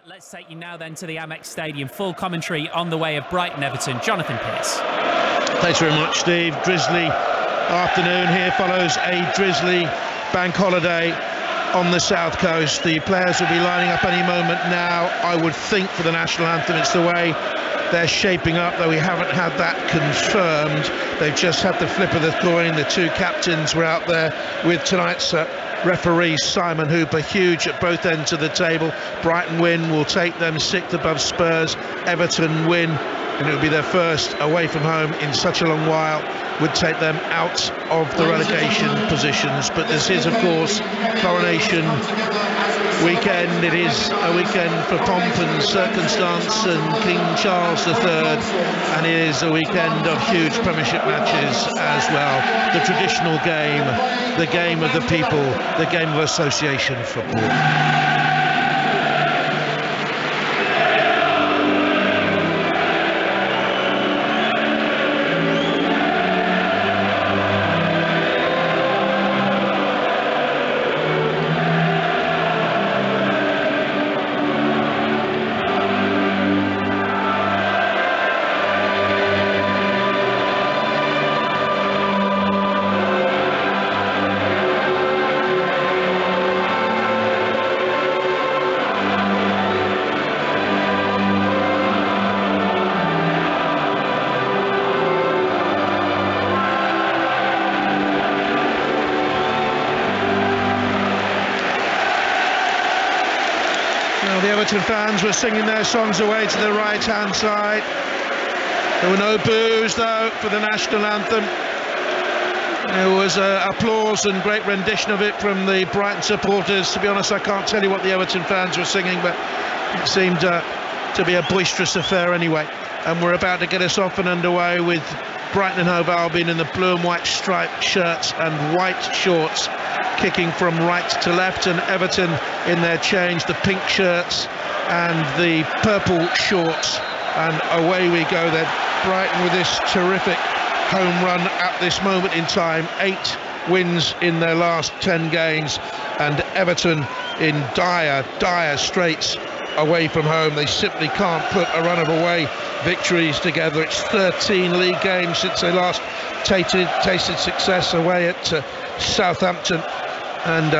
Let's take you now then to the Amex Stadium. Full commentary on the way of Brighton Everton. Jonathan Pearce. Thanks very much, Steve. Drizzly afternoon here follows a drizzly bank holiday on the south coast. The players will be lining up any moment now. I would think for the national anthem. It's the way they're shaping up, though we haven't had that confirmed. They've just had the flip of the coin. The two captains were out there with tonight's referee Simon Hooper. Huge at both ends of the table. Brighton win will take them 6th above Spurs. Everton win, and it will be their first away from home in such a long while, would take them out of the relegation positions. But this is, of course, coronation weekend. It is a weekend for pomp and circumstance and King Charles III, and it is a weekend of huge Premiership matches as well. The traditional game, the game of the people, the game of association football. The Everton fans were singing their songs away to the right-hand side. There were no boos, though, for the national anthem. There was applause and great rendition of it from the Brighton supporters. To be honest, I can't tell you what the Everton fans were singing, but it seemed to be a boisterous affair anyway. And we're about to get us off and underway with Brighton and Hove Albion in the blue and white striped shirts and white shorts, kicking from right to left, and Everton in their change, the pink shirts and the purple shorts, and away we go then. Brighton with this terrific home run at this moment in time, 8 wins in their last 10 games, and Everton in dire straits away from home. They simply can't put a run of away victories together. It's 13 league games since they last tasted success away at Southampton, and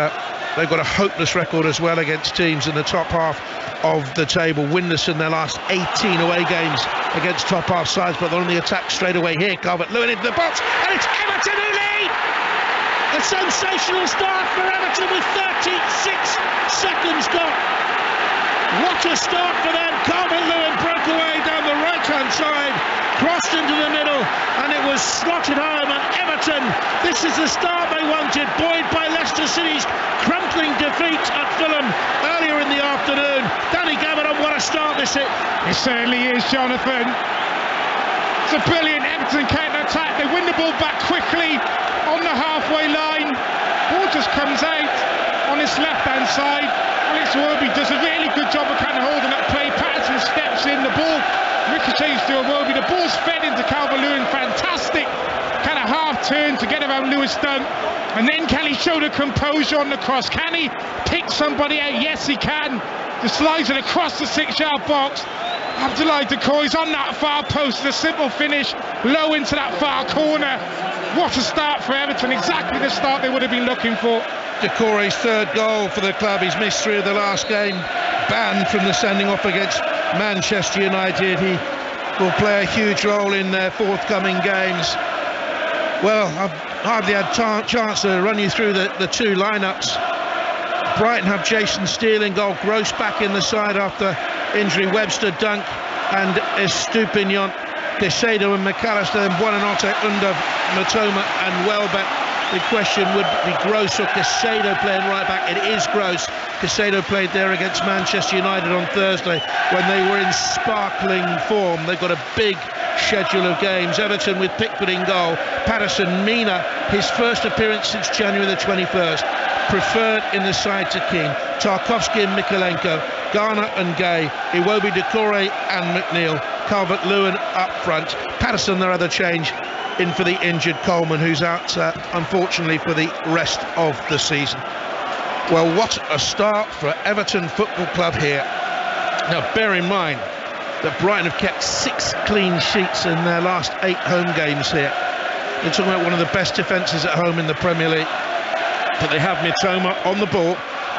they've got a hopeless record as well against teams in the top half of the table. Winless in their last 18 away games against top half sides, but they're on the attack straight away here. Calvert-Lewin into the box, and it's Everton who lead! A sensational start for Everton with 36 seconds gone. What a start for them. Calvert-Lewin broke away down the right-hand side, crossed into the middle, and it was slotted home. And Everton, this is the start they wanted, buoyed by Leicester City's crumpling defeat at Fulham earlier in the afternoon. Danny Gabbard, what a start this is. It certainly is, Jonathan. It's a brilliant Everton counter-attack. They win the ball back quickly on the halfway line. Ball just comes out on this left-hand side. Alex Iwobi does a really good job of kind of holding up play. Patterson steps in, the ball ricochets to Iwobi. The ball's fed into Calvert-Lewin. Fantastic kind of half turn to get around Lewis Dunk. And then can he show the composure on the cross? Can he pick somebody out? Yes, he can. Just slides it across the 6-yard box. Abdoulaye Doucouré's on that far post. The simple finish, low into that far corner. What a start for Everton. Exactly the start they would have been looking for. Doucouré's third goal for the club. He's missed 3 of the last game, banned from the sending off against Manchester United. He will play a huge role in their forthcoming games. Well, I've hardly had chance to run you through the 2 lineups. Brighton have Jason Steele in goal, Gross back in the side after injury, Webster, Dunk and Estupinian, Caicedo and McAllister, and Buonanotte, Under, Matoma and Welbeck. The question would be Gross or Caicedo playing right back. It is Gross. Caicedo played there against Manchester United on Thursday when they were in sparkling form. They've got a big schedule of games. Everton with Pickford in goal. Patterson, Mina, his first appearance since January the 21st. Preferred in the side to King. Tarkowski and Mikalenko. Garner and Gay. Iwobi, Doucouré and McNeil. Calvert-Lewin up front. Patterson, their other change, in for the injured Coleman, who's out unfortunately for the rest of the season. Well, what a start for Everton Football Club here. Now, bear in mind that Brighton have kept 6 clean sheets in their last 8 home games here. They're talking about one of the best defences at home in the Premier League. But they have Mitoma on the ball,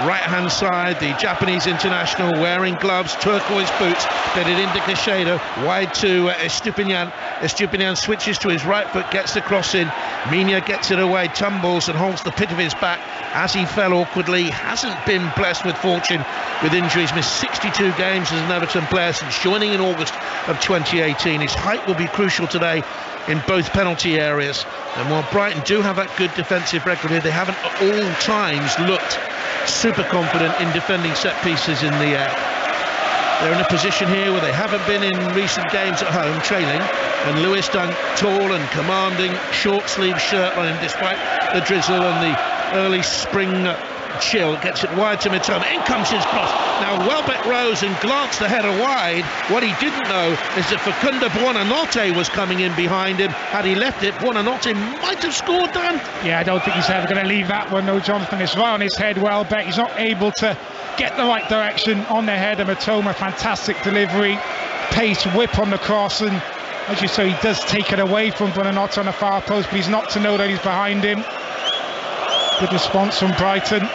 right-hand side, the Japanese international wearing gloves, turquoise boots, fed it into Caicedo, wide to Estupinian. Estupinian switches to his right foot, gets the cross in. Mina gets it away, tumbles and holds the pit of his back as he fell awkwardly. Hasn't been blessed with fortune with injuries, missed 62 games as an Everton player since joining in August of 2018. His height will be crucial today in both penalty areas. And while Brighton do have that good defensive record here, they haven't at all times looked super confident in defending set pieces in the air. They're in a position here where they haven't been in recent games at home, trailing, and Lewis Dunk, tall and commanding, short sleeve shirt on him despite the drizzle and the early spring chill, gets it wide to Mitoma. In comes his cross. Now Welbeck rose and glanced the header wide. What he didn't know is that Facundo Buonanotte was coming in behind him. Had he left it, Buonanotte might have scored, Dan. Yeah, I don't think he's ever going to leave that one, no, Jonathan. It's right on his head, Welbeck. He's not able to get the right direction on the header. Mitoma, fantastic delivery, pace, whip on the cross, and as you say, he does take it away from Buonanotte on the far post, but he's not to know that he's behind him. Good response from Brighton.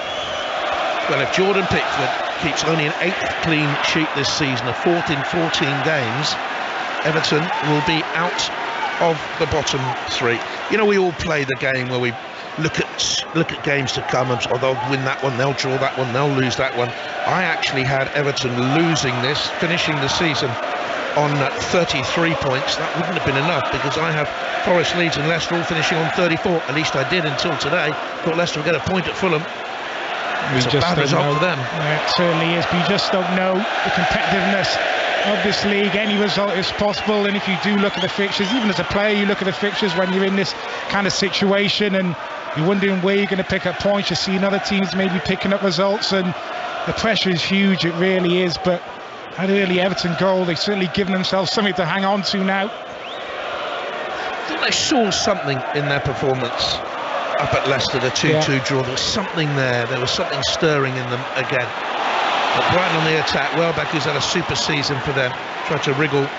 Well, if Jordan Pickford keeps only an 8th clean sheet this season, a 4th in 14 games, Everton will be out of the bottom 3. You know, we all play the game where we look at games to come, and oh, they'll win that one, they'll draw that one, they'll lose that one. I actually had Everton losing this, finishing the season on 33 points. That wouldn't have been enough because I have Forest, Leeds and Leicester all finishing on 34. At least I did until today. Thought Leicester would get a point at Fulham. It's a bad result for them. Yeah, it certainly is, but you just don't know the competitiveness of this league. Any result is possible, and if you do look at the fixtures, even as a player, you look at the fixtures when you're in this kind of situation and you're wondering where you're going to pick up points. You're seeing other teams maybe picking up results, and the pressure is huge, it really is. But that early Everton goal, they've certainly given themselves something to hang on to now. I think they saw something in their performance up at Leicester, the 2-2 draw. There was something there was something stirring in them again. But Brighton on the attack, Welbeck, who's had a super season for them, tried to wriggle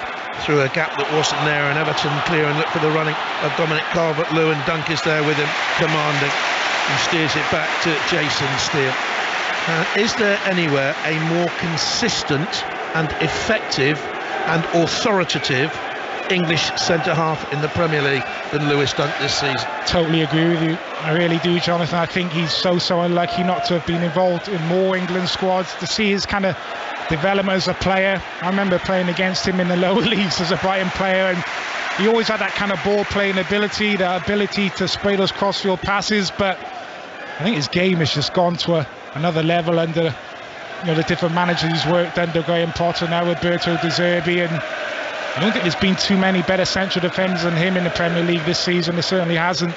through a gap that wasn't there, and Everton clear and look for the running of Dominic Calvert-Lewin. Dunk is there with him, commanding, and steers it back to Jason Steele. Is there anywhere a more consistent and effective and authoritative English centre-half in the Premier League than Lewis Dunk this season? Totally agree with you. I really do, Jonathan. I think he's so unlucky not to have been involved in more England squads, to see his kind of development as a player. I remember playing against him in the lower leagues as a Brighton player, and he always had that kind of ball playing ability, that ability to spray those crossfield passes, but I think his game has just gone to another level under the different managers he's worked under, Graham Potter, now Roberto De Zerbi, and I don't think there's been too many better central defenders than him in the Premier League this season. There certainly hasn't.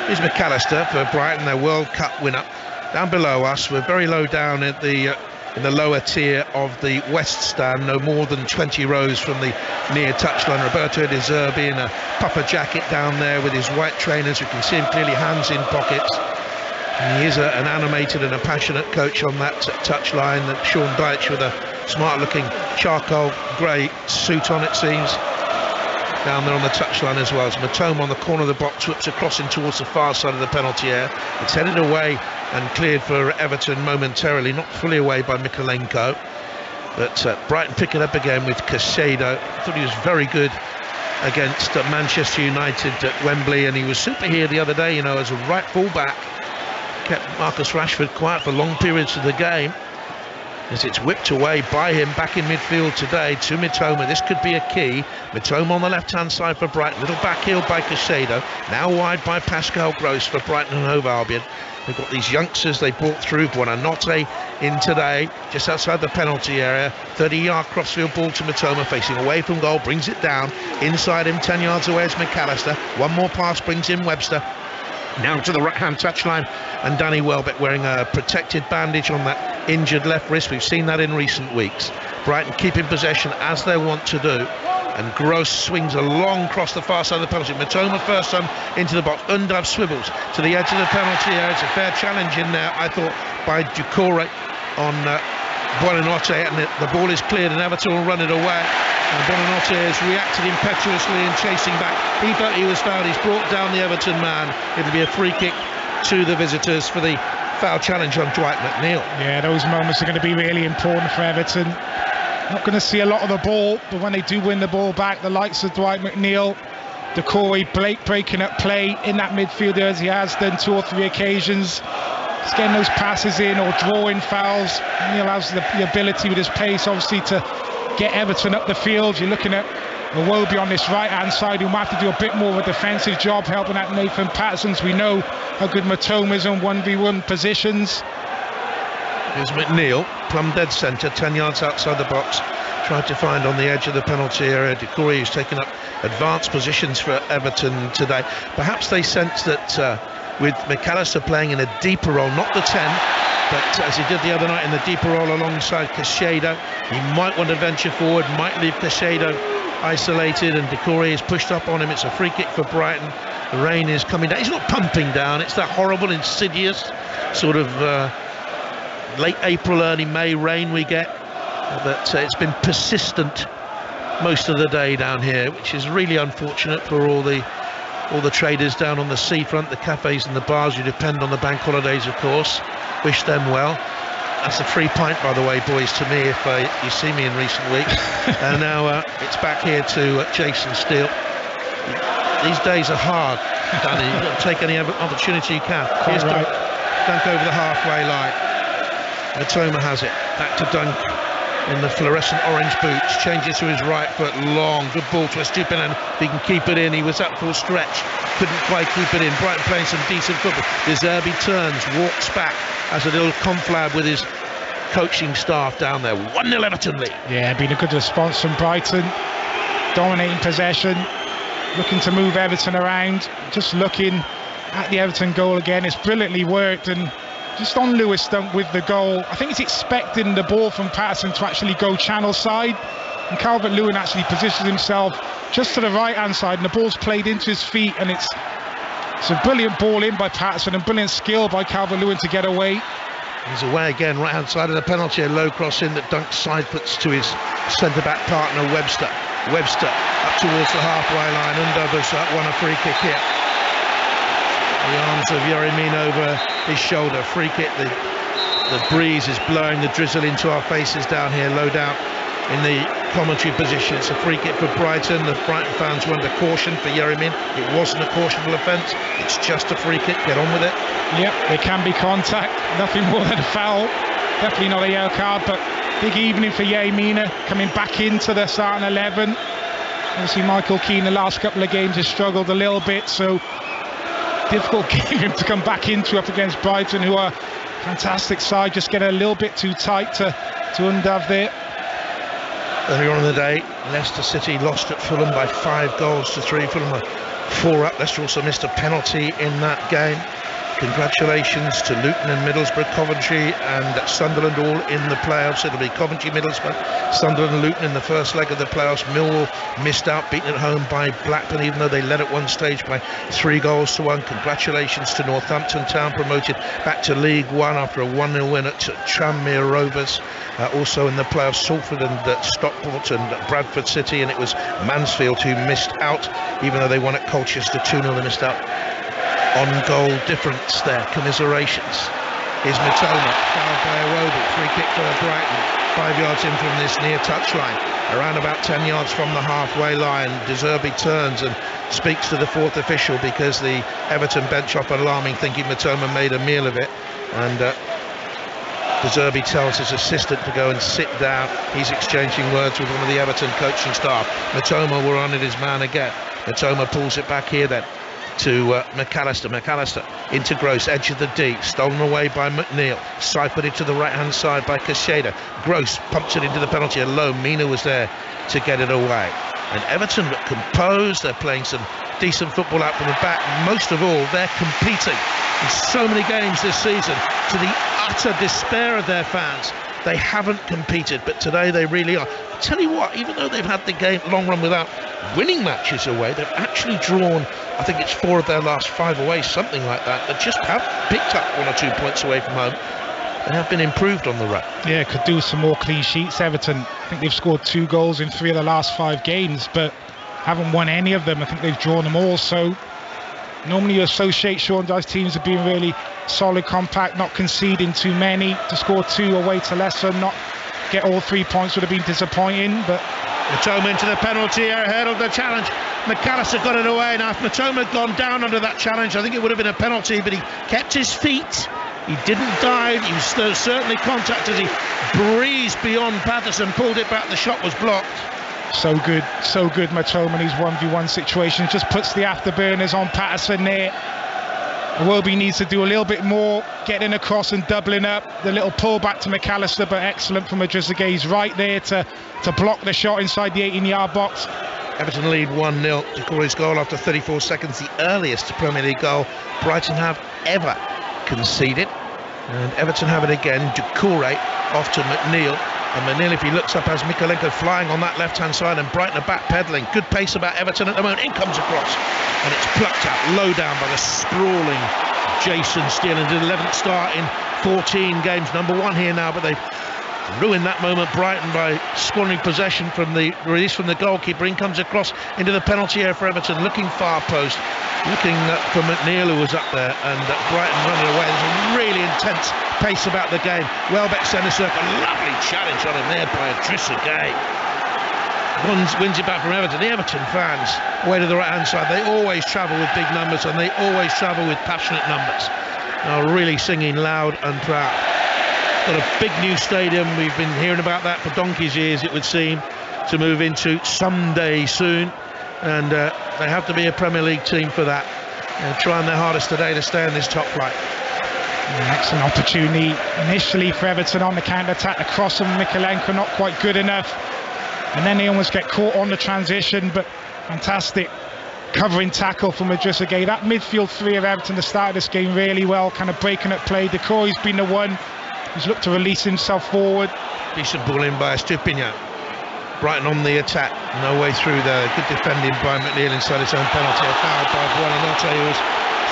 Here's McAllister for Brighton, their World Cup winner. Down below us, we're very low down at the in the lower tier of the West Stand, no more than 20 rows from the near touchline. Roberto De Zerbi in a puffer jacket down there with his white trainers. You can see him clearly, hands in pockets. And he is an animated and a passionate coach on that touchline. That Sean Dyche with a smart-looking charcoal grey suit on, it seems, down there on the touchline as well. As Mitoma on the corner of the box whips across in towards the far side of the penalty area. It's headed away and cleared for Everton momentarily, not fully away by Mikolenko. But Brighton pick it up again with Caicedo. I thought he was very good against Manchester United at Wembley, and he was super here the other day, as a right full-back. Kept Marcus Rashford quiet for long periods of the game, as it's whipped away by him back in midfield today to Mitoma. This could be a key. Mitoma on the left-hand side for Brighton. Little back heel by Caicedo. Now wide by Pascal Gross for Brighton and Hove Albion. They've got these youngsters they brought through. Buonanotte in today, just outside the penalty area. 30-yard crossfield ball to Mitoma, facing away from goal. Brings it down. Inside him, 10 yards away is McAllister. One more pass brings in Webster. Now to the right-hand touchline, and Danny Welbeck wearing a protected bandage on that injured left wrist. We've seen that in recent weeks. Brighton keeping possession as they want to do, and Gross swings a long cross the far side of the penalty. Mitoma first time into the box. Undav swivels to the edge of the penalty area. It's a fair challenge in there, I thought, by Doucouré on Buonanotte, and the ball is cleared and Everton will run it away. And Buonanotte has reacted impetuously and chasing back. He thought he was fouled. He's brought down the Everton man. It'll be a free kick to the visitors for the foul challenge on Dwight McNeil. Yeah, those moments are going to be really important for Everton. Not going to see a lot of the ball, but when they do win the ball back, the likes of Dwight McNeil, Decore, Blake breaking up play in that midfield as he has done 2 or 3 occasions. Just getting those passes in or drawing fouls. Neil has the ability with his pace, obviously, to get Everton up the field. You're looking at Iwobi on this right-hand side, who might have to do a bit more of a defensive job, helping out Nathan Patterson. We know how good Matoma is on 1v1 positions. Here's McNeil, plumb dead centre, 10 yards outside the box. Tried to find on the edge of the penalty area Decore, who's taken up advanced positions for Everton today. Perhaps they sense that with McAllister playing in a deeper role, not the 10, but as he did the other night in the deeper role alongside Caicedo, he might want to venture forward, might leave Caicedo isolated, and Decore is pushed up on him. It's a free kick for Brighton. The rain is coming down. It's not pumping down, it's that horrible, insidious sort of late April, early May rain we get, but it's been persistent most of the day down here, which is really unfortunate for all the traders down on the seafront, the cafes and the bars who depend on the bank holidays, of course. Wish them well. That's a free pint, by the way, boys, to me, if you see me in recent weeks. And now it's back here to Jason Steele. These days are hard, Danny. You've got to take any opportunity you can. Here's right. Dunk over the halfway line. Matoma has it, back to Dunk in the fluorescent orange boots, changes to his right foot, long, good ball to a stupid end. He can keep it in. He was up full stretch, couldn't quite keep it in. Brighton playing some decent football. De Zerbi turns, walks back, has a little conflab with his coaching staff down there. 1-0 Everton lead. Yeah, been a good response from Brighton, dominating possession, looking to move Everton around, just looking at the Everton goal again. It's brilliantly worked, and just on Lewis Dunk with the goal, I think he's expecting the ball from Patterson to actually go channel side, and Calvert-Lewin actually positions himself just to the right hand side, and the ball's played into his feet, and it's a brilliant ball in by Patterson and brilliant skill by Calvert-Lewin to get away. He's away again, right hand side of the penalty, a low cross in that Dunk side puts to his centre back partner Webster up towards the halfway line. Undovas won a free kick here. The arms of Yeremin over his shoulder. Free kick. The breeze is blowing the drizzle into our faces down here, low down in the commentary position. It's a free kick for Brighton. The Brighton fans were under caution for Yeremin. It wasn't a cautionable offence. It's just a free kick. Get on with it. Yep, there can be contact. Nothing more than a foul. Definitely not a yellow card, but big evening for Yeremin coming back into the starting 11. Obviously Michael Keane the last couple of games has struggled a little bit, so difficult game to come back into up against Brighton, who are a fantastic side, just getting a little bit too tight to Undav there. Earlier on in the day, Leicester City lost at Fulham by 5-3. Fulham were 4 up. Leicester also missed a penalty in that game. Congratulations to Luton and Middlesbrough, Coventry and Sunderland all in the playoffs. It'll be Coventry, Middlesbrough, Sunderland and Luton in the first leg of the playoffs. Millwall missed out, beaten at home by Blackburn, even though they led at one stage by 3-1. Congratulations to Northampton Town, promoted back to League One after a 1-0 win at Tranmere Rovers. Also in the playoffs, Salford and Stockport and Bradford City, and it was Mansfield who missed out, even though they won at Colchester 2-0. They missed out on goal difference there. Commiserations. Here's Matoma, fouled by Iwobi. Free kick for Brighton, 5 yards in from this near touchline, around about 10 yards from the halfway line. De Zerbi turns and speaks to the fourth official because the Everton bench up alarming, thinking Matoma made a meal of it, and De Zerbi tells his assistant to go and sit down. He's exchanging words with one of the Everton coaching staff. Matoma will run it his man again. Matoma pulls it back here then to McAllister. McAllister into Gross, edge of the D, stolen away by McNeil, siphoned to the right hand side by Caicedo. Gross pumps it into the penalty alone. Mina was there to get it away, and Everton look composed. They're playing some decent football out from the back. Most of all, they're competing in so many games this season, to the utter despair of their fans. They haven't competed, but today they really are. I tell you what, even though they've had the game long run without winning matches away, they've actually drawn, I think it's 4 of their last 5 away, something like that. They just have picked up 1 or 2 points away from home. they have been improved on the run. Yeah, could do some more clean sheets, Everton. I think they've scored 2 goals in 3 of the last 5 games, but haven't won any of them. I think they've drawn them all. So normally you associate Sean Dyche's teams as being really solid, compact, not conceding too many. To score 2 away to Leicester, not get all 3 points would have been disappointing. But Matoma into the penalty area, hurdled the challenge. McAllister got it away. Now if Matoma had gone down under that challenge, I think it would have been a penalty, but he kept his feet. He didn't dive. He was certainly contacted. He breezed beyond Patterson, pulled it back. The shot was blocked. So good, Matoma in his 1v1 situation. Just puts the afterburners on Patterson there. Iwobi needs to do a little bit more, getting across and doubling up. The little pull back to McAllister, but excellent from Idrissa Gueye. He's right there to block the shot inside the 18-yard box. Everton lead 1-0. Doucouré's goal after 34 seconds, the earliest Premier League goal Brighton have ever conceded. And Everton have it again. Doucouré off to McNeil. And McNeil, if he looks up, has Mykolenko flying on that left-hand side, and Brighton are backpedaling. Good pace about Everton at the moment. In comes across, and it's plucked out low down by the sprawling Jason Steele. And did 11th start in 14 games. Number 1 here now, but they've ruined that moment, Brighton, by squandering possession from the release from the goalkeeper. In comes across into the penalty area for Everton, looking far post, looking for McNeil, who was up there, and Brighton running away. There's a really intense pace about the game. Welbeck centre circle, lovely challenge on him there by Idrissa Gueye. Wins it back from Everton. The Everton fans, way to the right-hand side, they always travel with big numbers, and they always travel with passionate numbers. Now really singing loud and proud. Got a big new stadium. We've been hearing about that for donkey's years, it would seem, to move into someday soon. And they have to be a Premier League team for that. And trying their hardest today to stay in this top flight. An excellent opportunity initially for Everton on the counter-attack. The cross from Mykolenko not quite good enough. And then they almost get caught on the transition, but fantastic covering tackle from Idrissa Gueye. That midfield 3 of Everton to start this game really well, kind of breaking up play. Doucouré's been the one who's looked to release himself forward. Decent ball in by Estupinian. Brighton on the attack, no way through there. Good defending by McNeil inside his own penalty. A foul by Buonanotte, who was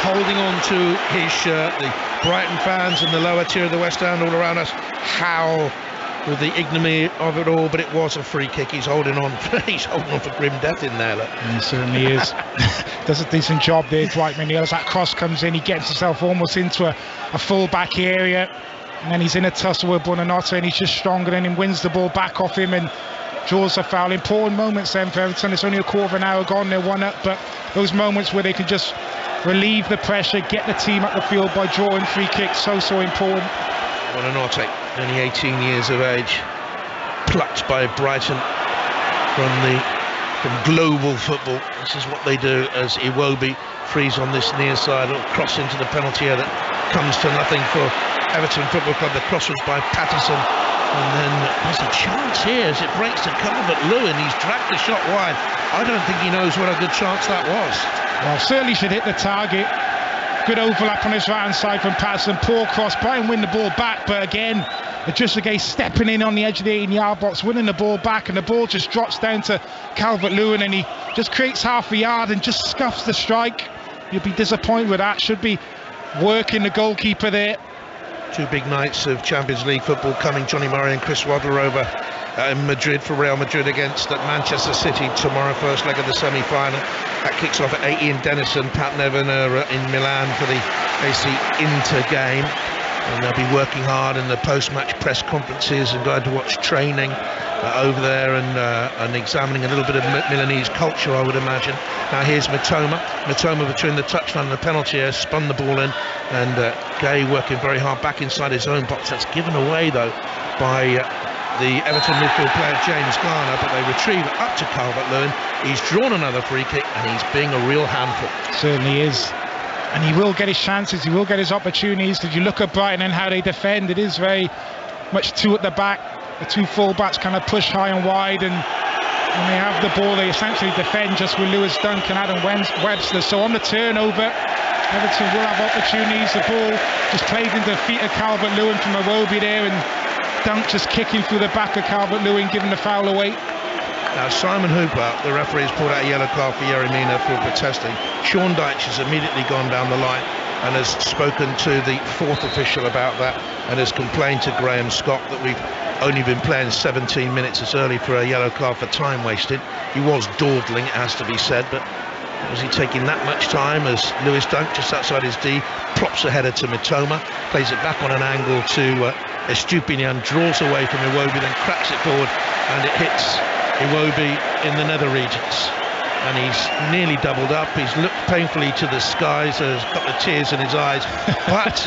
holding on to his shirt. The Brighton fans and the lower tier of the West End all around us howl with the ignominy of it all, but it was a free kick. He's holding on. He's holding on for grim death in there. Look. He certainly is. Does a decent job there, Dwight McNeil. As that cross comes in, he gets himself almost into a full-back area, and then he's in a tussle with Buonanotte, and he's just stronger than him, wins the ball back off him and draws a foul. Important moments then for Everton. It's only a quarter of an hour gone, they're 1 up, but those moments where they can just relieve the pressure, get the team up the field by drawing free kicks, so important. Buonanotte, only 18 years of age, plucked by Brighton from global football. This is what they do as Iwobi frees on this near side, little cross into the penalty area that comes to nothing for Everton Football Club. The cross was by Patterson, and then there's a chance here as it breaks to Calvert-Lewin. He's dragged the shot wide. I don't think he knows what a good chance that was. Well, certainly should hit the target. Good overlap on his right-hand side from Patterson. Poor cross. Brighton win the ball back, but again, Idrissa Gueye stepping in on the edge of the 18-yard box, winning the ball back, and the ball just drops down to Calvert-Lewin, and he just creates half a yard and just scuffs the strike. You'll be disappointed with that. Should be working the goalkeeper there. 2 big nights of Champions League football coming. Johnny Murray and Chris Waddle over in Madrid for Real Madrid against Manchester City tomorrow, first leg of the semi-final. That kicks off at 8. Ian Dennison, Pat Nevin in Milan for the AC Inter game. And they'll be working hard in the post-match press conferences and going to watch training over there and examining a little bit of Milanese culture, I would imagine. Now here's Matoma between the touchline and the penalty area, spun the ball in, and Gueye working very hard back inside his own box. That's given away though by the Everton midfield player James Garner, but they retrieve it up to Calvert-Lewin. He's drawn another free kick, and he's being a real handful. Certainly is. And he will get his chances, he will get his opportunities. Did you look at Brighton and how they defend? It is very much 2 at the back. The 2 full-backs kind of push high and wide, and when they have the ball, they essentially defend just with Lewis Dunk and Adam Webster. So on the turnover, Everton will have opportunities. The ball just played into the feet of Calvert-Lewin from Iwobi there, and Dunk just kicking through the back of Calvert-Lewin, giving the foul away. Now Simon Hooper, the referee, has pulled out a yellow card for Yerry Mina for protesting. Sean Dyche has immediately gone down the line and has spoken to the fourth official about that, and has complained to Graham Scott that we've only been playing 17 minutes. It's early for a yellow card for time wasted. He was dawdling, it has to be said, but was he taking that much time as Lewis Dunk, just outside his D, plops a header to Mitoma, plays it back on an angle to Estupinian, draws away from Iwobi, then cracks it forward, and it hits Iwobi in the nether regions. And he's nearly doubled up. He's looked painfully to the skies. There's a couple of tears in his eyes, but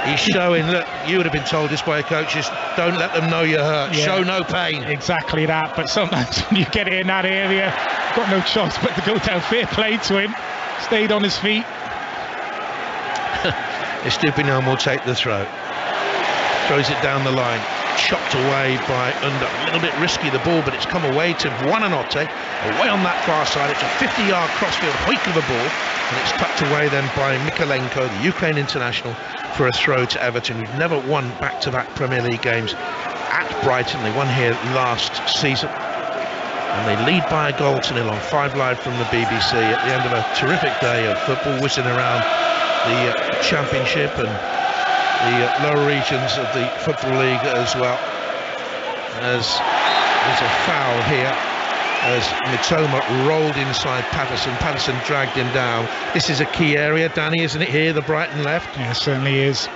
he's showing, look, you would have been told this by coaches, don't let them know you're hurt. Yeah, show no pain. Exactly that, but sometimes when you get it in that area, got no choice but to go down. Fair play to him, stayed on his feet. Estupinian will take the throw, throws it down the line, chopped away by Under. A little bit risky, the ball, but it's come away to Buonanotte, away on that far side. It's a 50-yard crossfield hoik of a ball, and it's tucked away then by Mikolenko, the Ukraine international, for a throw to Everton, who've never won back-to-back Premier League games at Brighton. They won here last season, and they lead by a goal to nil on 5 Live from the BBC at the end of a terrific day of football, whizzing around the Championship and the lower regions of the Football League as well. As there's a foul here as Mitoma rolled inside Patterson. Patterson dragged him down. This is a key area, Danny, isn't it, here, the Brighton left? Yeah, it certainly is.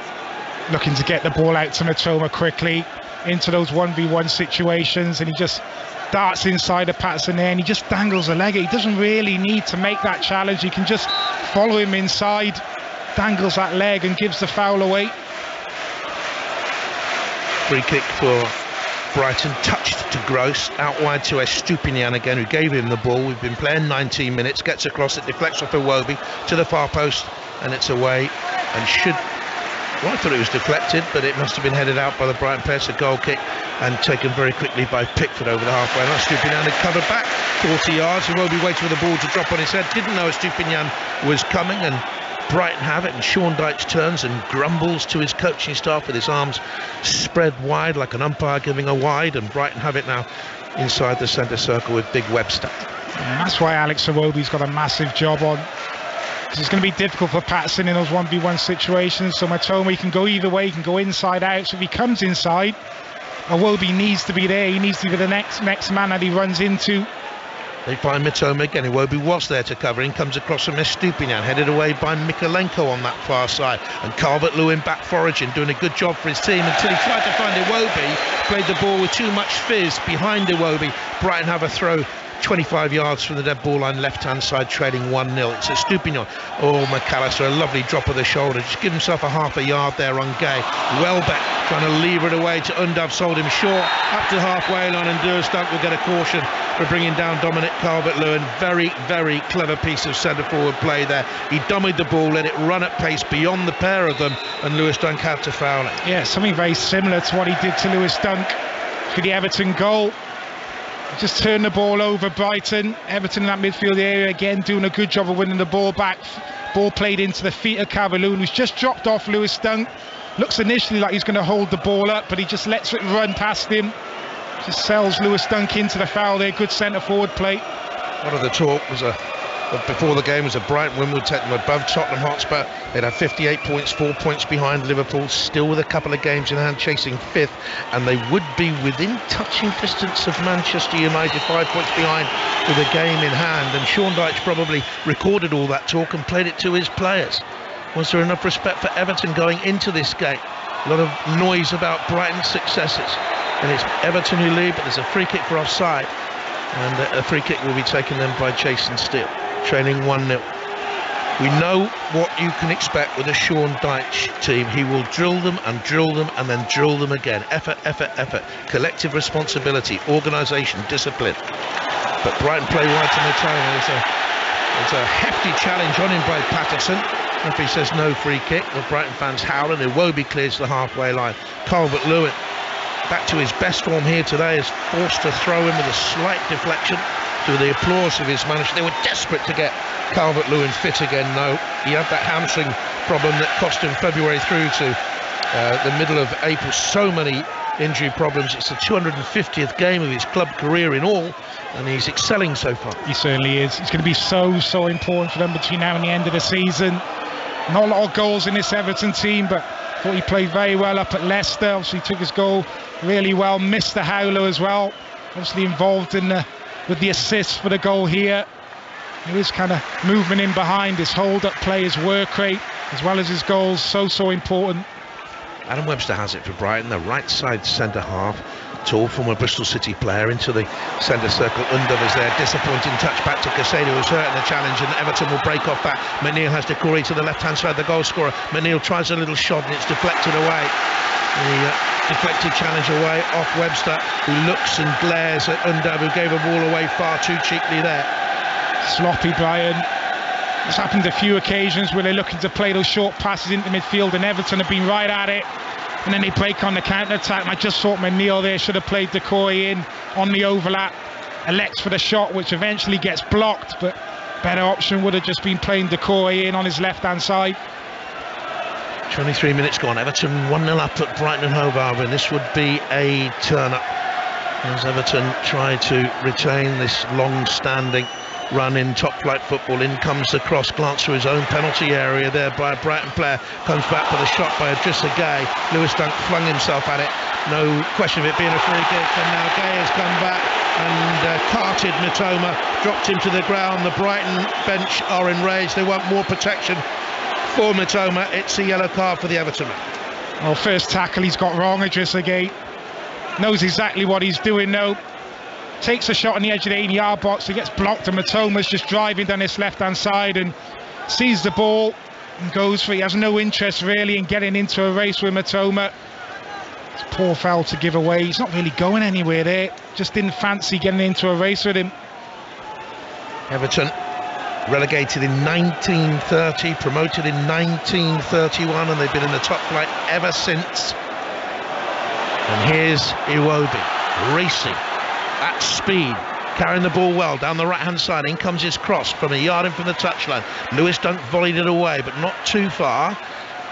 Looking to get the ball out to Mitoma quickly into those 1v1 situations, and he just darts inside of Patterson there, and he just dangles a leg. He doesn't really need to make that challenge. He can just follow him inside, dangles that leg and gives the foul away. Free kick for Brighton, touched to Gross, out wide to Estupinian again, who gave him the ball. We've been playing 19 minutes, gets across, it deflects off Iwobi to the far post, and it's away, and should, well, I thought it was deflected, but it must have been headed out by the Brighton player. It's a goal kick, and taken very quickly by Pickford over the halfway line. Estupinian had covered back 40 yards, Iwobi waited for the ball to drop on his head, didn't know Estupinian was coming, and Brighton have it, and Sean Dyche turns and grumbles to his coaching staff with his arms spread wide like an umpire giving a wide, and Brighton have it now inside the centre circle with Big Webster. And that's why Alex Iwobi's got a massive job on, because it's going to be difficult for Patterson in those 1v1 situations. So Mitoma, he can go either way, he can go inside out. So if he comes inside, Iwobi needs to be there. He needs to be the next man that he runs into. They find Mitoma again. Iwobi was there to cover. In comes across from Estupinian, headed away by Mikolenko on that far side, and Calvert-Lewin back foraging, doing a good job for his team until he tried to find Iwobi, played the ball with too much fizz behind Iwobi. Brighton have a throw 25 yards from the dead ball line, left-hand side, trailing 1-0. It's Estupinian. Oh, McAllister, a lovely drop of the shoulder. Just give himself a half a yard there on Gay. Welbeck trying to lever it away to Undav, sold him short up to the halfway line, and Durstunk will get a caution for bringing down Dominic Calvert-Lewin. Very, very clever piece of centre-forward play there. He dummied the ball, let it run at pace beyond the pair of them, and Lewis Dunk had to foul it. Yeah, something very similar to what he did to Lewis Dunk for the Everton goal. Just turned the ball over. Brighton, Everton in that midfield area again, doing a good job of winning the ball back. Ball played into the feet of Calvert-Lewin, who's just dropped off Lewis Dunk. Looks initially like he's going to hold the ball up, but he just lets it run past him. Just sells Lewis Dunk into the foul there. Good centre forward play. One of the talk was before the game was a Brighton win would take them above Tottenham Hotspur. They'd have 58 points, 4 points behind Liverpool, still with a couple of games in hand, chasing 5th, and they would be within touching distance of Manchester United, 5 points behind with a game in hand. And Sean Dyche probably recorded all that talk and played it to his players. Was there enough respect for Everton going into this game? A lot of noise about Brighton's successes, and it's Everton who lead, but there's a free kick for offside, and a free kick will be taken then by Jason Steele, trailing 1-0. We know what you can expect with a Sean Dyche team. He will drill them and drill them and then drill them again. Effort, effort, effort. Collective responsibility, organisation, discipline. But Brighton play right in the time. There's a hefty challenge on him by Patterson. Referee says no free kick. The Brighton fans howl, and Iwobi clears the halfway line. Calvert-Lewin, back to his best form here today, is forced to throw in with a slight deflection to the applause of his manager. They were desperate to get Calvert-Lewin fit again. No, he had that hamstring problem that cost him February through to the middle of April. So many injury problems. It's the 250th game of his club career in all, and he's excelling so far. He certainly is. It's going to be so important for them between now and the end of the season. Not a lot of goals in this Everton team, but I thought he played very well up at Leicester. Obviously took his goal really well, missed the howler as well. Obviously involved in with the assist for the goal here. His kind of movement in behind, his hold-up play, his work rate, as well as his goals, so important. Adam Webster has it for Brighton, the right side centre half. Tall former Bristol City player into the centre circle. Undov is there, disappointing touch back to Caicedo, who's hurt in the challenge, and Everton will break off that. McNeil has Decore to the left hand side, the goal scorer. McNeil tries a little shot and it's deflected away. The deflected challenge away off Webster, who looks and glares at Undov, who gave a ball away far too cheaply there. Sloppy Brighton. It's happened a few occasions where they're looking to play those short passes into midfield, and Everton have been right at it, and then they break on the counter-attack. And I just thought McNeil there should have played Decore in on the overlap, elects for the shot, which eventually gets blocked, but better option would have just been playing Decore in on his left-hand side. 23 minutes gone, Everton 1-0 up at Brighton and Hove Albion. This would be a turn-up as Everton try to retain this long-standing run in top-flight football. In comes the cross, glance through his own penalty area there by a Brighton player, comes back with a shot by Idrissa Gueye. Lewis Dunk flung himself at it, no question of it being a free kick, and now Gueye has come back and carted Mitoma, dropped him to the ground. The Brighton bench are enraged, they want more protection for Mitoma. It's a yellow card for the Everton man. Well, first tackle he's got wrong, Idrissa Gueye. Knows exactly what he's doing though. Takes a shot on the edge of the 18-yard box, he gets blocked, and Mitoma's just driving down his left-hand side and sees the ball and goes for it. He has no interest really in getting into a race with Mitoma. It's poor foul to give away. He's not really going anywhere there. Just didn't fancy getting into a race with him. Everton relegated in 1930, promoted in 1931, and they've been in the top flight ever since. And here's Iwobi racing at speed, carrying the ball well down the right hand side. In comes his cross from a yard in from the touchline. Lewis Dunk volleyed it away, but not too far,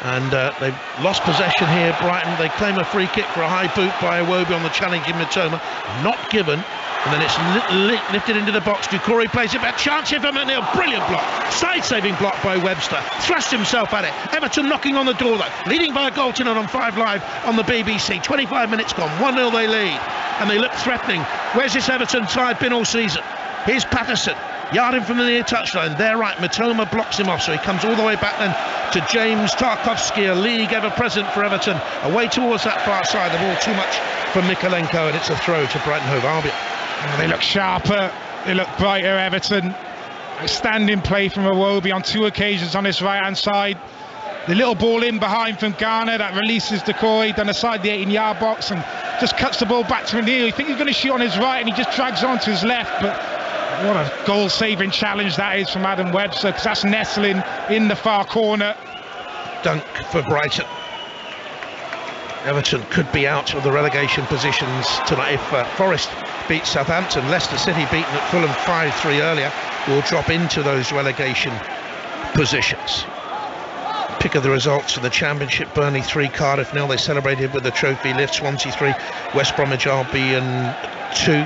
and they've lost possession here. Brighton, they claim a free kick for a high boot by Iwobi on the challenge in Mitoma, not given, and then it's lifted into the box. Decore plays it back, chance here for McNeil, brilliant block, side saving block by Webster, thrust himself at it. Everton knocking on the door though, leading by a goal tonight on 5 Live on the BBC. 25 minutes gone, 1-0 they lead, and they look threatening. Where's this Everton side been all season? Here's Patterson, yard in from the near touchline, they're right, Mitoma blocks him off, so he comes all the way back then to James Tarkowski, a league ever present for Everton, away towards that far side. The ball too much for Mikolenko, and it's a throw to Brighton Hove Albion. They look sharper, they look brighter, Everton. A standing play from Iwobi on 2 occasions on his right hand side. The little ball in behind from Garner that releases Decore down the side of the 18-yard box and just cuts the ball back to McNeil. You think he's going to shoot on his right and he just drags on to his left, but what a goal-saving challenge that is from Adam Webster, because that's nestling in the far corner. Dunk for Brighton. Everton could be out of the relegation positions tonight if Forest beats Southampton. Leicester City beaten at Fulham 5-3 earlier will drop into those relegation positions. Pick of the results of the Championship: Burnley 3, Cardiff 0. They celebrated with the trophy lift. Swansea 3, West Bromwich Albion 2.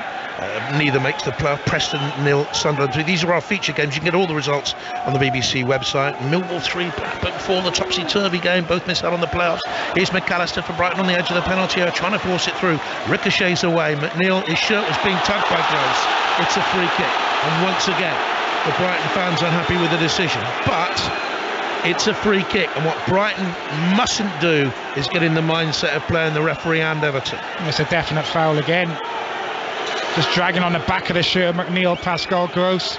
Neither makes the playoff. Preston 0, Sunderland 3. These are our feature games. You can get all the results on the BBC website. Millwall 3, Blackburn 4, the topsy-turvy game. Both miss out on the playoffs. Here's McAllister for Brighton on the edge of the penalty area, trying to force it through. Ricochets away. McNeil, his shirt was being tugged by Gross. It's a free kick. And once again, the Brighton fans unhappy with the decision. But it's a free kick, and what Brighton mustn't do is get in the mindset of playing the referee and Everton. It's a definite foul again. Just dragging on the back of the shirt, McNeil, Pascal Gross.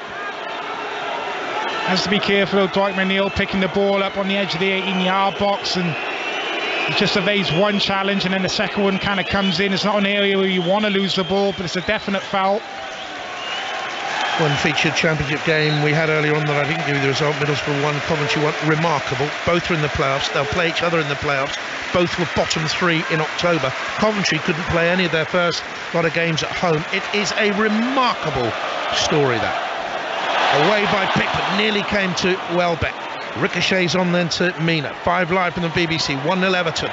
Has to be careful of Dwight McNeil picking the ball up on the edge of the 18-yard box, and he just evades one challenge, and then the second one kind of comes in. It's not an area where you want to lose the ball, but it's a definite foul. One featured Championship game we had earlier on that I didn't give you the result. Middlesbrough 1, Coventry 1. Remarkable. Both are in the playoffs. They'll play each other in the playoffs. Both were bottom 3 in October. Coventry couldn't play any of their first lot of games at home. It is a remarkable story, that. Away by Pickford, nearly came to Welbeck. Ricochets on then to Mina. 5 Live from the BBC. 1-0 Everton.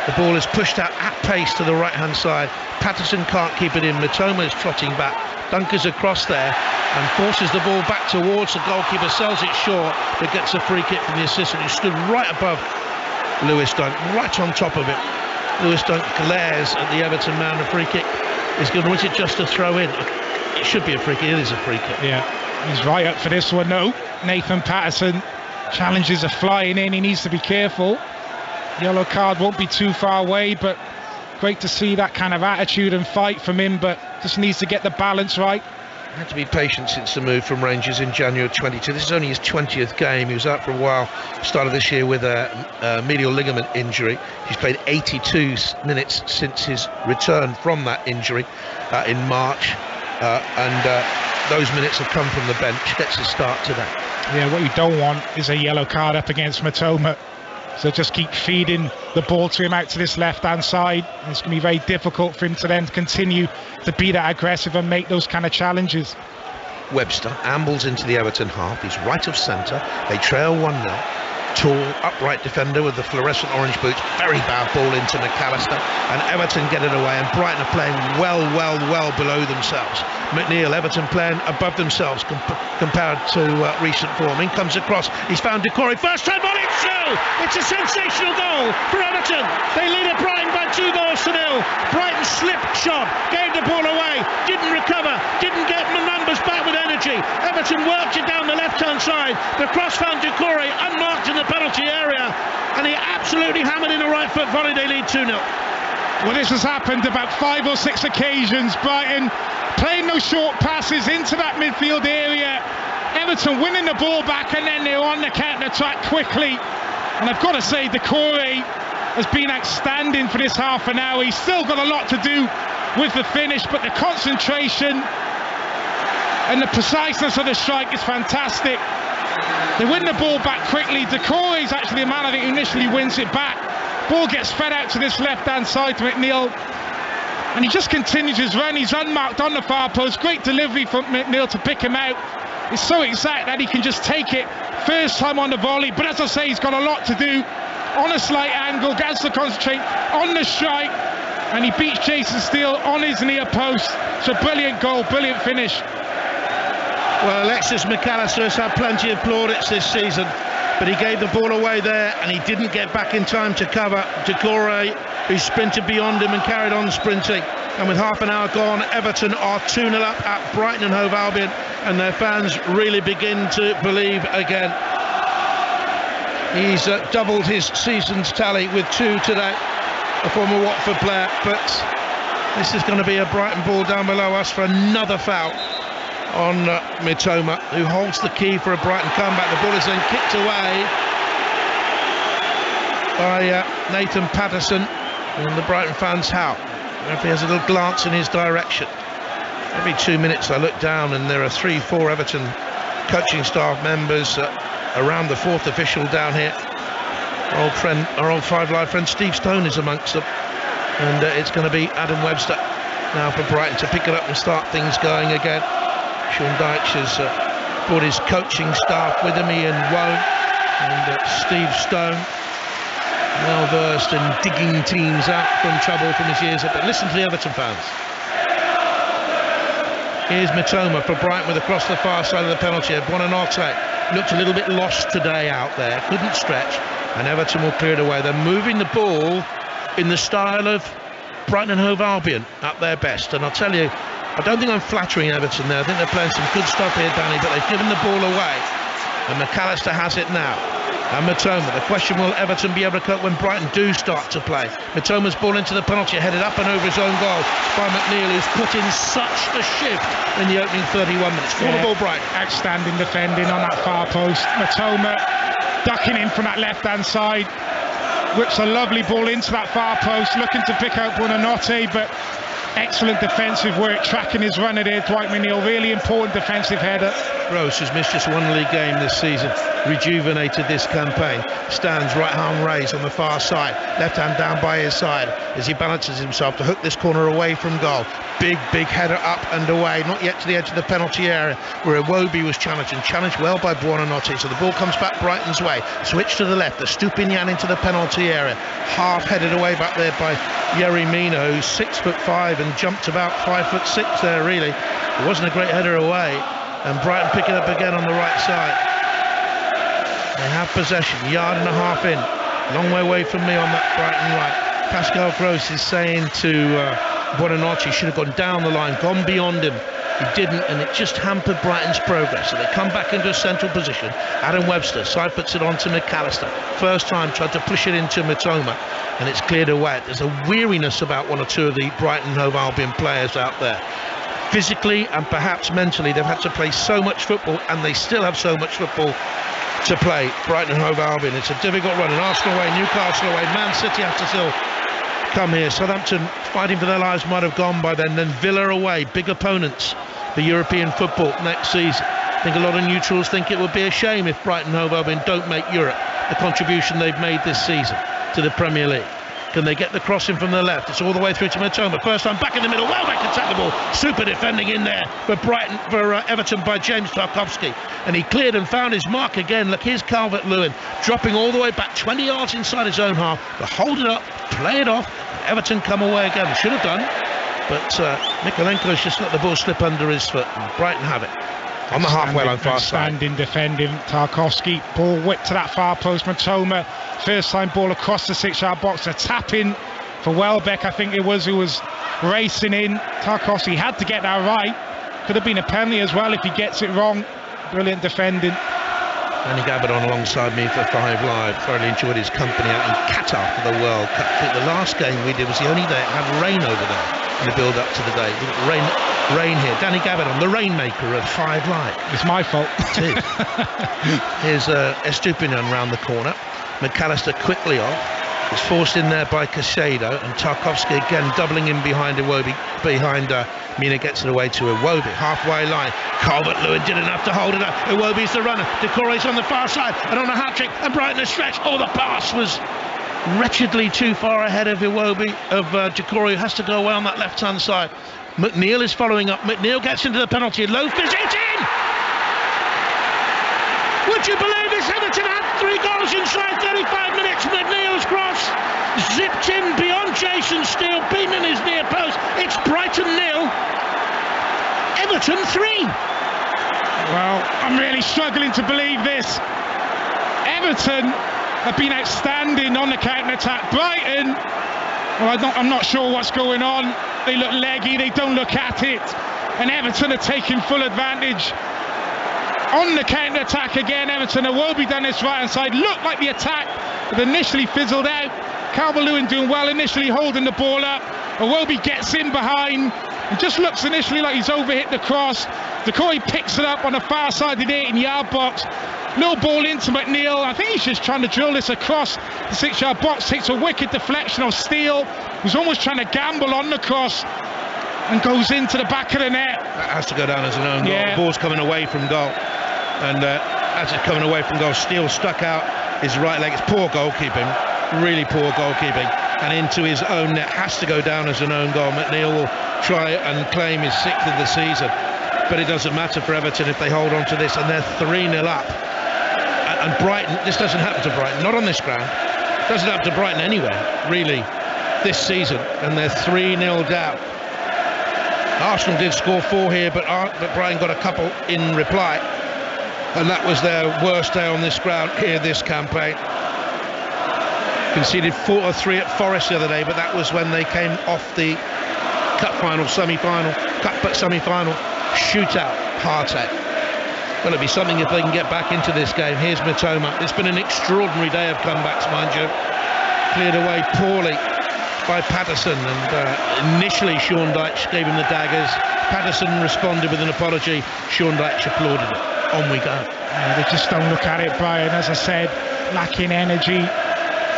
The ball is pushed out at pace to the right-hand side. Patterson can't keep it in. Mitoma is trotting back. Dunkers across there and forces the ball back towards the goalkeeper, sells it short, but gets a free kick from the assistant, who stood right above Lewis Dunk, right on top of it. Lewis Dunk glares at the Everton man. The free kick is good, or is it just a throw in? It should be a free kick. It is a free kick. Yeah, he's right up for this one. No, Nathan Patterson, challenges are flying in. He needs to be careful. Yellow card won't be too far away, but great to see that kind of attitude and fight from him, but just needs to get the balance right. Had to be patient since the move from Rangers in January 22. This is only his 20th game. He was out for a while, started this year with a medial ligament injury. He's played 82 minutes since his return from that injury in March, and those minutes have come from the bench. Gets his start today. Yeah, what you don't want is a yellow card up against Matoma. So just keep feeding the ball to him out to this left-hand side. It's going to be very difficult for him to then continue to be that aggressive and make those kind of challenges. Webster ambles into the Everton half. He's right of centre. They trail 1-0. Tall, upright defender with the fluorescent orange boots. Very bad ball into McAllister. And Everton get it away. And Brighton are playing well below themselves. McNeil, Everton playing above themselves compared to recent form. In comes across. He's found Decore. First time on it through. It's a sensational goal for Everton. They lead at Brighton by 2 goals to 0. Brighton slipped shot, gave the ball away, didn't recover, didn't get the numbers back with energy. Everton worked it down the left-hand side. The cross found Decore unmarked in the penalty area, and he absolutely hammered in a right foot volley. They lead 2-0. Well, this has happened about 5 or 6 occasions. Brighton playing those short passes into that midfield area. Everton winning the ball back, and then they're on the counter-attack quickly. And I've got to say, Decore has been outstanding for this half an hour. He's still got a lot to do with the finish, but the concentration and the preciseness of the strike is fantastic. They win the ball back quickly. Decore is actually the man, I think, who initially wins it back. Ball gets fed out to this left-hand side to McNeil, and he just continues his run. He's unmarked on the far post. Great delivery from McNeil to pick him out. It's so exact that he can just take it first time on the volley, but as I say, he's got a lot to do. On a slight angle, gets to concentrate on the strike, and he beats Jason Steele on his near post. It's a brilliant goal, brilliant finish. Well, Alexis McAllister has had plenty of plaudits this season, but he gave the ball away there, and he didn't get back in time to cover Decore, who sprinted beyond him and carried on sprinting. And with half an hour gone, Everton are 2-0 up at Brighton and Hove Albion, and their fans really begin to believe again. He's doubled his season's tally with 2 today, a former Watford player, but this is going to be a Brighton ball down below us for another foul on Mitoma, who holds the key for a Brighton comeback. The ball is then kicked away by Nathan Patterson, and the Brighton fans howl. If he has a little glance in his direction. Every 2 minutes I look down and there are 3-4 Everton coaching staff members around the 4th official down here. Our old Five Live friend Steve Stone is amongst them, and it's going to be Adam Webster now for Brighton to pick it up and start things going again. Sean Dyche has brought his coaching staff with him, Ian Wone and Steve Stone, well versed in digging teams out from trouble from his years up. But listen to the Everton fans. Here's Mitoma for Brighton with across the far side of the penalty area. Buonanotte looked a little bit lost today out there, couldn't stretch, and Everton will clear it away. They're moving the ball in the style of Brighton and Hove Albion at their best, and I'll tell you, I don't think I'm flattering Everton there. I think they're playing some good stuff here, Danny, but they've given the ball away, and McAllister has it now. And Mitoma, the question, will Everton be able to cope when Brighton do start to play? Mitoma's ball into the penalty, headed up and over his own goal by McNeil, who's put in such a shift in the opening 31 minutes. Full of ball, Brighton. Outstanding defending on that far post. Mitoma ducking in from that left-hand side. Whips a lovely ball into that far post, looking to pick out Buonanotte, but excellent defensive work, tracking his runner there, Dwight McNeil. Really important defensive header. Rose has missed just 1 league game this season, rejuvenated this campaign. Stands, right hand raised on the far side, left hand down by his side as he balances himself to hook this corner away from goal. Big header up and away, not yet to the edge of the penalty area where Iwobi was challenged well by Buonanotte. So the ball comes back Brighton's way, switch to the left, the Stupinian into the penalty area, half headed away back there by Yerry Mina, who's 6'5" and jumped about 5'6" there, really. It wasn't a great header away, and Brighton pick it up again on the right side. They have possession, yard and a half in. Long way away from me on that Brighton right. Pascal Gross is saying to Buonanotte, should have gone down the line, gone beyond him. He didn't, and it just hampered Brighton's progress. So they come back into a central position. Adam Webster side puts it on to McAllister. First time tried to push it into Mitoma, and it's cleared away. There's a weariness about one or two of the Brighton Hove Albion players out there. Physically and perhaps mentally, they've had to play so much football, and they still have so much football to play. Brighton and Hove Albion, it's a difficult run, and Arsenal away, Newcastle away, Man City have to still come here. Southampton fighting for their lives might have gone by then Villa away, big opponents for European football next season. I think a lot of neutrals think it would be a shame if Brighton and Hove Albion don't make Europe the contribution they've made this season to the Premier League. Can they get the crossing from the left? It's all the way through to Mitoma. First time back in the middle. Well back to attack the ball. Super defending in there for Everton by James Tarkowski. And he cleared and found his mark again. Look, here's Calvert-Lewin dropping all the way back 20 yards inside his own half. But hold it up, play it off. Everton come away again. Should have done. But Mikolenko's just let the ball slip under his foot. And Brighton have it. On the halfway line, far side. Standing, defending. Tarkowski, ball whipped to that far post. Mitoma, first time ball across the 6-yard box. A tap in for Welbeck, I think it was, who was racing in. Tarkowski had to get that right. Could have been a penalty as well if he gets it wrong. Brilliant defending. Danny Gabbard on alongside me for 5 Live. Thoroughly enjoyed his company out in Qatar for the World Cup. I think the last game we did was the only day it had rain over there in the build up to the day. Rain here. Danny Gabbard on, the rainmaker of 5 Live. It's my fault. It is. Here's Estupiñán round the corner. McAllister quickly off. It's forced in there by Caicedo, and Tarkowski again doubling in behind Iwobi. Mina gets it away to Iwobi. Halfway line. Calvert-Lewin did enough to hold it up. Iwobi's the runner. Decore's on the far side and on a hat-trick, and Brighton a stretch. Oh, the pass was wretchedly too far ahead of Iwobi, Decore, who has to go away on that left-hand side. McNeil is following up. McNeil gets into the penalty. Loafers it in! Would you believe this? Everton had 3 goals inside 35 minutes. McNeil's cross zipped in beyond Jason Steele, beaten in his near post. It's Brighton 0, Everton 3. Well, I'm really struggling to believe this. Everton have been outstanding on the counter-attack. Brighton, well, I'm not sure what's going on. They look leggy, they don't look at it. And Everton are taking full advantage. On the counter-attack again, Everton. Iwobi down this right-hand side. Looked like the attack, but initially fizzled out. Calvert-Lewin doing well initially, holding the ball up. Iwobi gets in behind. It just looks initially like he's overhit the cross. Decore picks it up on the far side of the 18-yard box. Little ball into McNeil. I think he's just trying to drill this across the 6-yard box. Takes a wicked deflection of Steele, who's almost trying to gamble on the cross, and goes into the back of the net. That has to go down as an own goal. The ball's coming away from goal. And as it's coming away from goal, Steele stuck out his right leg. It's poor goalkeeping, really poor goalkeeping, and into his own net. Has to go down as an own goal. McNeil will try and claim his 6th of the season, but it doesn't matter for Everton if they hold on to this, and they're 3-0 up. And Brighton, this doesn't happen to Brighton, not on this ground. It doesn't happen to Brighton anywhere, really, this season, and they're 3-0 down. Arsenal did score 4 here, but Brighton got a couple in reply. And that was their worst day on this ground here this campaign. Conceded 4 or 3 at Forest the other day, but that was when they came off the cup semi-final shootout heartache. Well, it'll be something if they can get back into this game. Here's Mitoma. It's been an extraordinary day of comebacks, mind you. Cleared away poorly by Patterson, and initially Sean Dyche gave him the daggers. Patterson responded with an apology. Sean Dyche applauded it. On we go. They just don't look at it, Brian. As I said, lacking energy,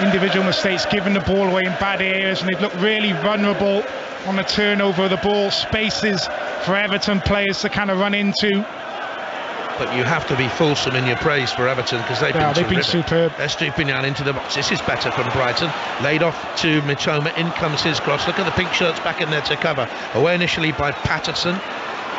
individual mistakes, giving the ball away in bad areas, and they look really vulnerable on the turnover of the ball. Spaces for Everton players to kind of run into. But you have to be fulsome in your praise for Everton, because they've been superb. Estupiñán into the box. This is better from Brighton. Laid off to Mitoma. In comes his cross. Look at the pink shirts back in there to cover. Away initially by Patterson.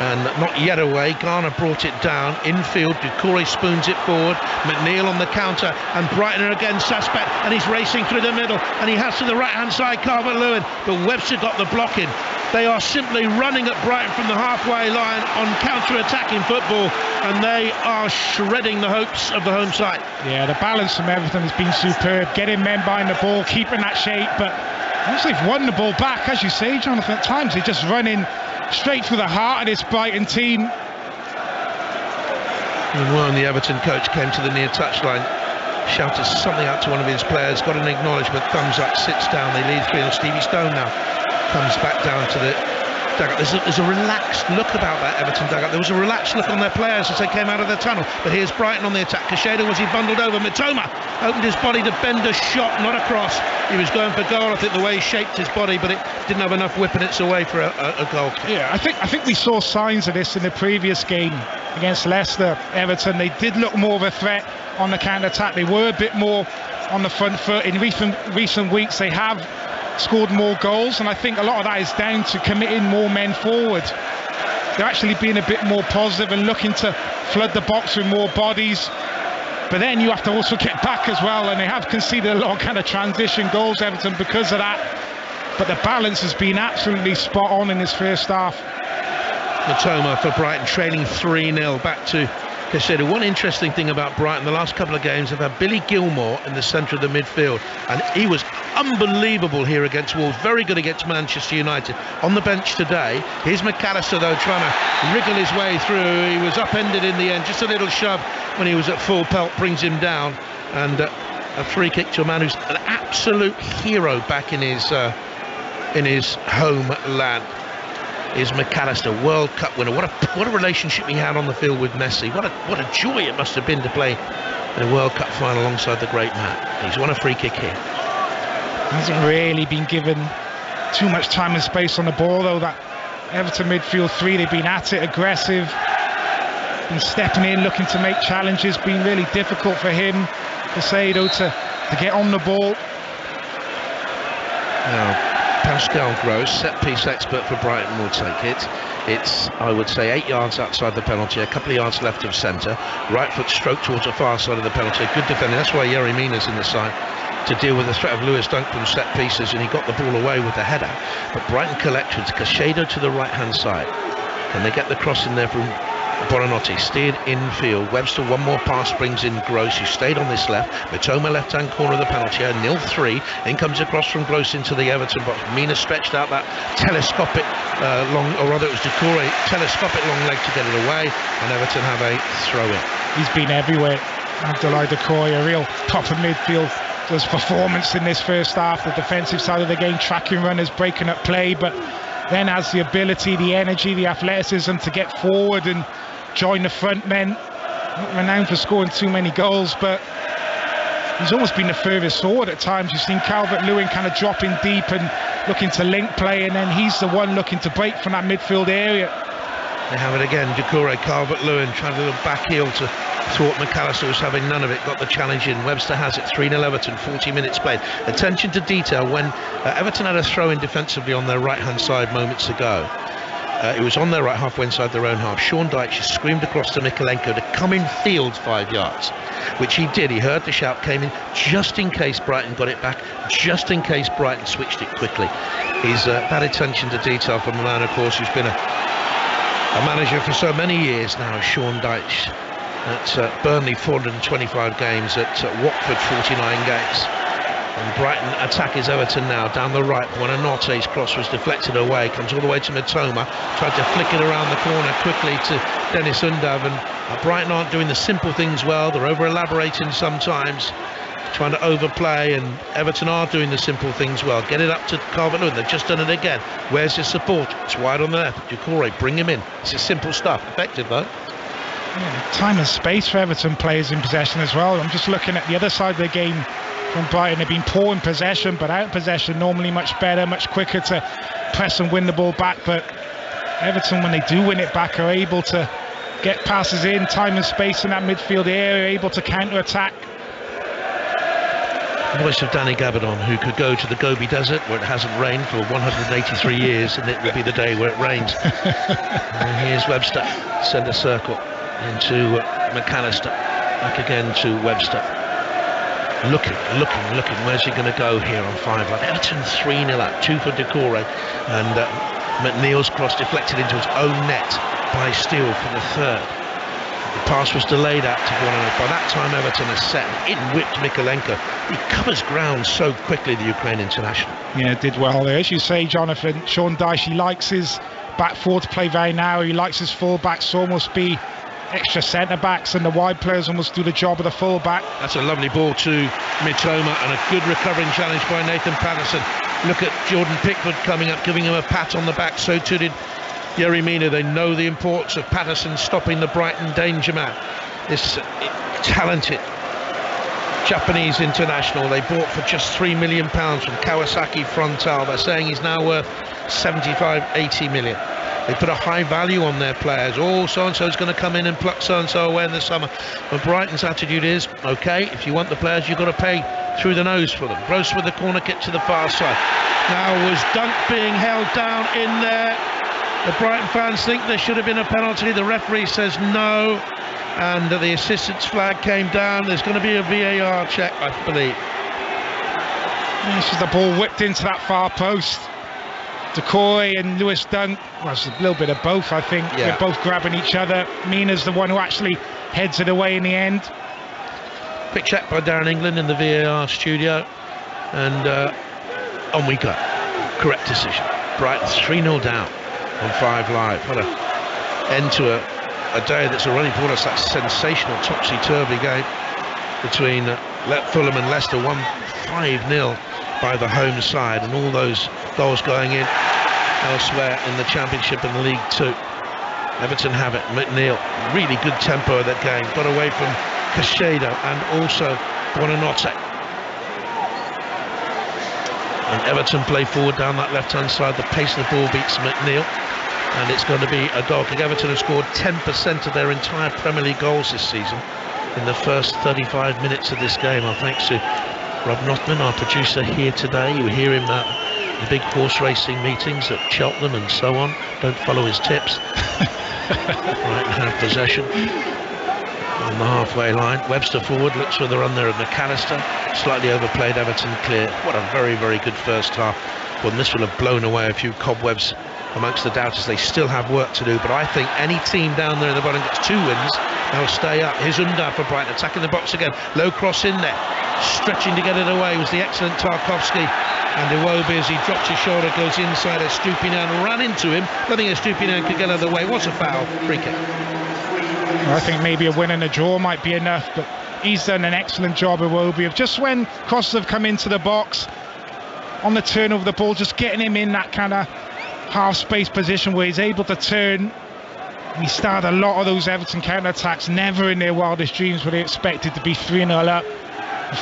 and not yet away. Garner brought it down infield. Doucouré spoons it forward. McNeil on the counter, and Brighton are again suspect, and he's racing through the middle, and he has to the right hand side, Calvert-Lewin, but Webster got the block in. They are simply running at Brighton from the halfway line on counter-attacking football, and they are shredding the hopes of the home side. Yeah, the balance from Everton has been superb, getting men behind the ball, keeping that shape, but once they've won the ball back, as you say, Jonathan, at times they're just running straight through the heart of this Brighton team. Meanwhile, the Everton coach came to the near touchline, shouted something out to one of his players, got an acknowledgement, thumbs up, sits down. They leave 3 on Stevie Stone now. Comes back down to the dugout. There's a relaxed look about that Everton dugout. There was a relaxed look on their players as they came out of the tunnel. But here's Brighton on the attack. Caicedo, was he bundled over? Mitoma opened his body to bend a shot, not a cross. He was going for goal, I think, the way he shaped his body, but it didn't have enough whipping its away for a goal. Yeah, I think we saw signs of this in the previous game against Leicester. Everton, they did look more of a threat on the counter-attack. They were a bit more on the front foot. In recent weeks, they have scored more goals, and I think a lot of that is down to committing more men forward. They're actually being a bit more positive and looking to flood the box with more bodies, but then you have to also get back as well, and they have conceded a lot of kind of transition goals, Everton, because of that. But the balance has been absolutely spot on in this first half. Mitoma for Brighton, trailing 3-0 back to Caicedo. One interesting thing about Brighton, the last couple of games, have had Billy Gilmour in the centre of the midfield, and he was unbelievable here against Wolves, very good against Manchester United. On the bench today, here's McAllister though, trying to wriggle his way through. He was upended in the end, just a little shove when he was at full pelt brings him down, and a free kick to a man who's an absolute hero back in his homeland. Is McAllister, World Cup winner. What a relationship he had on the field with Messi. What a joy it must have been to play in a World Cup final alongside the great man. He's won a free kick here. Hasn't really been given too much time and space on the ball though. That Everton midfield 3, they've been at it, aggressive, been stepping in, looking to make challenges. Been really difficult for him, Caicedo, to get on the ball. Now, Pascal Gross, set-piece expert for Brighton, will take it. It's, I would say, 8 yards outside the penalty, a couple of yards left of centre. Right foot stroke towards the far side of the penalty. Good defending. That's why Yerry Mina's in the side, to deal with the threat of Lewis Dunk from set pieces, and he got the ball away with the header. But Brighton collect with Caicedo to the right-hand side. Can they get the cross in there from Buonanotte? Steered infield. Webster, one more pass, brings in Gross, who stayed on this left. Mitoma, left-hand corner of the penalty area, 0-3. In comes across from Gross into the Everton box. Mina stretched out that telescopic long, or rather it was Doucouré, telescopic long leg to get it away, and Everton have a throw-in. He's been everywhere, Abdoulaye Doucouré, a real top of midfield. There's performance in this first half, the defensive side of the game, tracking runners, breaking up play, but then has the ability, the energy, the athleticism to get forward and join the front men. Not renowned for scoring too many goals, but he's almost been the furthest forward at times. You've seen Calvert-Lewin kind of dropping deep and looking to link play, and then he's the one looking to break from that midfield area. They have it again. Doucouré, Calvert-Lewin trying to do a back heel to thwart McAllister, was having none of it, got the challenge in. Webster has it, 3-0 Everton, 40 minutes played. Attention to detail when Everton had a throw-in defensively on their right-hand side moments ago. It was on their right, halfway inside their own half. Sean Dyche screamed across to Mikalenko to come in field 5 yards, which he did. He heard the shout, came in just in case Brighton got it back, just in case Brighton switched it quickly. He's that attention to detail from the man, of course, who's been a manager for so many years now, Sean Dyche. At Burnley, 425 games, at Watford, 49 games. And Brighton attack is Everton now, down the right. Buonanotte's cross was deflected away, comes all the way to Mitoma, tried to flick it around the corner quickly to Dennis Undav, and Brighton aren't doing the simple things well. They're over-elaborating sometimes, trying to overplay, and Everton are doing the simple things well. Get it up to Calvert-Lewin, they've just done it again. Where's his support? It's wide on the left. Doucouré, bring him in. It's just simple stuff, effective though. Yeah, time and space for Everton players in possession as well. I'm just looking at the other side of the game from Brighton. They've been poor in possession, but out possession normally much better, much quicker to press and win the ball back. But Everton, when they do win it back, are able to get passes in, time and space in that midfield area, able to counter-attack. The voice of Danny Gabardon, who could go to the Gobi Desert where it hasn't rained for 183 years, and it will be the day where it rains. And here's Webster, centre circle into McAllister, back again to Webster. Looking. Where's he going to go here on 5 line? Everton 3-0 up, 2 for Decore, and McNeil's cross deflected into his own net by Steele for the third. The pass was delayed out to Buonanotte. By that time, Everton has set in whipped Mikolenko. He covers ground so quickly, the Ukraine international. Yeah, did well there. As you say, Jonathan, Sean Dyche, he likes his back four to play very narrow. He likes his full backs to almost be extra centre backs, and the wide players almost do the job of the full back. That's a lovely ball to Mitoma, and a good recovering challenge by Nathan Patterson. Look at Jordan Pickford coming up, giving him a pat on the back. So too did Yerry Mina. They know the importance of Patterson stopping the Brighton danger man. This talented Japanese international they bought for just £3 million from Kawasaki Frontale. They're saying he's now worth 75-80 million. They put a high value on their players. Oh, so-and-so is going to come in and pluck so-and-so away in the summer. But Brighton's attitude is, OK, if you want the players, you've got to pay through the nose for them. Gross with the corner kick to the far side. Now was Dunk being held down in there. The Brighton fans think there should have been a penalty. The referee says no, and the assistant's flag came down. There's going to be a VAR check, I believe. This is the ball whipped into that far post. Decore and Lewis Dunk, well, it's a little bit of both, I think. Yeah. They're both grabbing each other. Mina's the one who actually heads it away in the end. Quick check by Darren England in the VAR studio, and on we go. Correct decision. Brighton 3-0 down on 5 Live. What a end to a day that's already brought us that sensational topsy-turvy game between Fulham and Leicester, won 5-0 by the home side, and all those goals going in elsewhere in the Championship and the League Two. Everton have it. McNeil, really good tempo of that game, got away from Caicedo and also Buonanotte. And Everton play forward down that left-hand side. The pace of the ball beats McNeil, and it's going to be a goal kick. Everton have scored 10% of their entire Premier League goals this season in the first 35 minutes of this game. Our thanks to Rob Nothman, our producer, here today. You hear him at the big horse racing meetings at Cheltenham and so on. Don't follow his tips. Right, have possession on the halfway line. Webster forward, looks for the run there of McAllister. Slightly overplayed, Everton clear. What a very, very good first half. Well, this will have blown away a few cobwebs amongst the doubters. They still have work to do, but I think any team down there in the bottom gets 2 wins, they'll stay up. Here's Undar for Brighton, attacking the box again. Low cross in there, stretching to get it away was the excellent Tarkovsky. And Iwobi, as he drops his shoulder, goes inside. Estupiñán ran into him. Nothing Estupiñán could get out of the way. What's a foul? Free kick. I think maybe a win and a draw might be enough, but he's done an excellent job, Iwobi, of just when crosses have come into the box, on the turn of the ball, just getting him in that kind of half-space position where he's able to turn. He started a lot of those Everton counter-attacks. Never in their wildest dreams were they expected to be 3-0 up.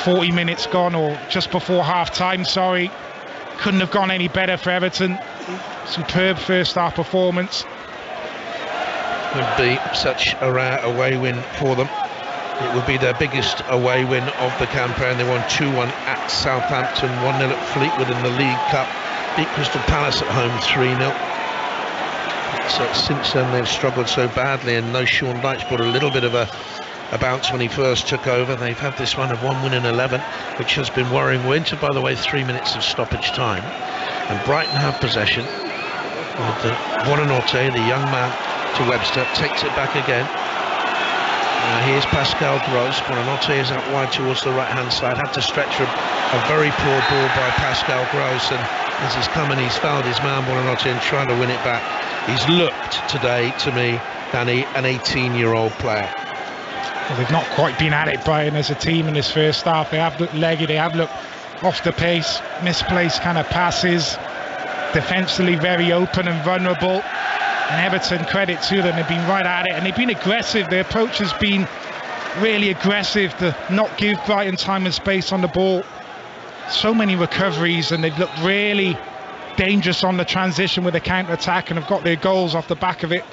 40 minutes gone, or just before half-time, sorry. Couldn't have gone any better for Everton. Superb first-half performance. Would be such a rare away win for them. It would be their biggest away win of the campaign. They won 2-1 at Southampton, 1-0 at Fleetwood in the League Cup, beat Crystal Palace at home 3-0. So since then they've struggled so badly, and no Sean Dyche brought a little bit of a bounce when he first took over. They've had this run of 1 win in 11, which has been worrying. We're into, by the way, 3 minutes of stoppage time, and Brighton have possession with Buonanotte, the young man, to Webster, takes it back again. Here's Pascal Gross. Buonanotte is out wide towards the right-hand side. Had to stretch for a very poor ball by Pascal Gross, and as he's come and he's fouled his man Buonanotte and trying to win it back. He's looked today, to me, Danny, an 18-year-old player. Well, they've not quite been at it, Brighton, as a team in this first half. They have looked leggy, they have looked off the pace, misplaced kind of passes, defensively very open and vulnerable. And Everton, credit to them, they've been right at it, and they've been aggressive. Their approach has been really aggressive to not give Brighton time and space on the ball. So many recoveries, and they've looked really dangerous on the transition with the counter-attack, and have got their goals off the back of it.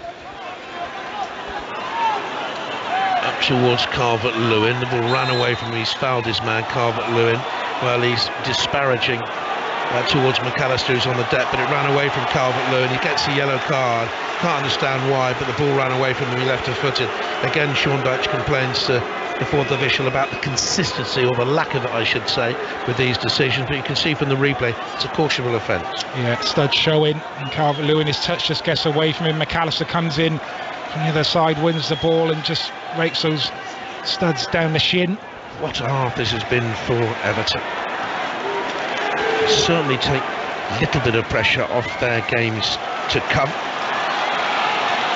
Up towards Calvert-Lewin. The ball ran away from him. He's fouled his man, Calvert-Lewin. Well, he's disparaging towards McAllister, who's on the deck, but it ran away from Calvert-Lewin. He gets a yellow card. Can't understand why, but the ball ran away from him. He left her footed. Again, Sean Dyche complains to the fourth official about the consistency, or the lack of it, I should say, with these decisions. But you can see from the replay, it's a cautionable offence. Yeah, stud showing, and Calvert-Lewin, his touch just gets away from him. McAllister comes in from the other side, wins the ball, and just rakes those studs down the shin. What a half this has been for Everton. Certainly take a little bit of pressure off their games to come.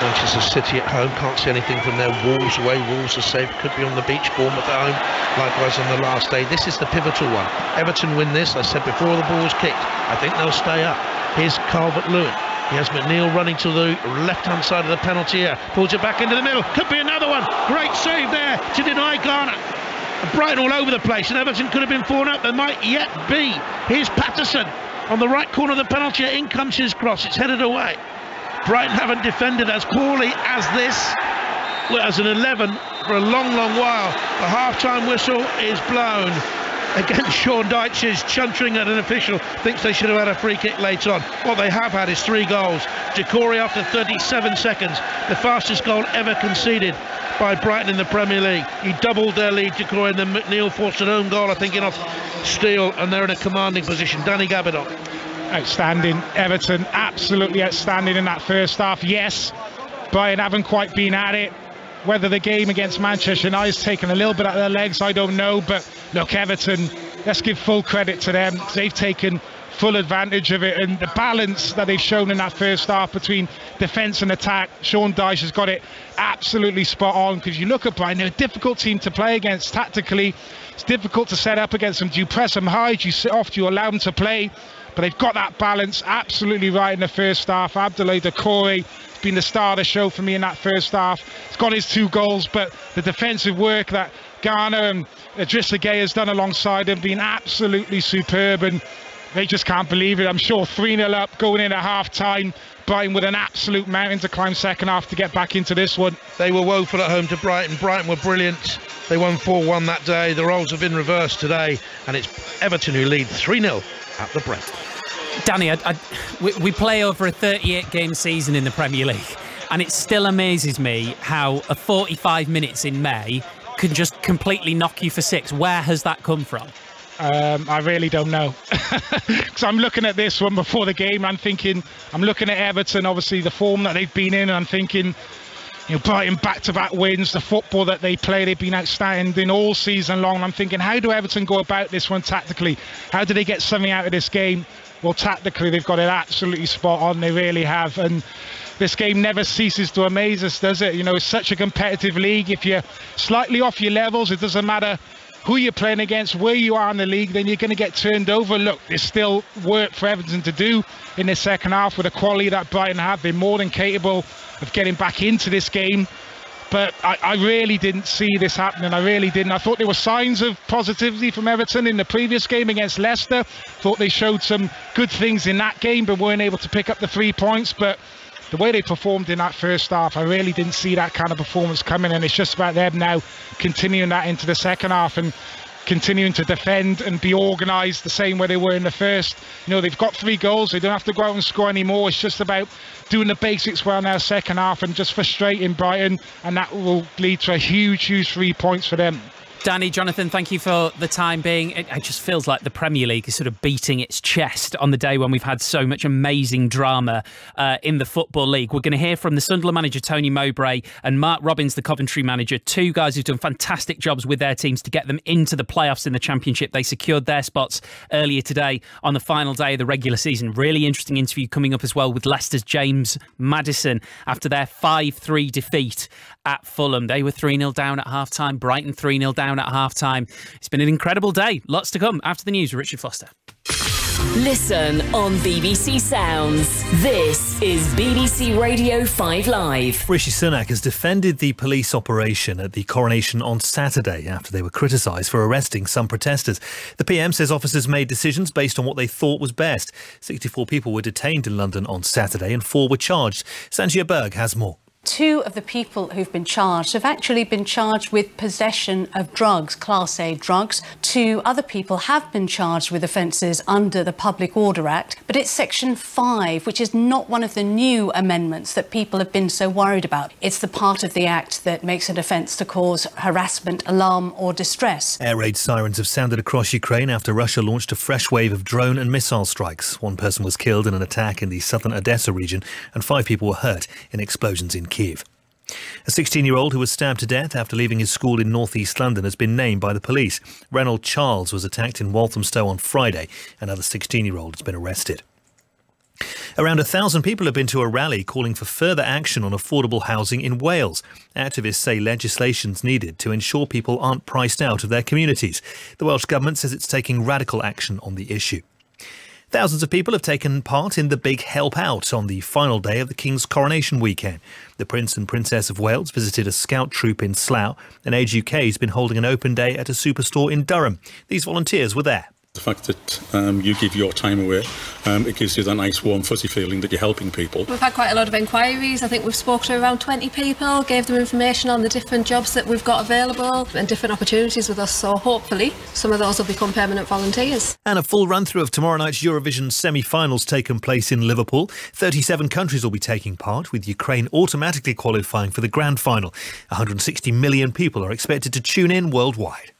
Manchester City at home, can't see anything from their. Wolves away, Wolves are safe, could be on the beach. Bournemouth at home, likewise on the last day. This is the pivotal one. Everton win this, I said before the ball was kicked, I think they'll stay up. Here's Calvert-Lewin. He has McNeil running to the left-hand side of the penalty area, pulls it back into the middle, could be another one. Great save there to deny Garner. Brighton all over the place, and Everton could have been 4-0. There might yet be. Here's Patterson on the right corner of the penalty area. In comes his cross, it's headed away. Brighton haven't defended as poorly as this, as an 11, for a long, long while. The half-time whistle is blown. Again, Sean Dyche is chuntering at an official, thinks they should have had a free kick late on. What they have had is 3 goals. Decore after 37 seconds, the fastest goal ever conceded by Brighton in the Premier League. He doubled their lead, Decore, and then McNeil forced an own goal, I think, off Steele, and they're in a commanding position. Danny Gabidon. Outstanding. Everton absolutely outstanding in that first half. Yes, Brighton haven't quite been at it. Whether the game against Manchester United has taken a little bit out of their legs, I don't know. But look, Everton, let's give full credit to them. They've taken full advantage of it, and the balance that they've shown in that first half between defence and attack, Sean Dyche has got it absolutely spot on. Because you look at Brighton, they're a difficult team to play against tactically. It's difficult to set up against them. Do you press them high? Do you sit off? Do you allow them to play? But they've got that balance absolutely right in the first half. Abdoulaye Doucouré has been the star of the show for me in that first half. He's got his 2 goals, but the defensive work that Garner and Idrissa Gueye has done alongside him been absolutely superb, and they just can't believe it. I'm sure 3-0 up going in at half-time. Brighton with an absolute mountain to climb second half to get back into this one. They were woeful at home to Brighton. Brighton were brilliant. They won 4-1 that day. The roles have been reversed today, and it's Everton who lead 3-0 at the break. Danny, we play over a 38-game season in the Premier League, and it still amazes me how a 45 minutes in May can just completely knock you for 6. Where has that come from? I really don't know. Because I'm looking at this one before the game, and I'm looking at Everton, obviously the form that they've been in, and I'm thinking, you know, Brighton back-to-back wins, the football that they play, they've been outstanding all season long. I'm thinking, how do Everton go about this one tactically? How do they get something out of this game? Well, tactically, they've got it absolutely spot on. They really have. And this game never ceases to amaze us, does it? You know, it's such a competitive league. If you're slightly off your levels, it doesn't matter who you're playing against, where you are in the league, then you're going to get turned over. Look, there's still work for Everton to do in the second half with the quality that Brighton have. They're more than capable of getting back into this game. But I really didn't see this happening. I really didn't. I thought there were signs of positivity from Everton in the previous game against Leicester. Thought they showed some good things in that game, but weren't able to pick up the 3 points. But the way they performed in that first half, I really didn't see that kind of performance coming. And it's just about them now continuing that into the second half and continuing to defend and be organised the same way they were in the first. You know, they've got 3 goals. They don't have to go out and score anymore. It's just about doing the basics well now, second half, and just frustrating Brighton, and that will lead to a huge 3 points for them. Danny, Jonathan, thank you for the time being. It just feels like the Premier League is sort of beating its chest on the day when we've had so much amazing drama in the Football League. We're going to hear from the Sunderland manager, Tony Mowbray, and Mark Robbins, the Coventry manager, 2 guys who've done fantastic jobs with their teams to get them into the playoffs in the Championship. They secured their spots earlier today on the final day of the regular season. Really interesting interview coming up as well with Leicester's James Maddison after their 5-3 defeat at Fulham. They were 3-0 down at half-time. Brighton 3-0 down at half-time. It's been an incredible day. Lots to come after the news with Richard Foster. Listen on BBC Sounds. This is BBC Radio 5 Live. Rishi Sunak has defended the police operation at the coronation on Saturday after they were criticised for arresting some protesters. The PM says officers made decisions based on what they thought was best. 64 people were detained in London on Saturday and 4 were charged. Sanjia Berg has more. Two of the people who've been charged have actually been charged with possession of drugs, Class A drugs. Two other people have been charged with offences under the Public Order Act, but it's Section 5, which is not one of the new amendments that people have been so worried about. It's the part of the Act that makes an offence to cause harassment, alarm or distress. Air raid sirens have sounded across Ukraine after Russia launched a fresh wave of drone and missile strikes. One person was killed in an attack in the southern Odessa region and 5 people were hurt in explosions in Kiev. A 16-year-old who was stabbed to death after leaving his school in north-east London has been named by the police. Reynold Charles was attacked in Walthamstow on Friday. Another 16-year-old has been arrested. Around 1,000 people have been to a rally calling for further action on affordable housing in Wales. Activists say legislation's needed to ensure people aren't priced out of their communities. The Welsh Government says it's taking radical action on the issue. Thousands of people have taken part in the Big Help Out on the final day of the King's coronation weekend. The Prince and Princess of Wales visited a scout troop in Slough, and Age UK has been holding an open day at a superstore in Durham. These volunteers were there. The fact that you give your time away, it gives you that nice warm fuzzy feeling that you're helping people. We've had quite a lot of enquiries. I think we've spoken to around 20 people, gave them information on the different jobs that we've got available and different opportunities with us, so hopefully some of those will become permanent volunteers. And a full run-through of tomorrow night's Eurovision semi-finals taken place in Liverpool. 37 countries will be taking part, with Ukraine automatically qualifying for the grand final. 160 million people are expected to tune in worldwide.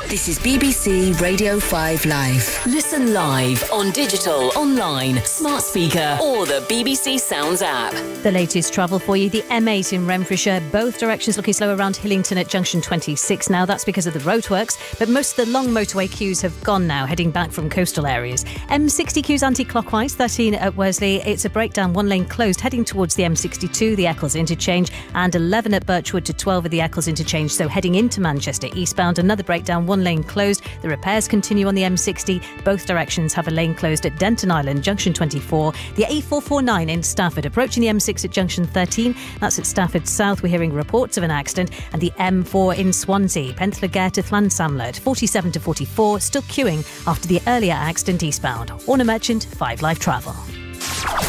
This is BBC Radio 5 Live. Listen live on digital, online, smart speaker or the BBC Sounds app. The latest travel for you, the M8 in Renfrewshire, both directions looking slow around Hillington at junction 26 now. That's because of the roadworks, but most of the long motorway queues have gone now, heading back from coastal areas. M60 queues anti-clockwise, 13 at Wesley. It's a breakdown, one lane closed, heading towards the M62, the Eccles interchange, and 11 at Birchwood to 12 at the Eccles interchange. So heading into Manchester eastbound, another breakdown, one lane closed. The repairs continue on the M60. Both directions have a lane closed at Denton Island, junction 24. The A449 in Stafford, approaching the M6 at junction 13. That's at Stafford South. We're hearing reports of an accident. And the M4 in Swansea, Pentlegare to Llansamled, 47 to 44, still queuing after the earlier accident eastbound. Orna Merchant, 5 Live Travel.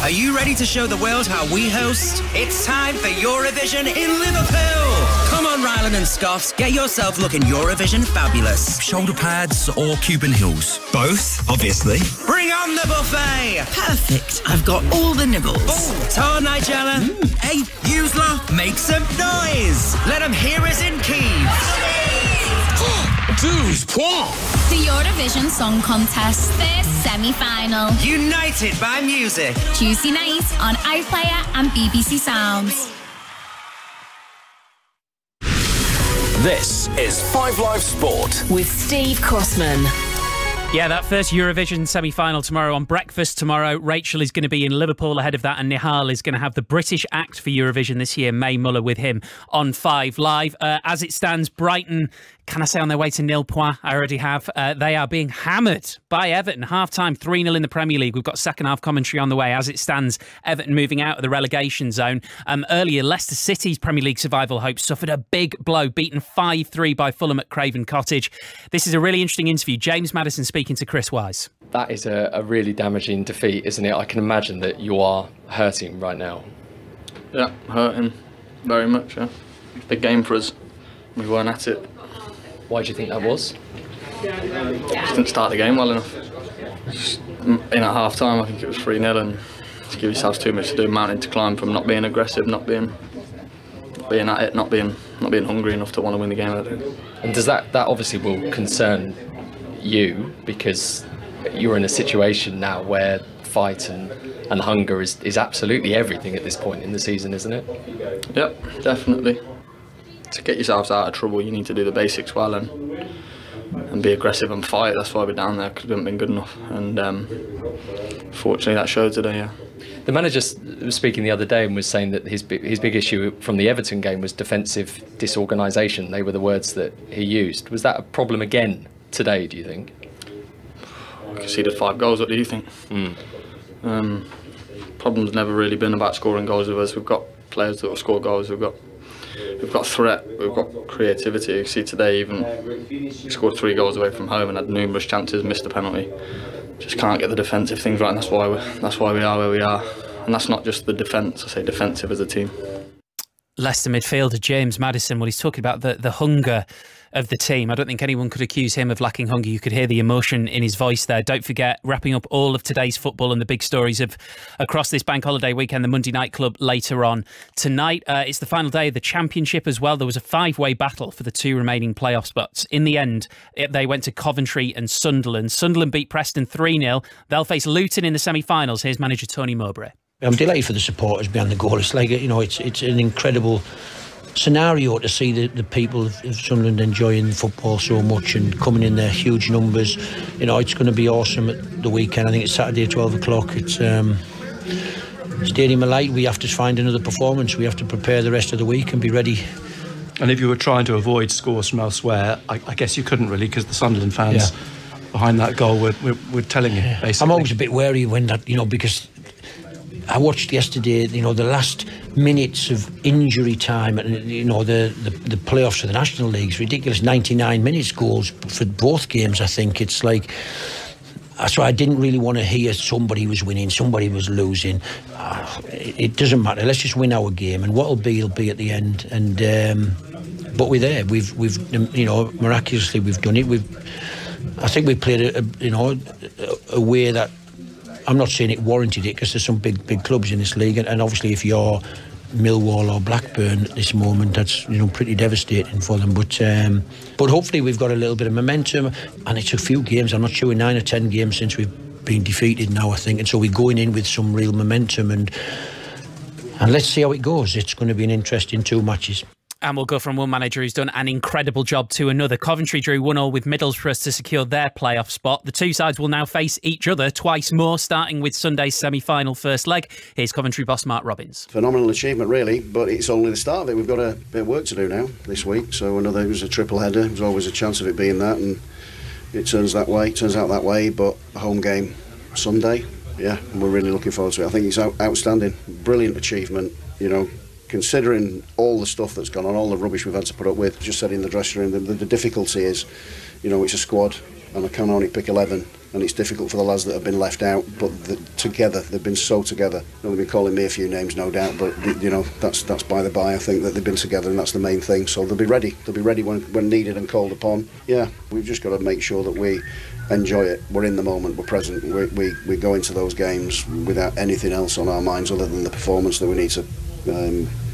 Are you ready to show the world how we host? It's time for Eurovision in Liverpool! Come on, Ryland and Scott, get yourself looking Eurovision fabulous. Shoulder pads or Cuban heels? Both, obviously. Bring on the buffet! Perfect, I've got all the nibbles. Oh, tar Nigella. Hey, yous lot, make some noise! Let them hear us in Kiev! The Eurovision Song Contest first semi-final. United by music. Tuesday night on iPlayer and BBC Sounds. This is 5 Live Sport with Steve Crossman. Yeah, that first Eurovision semi-final tomorrow on breakfast tomorrow. Rachel is going to be in Liverpool ahead of that, and Nihal is going to have the British act for Eurovision this year, May Muller, with him on 5 Live. As it stands, Brighton, can I say on their way to nil point? I already have. They are being hammered by Everton. Half-time, 3-0 in the Premier League. We've got second-half commentary on the way. As it stands, Everton moving out of the relegation zone. Earlier, Leicester City's Premier League survival hopes suffered a big blow, beaten 5-3 by Fulham at Craven Cottage. This is a really interesting interview. James Maddison speaking to Chris Wise. That is a really damaging defeat, isn't it? I can imagine that you are hurting right now. Yeah, hurting very much, yeah. Big game for us. We weren't at it. Why do you think that was? Just didn't start the game well enough. Just in at half time, I think it was 3-0, and to give yourselves too much to do, mountain to climb from not being aggressive, not being at it, not being hungry enough to want to win the game. I think. And does that obviously will concern you, because you're in a situation now where fight and hunger is absolutely everything at this point in the season, isn't it? Yep, definitely. To get yourselves out of trouble, you need to do the basics well and be aggressive and fight. That's why we're down there, because we haven't been good enough. And fortunately, that showed today. Yeah. The manager was speaking the other day and was saying that his big issue from the Everton game was defensive disorganisation. They were the words that he used. Was that a problem again today, do you think? We conceded 5 goals. What do you think? Problem's never really been about scoring goals with us. We've got players that will score goals. We've got threat, we've got creativity. You see today, even scored 3 goals away from home and had numerous chances, missed a penalty. Just can't get the defensive things right, and that's why we are where we are. And that's not just the defence. I say defensive as a team. Leicester midfielder James Maddison, well, he's talking about the hunger of the team. I don't think anyone could accuse him of lacking hunger. You could hear the emotion in his voice there. Don't forget, wrapping up all of today's football and the big stories of across this bank holiday weekend, the Monday Night Club later on tonight. It's the final day of the Championship as well. There was a 5-way battle for the 2 remaining playoff spots. In the end, they went to Coventry and Sunderland. Sunderland beat Preston 3-0. They'll face Luton in the semi-finals. Here's manager Tony Mowbray. I'm delighted for the supporters behind the goal. It's like, it's an incredible scenario to see the people of Sunderland enjoying football so much and coming in their huge numbers. It's going to be awesome at the weekend. I think it's Saturday at 12 o'clock. It's Stadium of Light. We have to find another performance. We have to prepare the rest of the week and be ready. And if you were trying to avoid scores from elsewhere, I guess you couldn't really, because the Sunderland fans behind that goal were telling you, basically. I'm always a bit wary when that, because I watched yesterday, the last minutes of injury time and, the playoffs for the National League is ridiculous. 99 minutes goals for both games, I think. It's like... So I didn't really want to hear somebody was winning, somebody was losing. It doesn't matter. Let's just win our game, and what'll be, it'll be at the end. And but we're there. We've miraculously we've done it. I think we played a way that, I'm not saying it warranted it, because there's some big clubs in this league, and obviously if you're Millwall or Blackburn at this moment, that's pretty devastating for them. But hopefully we've got a little bit of momentum, and it's a few games. I'm not sure, 9 or 10 games since we've been defeated now, I think, and so we're going in with some real momentum, and let's see how it goes. It's going to be an interesting 2 matches. And we'll go from one manager who's done an incredible job to another. Coventry drew 1-1 with Middlesbrough to secure their playoff spot. The 2 sides will now face each other twice more, starting with Sunday's semi-final first leg. Here's Coventry boss Mark Robbins. Phenomenal achievement, really, but it's only the start of it. We've got a bit of work to do now this week, so it was a triple header. There's always a chance of it being that, and it turns out that way, but a home game Sunday, we're really looking forward to it. I think it's outstanding, brilliant achievement, considering all the stuff that's gone on, all the rubbish we've had to put up with. Just said in the dressing room, the difficulty is, it's a squad, and I can only pick 11, and it's difficult for the lads that have been left out, but together, they've been so together. They've been calling me a few names, no doubt, but, that's by the by. I think that they've been together, and that's the main thing, so they'll be ready. They'll be ready when needed and called upon. Yeah, we've just got to make sure that we enjoy it. We're in the moment, we're present, we go into those games without anything else on our minds other than the performance that we need to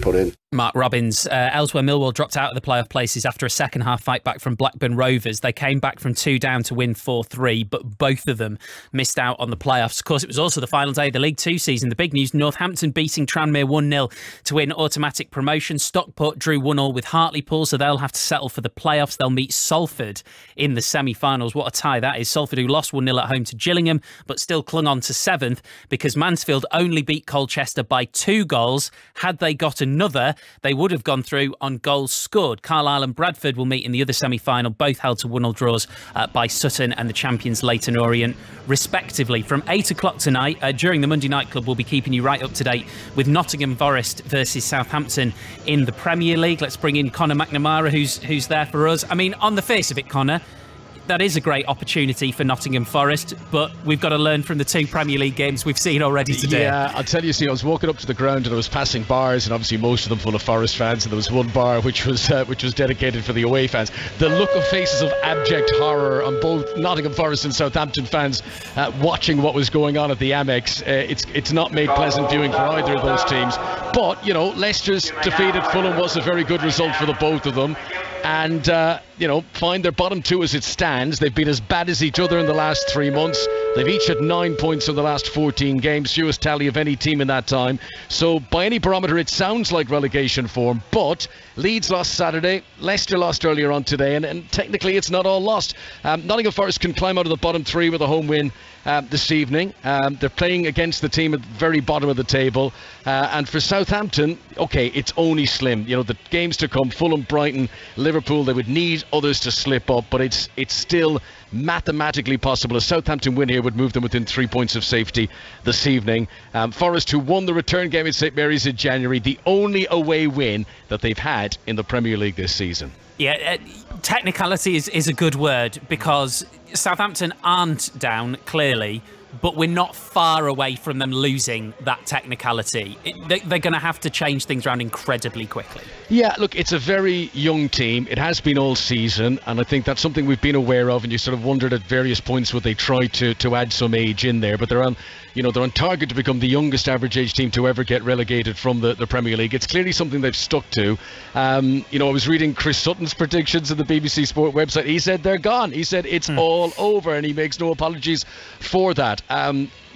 put in. Mark Robbins. Elsewhere, Millwall dropped out of the playoff places after a second half fight back from Blackburn Rovers. They came back from 2 down to win 4-3, but both of them missed out on the playoffs. Of course, it was also the final day of the League 2 season. The big news, Northampton beating Tranmere 1-0 to win automatic promotion. Stockport drew 1-1 with Hartlepool, so they'll have to settle for the playoffs. They'll meet Salford in the semi-finals. What a tie that is. Salford, who lost 1-0 at home to Gillingham, but still clung on to 7th because Mansfield only beat Colchester by 2 goals. Had they got another, they would have gone through on goals scored. Carlisle and Bradford will meet in the other semi-final, both held to 1-1 draws by Sutton and the champions Leyton Orient, respectively. From 8 o'clock tonight, during the Monday Night Club, we'll be keeping you right up to date with Nottingham Forest versus Southampton in the Premier League. Let's bring in Conor McNamara, who's there for us. I mean, on the face of it, Conor, that is a great opportunity for Nottingham Forest, but we've got to learn from the 2 Premier League games we've seen already today. Yeah, I'll tell you, I was walking up to the ground and I was passing bars, and obviously most of them full of Forest fans, and there was one bar which was dedicated for the away fans. The look of faces of abject horror on both Nottingham Forest and Southampton fans watching what was going on at the Amex. It's not made pleasant viewing for either of those teams. But, Leicester's defeated Fulham was a very good result for the both of them. And, find their bottom 2 as it stands. They've been as bad as each other in the last 3 months. They've each had 9 points in the last 14 games, fewest tally of any team in that time. So by any barometer, it sounds like relegation form. But Leeds lost Saturday, Leicester lost earlier on today, and technically it's not all lost. Nottingham Forest can climb out of the bottom 3 with a home win this evening. They're playing against the team at the very bottom of the table. And for Southampton, okay, it's only slim. The games to come, Fulham, Brighton, Liverpool, they would need others to slip up, but it's still mathematically possible. A Southampton win here would move them within 3 points of safety this evening. Forest, who won the return game at St Mary's in January, the only away win that they've had in the Premier League this season. Yeah, technicality is a good word, because Southampton aren't down, clearly, but we're not far away from them losing that technicality. They're going to have to change things around incredibly quickly. Yeah, look, it's a very young team. It has been all season, and I think that's something we've been aware of, and you sort of wondered at various points would they try to add some age in there, but they're on target to become the youngest average age team to ever get relegated from the Premier League. It's clearly something they've stuck to. I was reading Chris Sutton's predictions on the BBC Sport website. He said they're gone. He said it's all over, and he makes no apologies for that.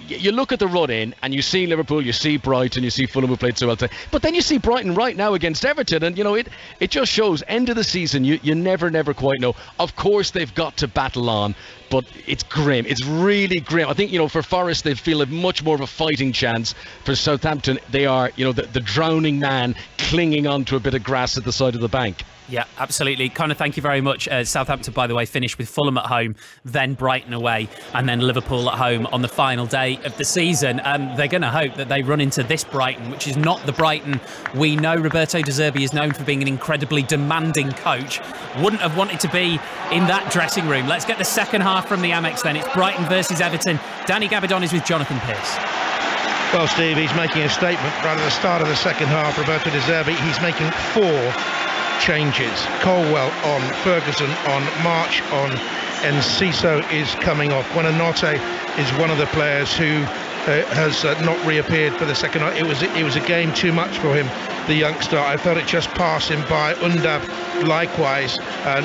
You look at the run-in and you see Liverpool, you see Brighton, you see Fulham, who played so well today, but then you see Brighton right now against Everton, and it just shows end of the season you never quite know. Of course they've got to battle on, but it's grim. It's really grim. I think for Forest they feel a much more of a fighting chance. For Southampton they are the drowning man clinging onto a bit of grass at the side of the bank. Yeah, absolutely. Connor, thank you very much. Southampton, by the way, finished with Fulham at home, then Brighton away, and then Liverpool at home on the final day of the season. They're going to hope that they run into this Brighton, which is not the Brighton we know. Roberto De Zerbi is known for being an incredibly demanding coach. Wouldn't have wanted to be in that dressing room. Let's get the second half from the Amex then. It's Brighton versus Everton. Danny Gabardon is with Jonathan Pearce. Well, Steve, he's making a statement right at the start of the second half. Roberto De Zerbi, he's making 4 changes. Colwell on, Ferguson on, March on, and Enciso is coming off. Buonanotte is one of the players who has not reappeared for the second half. It was a game too much for him, the youngster. I felt it just passed him by. Undav likewise,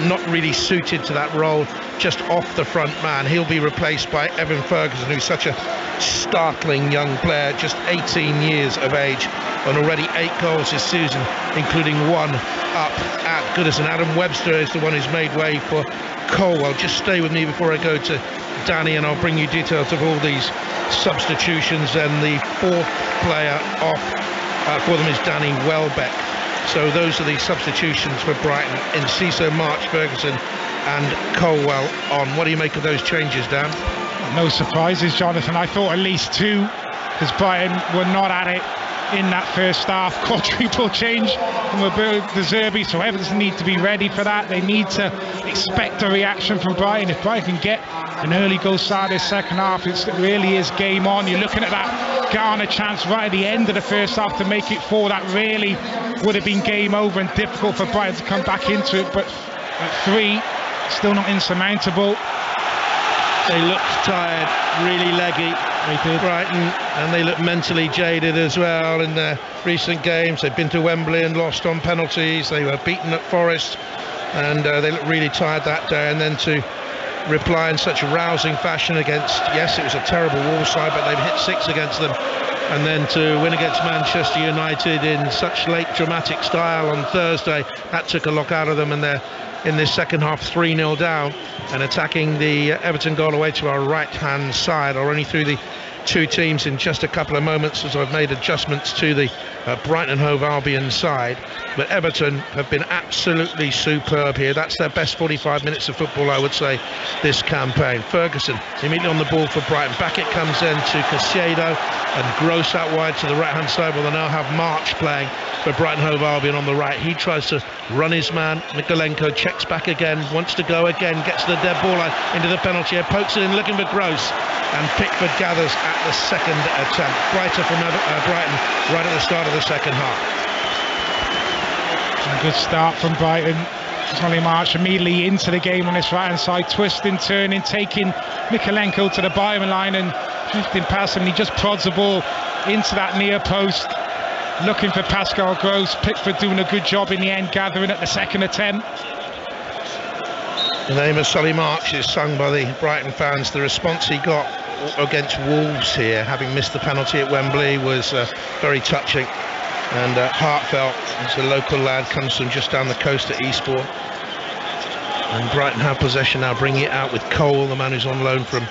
not really suited to that role, just off the front man. He'll be replaced by Evan Ferguson, who's such a startling young player, just 18 years of age, and already 8 goals this season, including 1 up at Goodison. Adam Webster is the one who's made way for Colwell. Just stay with me before I go to Danny, and I'll bring you details of all these substitutions. And the 4th player off for them is Danny Welbeck. So those are the substitutions for Brighton: Enciso, March, Ferguson and Colwell on. What do you make of those changes, Dan? No surprises, Jonathan. I thought at least 2, because Brighton were not at it in that first half. Quadruple change from Roberto De Zerbi, so Everton need to be ready for that. They need to expect a reaction from Brighton. If Brighton can get an early goal start this second half, it really is game on. You're looking at that Garner chance right at the end of the first half to make it 4. That really would have been game over and difficult for Brighton to come back into it, but at 3, still not insurmountable. They looked tired, really leggy. They did. Brighton, and they look mentally jaded as well in their recent games. They've been to Wembley and lost on penalties. They were beaten at Forest, and they looked really tired that day. And then to reply in such rousing fashion against, yes, it was a terrible Wolves side, but they've hit 6 against them. And then to win against Manchester United in such late dramatic style on Thursday, that took a lot out of them, and they're in this second half 3-0 down and attacking the Everton goal away to our right hand side. I'll run you through the 2 teams in just a couple of moments as I've made adjustments to the Brighton and Hove Albion side. But Everton have been absolutely superb here. That's their best 45 minutes of football, I would say, this campaign. Ferguson immediately on the ball for Brighton. Back it comes in to Caicedo and Gross out wide to the right hand side. Well, they now have March playing for Brighton Hove Albion on the right. He tries to run his man. Mikolenko checks back again, wants to go again, gets the dead ball line into the penalty area, pokes it in looking for Gross, and Pickford gathers at the second attempt. Brighter from Brighton right at the start of the second half. A good start from Brighton. Solly March immediately into the game on this right hand side, twisting, turning, taking Mikolenko to the bottom line and drifting past him. He just prods the ball into that near post, looking for Pascal Gross. Pickford doing a good job in the end, gathering at the second attempt. The name of Solly March is sung by the Brighton fans. The response he got against Wolves here, having missed the penalty at Wembley, was very touching and heartfelt. As a local lad, comes from just down the coast at Eastbourne. And Brighton have possession now, bringing it out with Cole, the man who's on loan from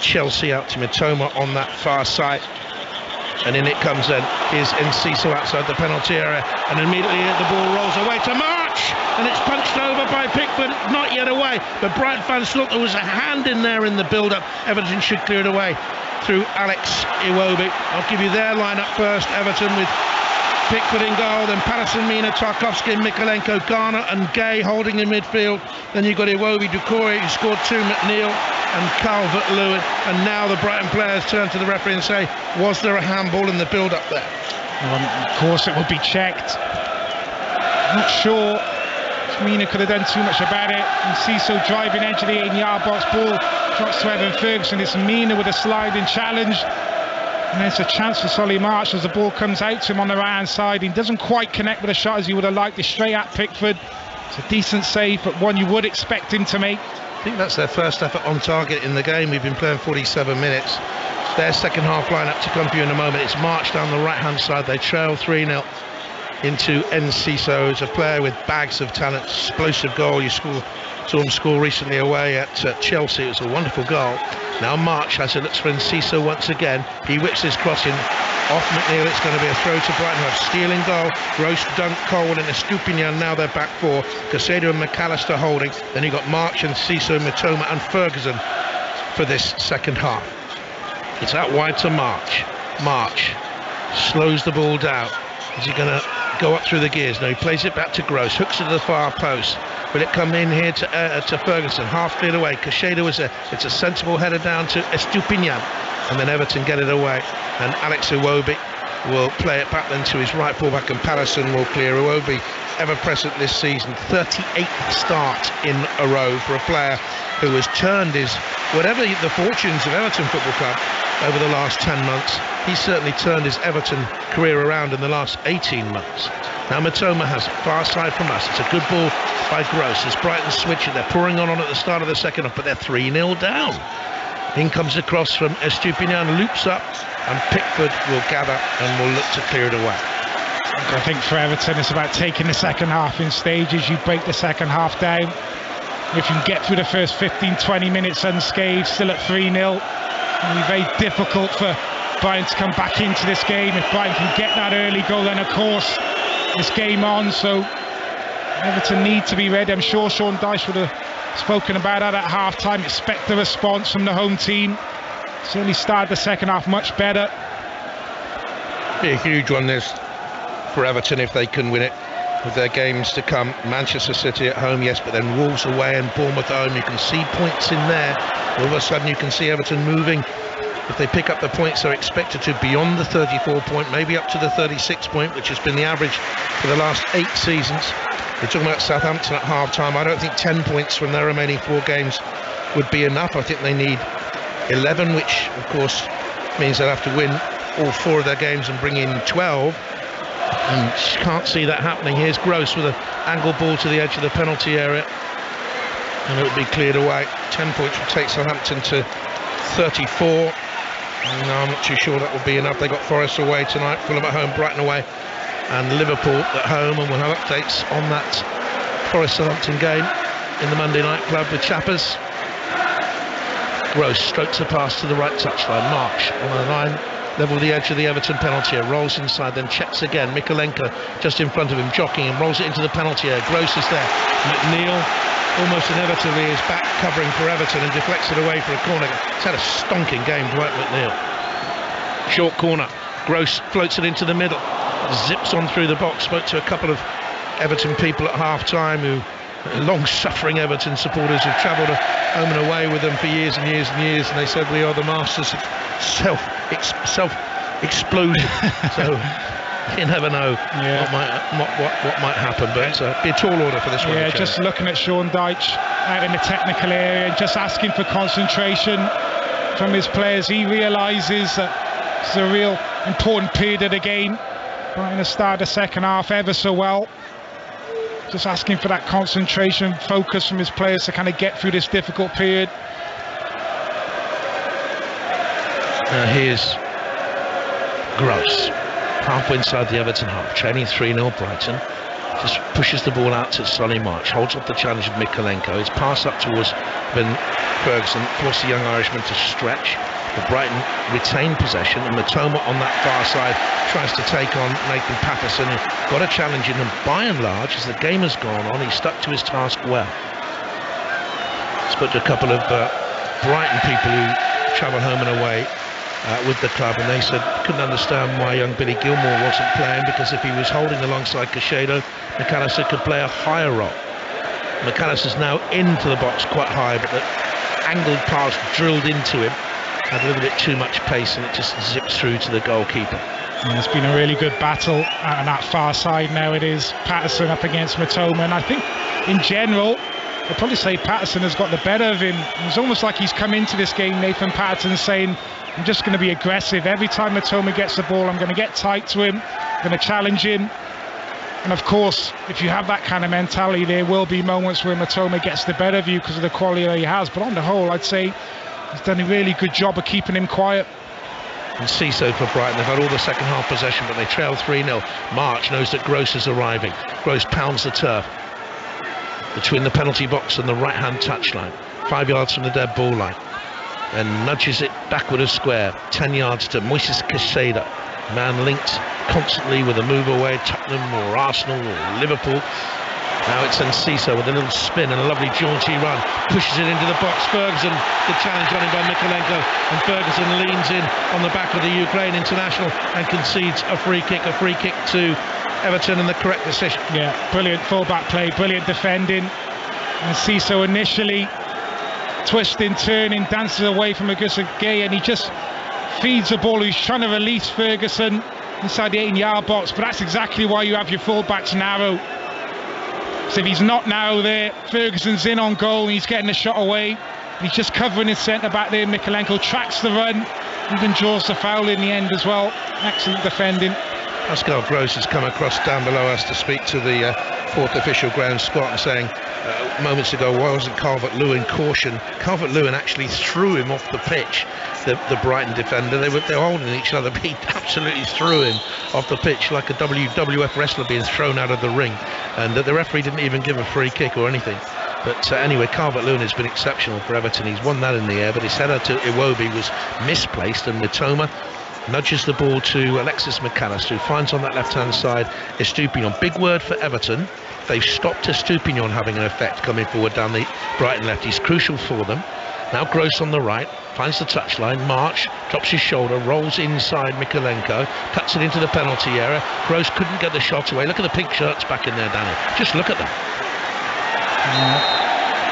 Chelsea, out to Mitoma on that far side. And in it comes then, here's Enciso outside the penalty area, and immediately the ball rolls away to March, and it's punched over by Pickford, not yet away, but Brighton fans thought there was a hand in there in the build-up. Everton should clear it away through Alex Iwobi. I'll give you their line-up first. Everton with Pickford in goal, then Patterson, Mina, Tarkowski, Mikolenko, Garner and Gay holding in midfield. Then you've got Iwobi, Doucouré, who scored 2, McNeil and Calvert-Lewin. And now the Brighton players turn to the referee and say, was there a handball in the build-up there? Well, of course it would be checked. Not sure Mina could have done too much about it. And Ciso driving edge of the 18-yard box, ball drops to Evan Ferguson. It's Mina with a sliding challenge. And there's a chance for Solly March as the ball comes out to him on the right-hand side. He doesn't quite connect with a shot as he would have liked. It's straight at Pickford. It's a decent save, but one you would expect him to make. I think that's their first effort on target in the game. We've been playing 47 minutes. Their second half lineup to come for you in a moment. It's March down the right-hand side. They trail 3-0 into Enciso, who's a player with bags of talent, explosive goal. You saw him score recently away at Chelsea. It was a wonderful goal. Now March has a look for Enciso once again. He whips his crossing off McNeil. It's going to be a throw to Brighton, who have stealing goal. Gross, Dunk, Cole and Estupinian. Now they're back four. Caicedo and McAllister holding. Then you've got March, Enciso, Mitoma and Ferguson for this second half. It's out wide to March. March slows the ball down. Is he going to go up through the gears? No, he plays it back to Gross, hooks it to the far post. Will it come in here to Ferguson? Half cleared away. Caicedo it's a sensible header down to Estupinian, and then Everton get it away. And Alex Iwobi will play it back then to his right fullback, and Patterson will clear. Iwobi ever present this season, 38th start in a row for a player who has turned his, whatever the fortunes of Everton Football Club over the last 10 months, he's certainly turned his Everton career around in the last 18 months. Now Mitoma has far side from us. It's a good ball by Gross as Brighton switch it. They're pouring on at the start of the second half, but they're 3-0 down. In comes across from Estupinian, loops up, and Pickford will gather and will look to clear it away. I think for Everton it's about taking the second half in stages. You break the second half down. If you can get through the first 15-20 minutes unscathed, still at 3-0, it'll be very difficult for Brighton to come back into this game. If Brighton can get that early goal, then of course it's game on. So Everton need to be ready. I'm sure Sean Dyche would have spoken about that at half-time. Expect a response from the home team. Certainly started the second half much better. Be a huge one this for Everton if they can win it with their games to come. Manchester City at home, yes, but then Wolves away and Bournemouth at home. You can see points in there. All of a sudden you can see Everton moving. If they pick up the points, they're expected to beyond the 34 point, maybe up to the 36 point, which has been the average for the last 8 seasons. We're talking about Southampton at half-time. I don't think 10 points from their remaining 4 games would be enough. I think they need 11, which of course means they'll have to win all 4 of their games and bring in 12. And can't see that happening. Here's Gross with an angle ball to the edge of the penalty area, and it would be cleared away. 10 points would take Southampton to 34. No, I'm not too sure that will be enough. They got Forest away tonight, Fulham at home, Brighton away, and Liverpool at home. And we'll have updates on that Forest Southampton game in the Monday Night Club with Chappers. Gross strokes a pass to the right touchline. March on the line, level the edge of the Everton penalty area, rolls inside, then checks again. Mikolenko just in front of him, jockeying and rolls it into the penalty area. Gross is there. McNeil almost inevitably is back covering for Everton and deflects it away for a corner. It's had a stonking game, Dwight McNeil. Short corner. Gross floats it into the middle, zips on through the box. Spoke to a couple of Everton people at half-time, who long-suffering Everton supporters who've travelled home and away with them for years and years and years, and they said we are the masters of self-explosion. So you never know what might happen, but it's be a tall order for this one. Yeah, just looking at Sean Dyche out in the technical area, just asking for concentration from his players. He realises that it's a real important period of the game. Brighton has started the second half ever so well. Just asking for that concentration, focus from his players to kind of get through this difficult period. Now here's Gross, halfway inside the Everton half, trailing 3-0 Brighton. Just pushes the ball out to Solly March, holds up the challenge of Mikolenko. His pass up towards Ferguson, forced the young Irishman to stretch. But Brighton retain possession, and Mitoma on that far side tries to take on Nathan Patterson, who got a challenge in, and by and large, as the game has gone on, he stuck to his task well. Spoke to a couple of Brighton people who travel home and away with the club, and they said couldn't understand why young Billy Gilmore wasn't playing, because if he was holding alongside Caicedo, McAllister could play a higher role. McAllister's now into the box quite high, but the angled pass drilled into him had a little bit too much pace, and it just zipped through to the goalkeeper. And it's been a really good battle out on that far side now. It is Patterson up against Matoma, and I think in general I'd probably say Patterson has got the better of him. It's almost like he's come into this game, Nathan Patterson, saying I'm just going to be aggressive. Every time Matoma gets the ball, I'm going to get tight to him, I'm going to challenge him. And of course, if you have that kind of mentality, there will be moments where Matoma gets the better of you because of the quality that he has. But on the whole, I'd say he's done a really good job of keeping him quiet. And Ciso for Brighton, they've had all the second half possession, but they trail 3-0. March knows that Gross is arriving. Gross pounds the turf between the penalty box and the right-hand touchline, 5 yards from the dead ball line, and nudges it backward of square, 10 yards to Moises Caicedo. Man linked constantly with a move away, Tottenham or Arsenal or Liverpool. Now it's Enciso with a little spin and a lovely jaunty run, pushes it into the box. Ferguson, the challenge on him by Mikalenko, and Ferguson leans in on the back of the Ukraine international and concedes a free kick to Everton, and the correct decision. Yeah, brilliant full-back play, brilliant defending. Enciso initially twisting, turning, dances away from Augusta Gay, and he just feeds the ball. He's trying to release Ferguson inside the 18-yard box, but that's exactly why you have your full-backs narrow. So if he's not narrow there, Ferguson's in on goal and he's getting the shot away. He's just covering his centre-back there. Mikalenko tracks the run, even draws the foul in the end as well. Excellent defending. Pascal Gross has come across down below us to speak to the fourth official, Graham Scott, and saying moments ago, why wasn't Calvert-Lewin cautioned? Calvert-Lewin actually threw him off the pitch, the Brighton defender. They were holding each other, but he absolutely threw him off the pitch like a WWF wrestler being thrown out of the ring, and the referee didn't even give a free kick or anything. But anyway, Calvert-Lewin has been exceptional for Everton. He's won that in the air, but his header to Iwobi was misplaced, and Mitoma nudges the ball to Alexis McAllister, who finds on that left-hand side Estupiñán. Big word for Everton. They've stopped Estupiñán having an effect coming forward down the Brighton left. He's crucial for them. Now Gross on the right, finds the touchline. March drops his shoulder, rolls inside Mikalenko, cuts it into the penalty area. Gross couldn't get the shot away. Look at the pink shirts back in there, Danny. Just look at them.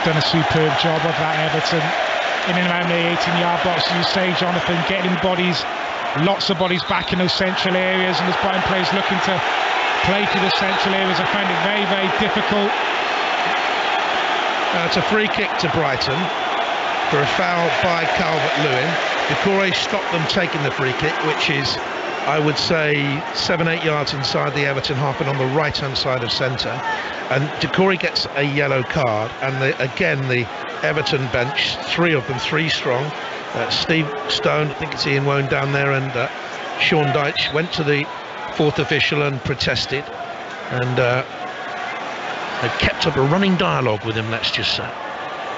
Done a superb job of that, Everton. In and around the 18-yard box, as you say, Jonathan, getting bodies, lots of bodies back in those central areas, and as Brighton players looking to play through the central areas, I find it very, very difficult. It's a free kick to Brighton for a foul by Calvert-Lewin. Decore stopped them taking the free kick, which is, I would say, 7-8 yards inside the Everton half and on the right-hand side of centre. And Decore gets a yellow card, and again the Everton bench, three of them, three strong. Steve Stone, I think it's Ian Wone down there, and Sean Dyche went to the fourth official and protested, and they've kept up a running dialogue with him, let's just say.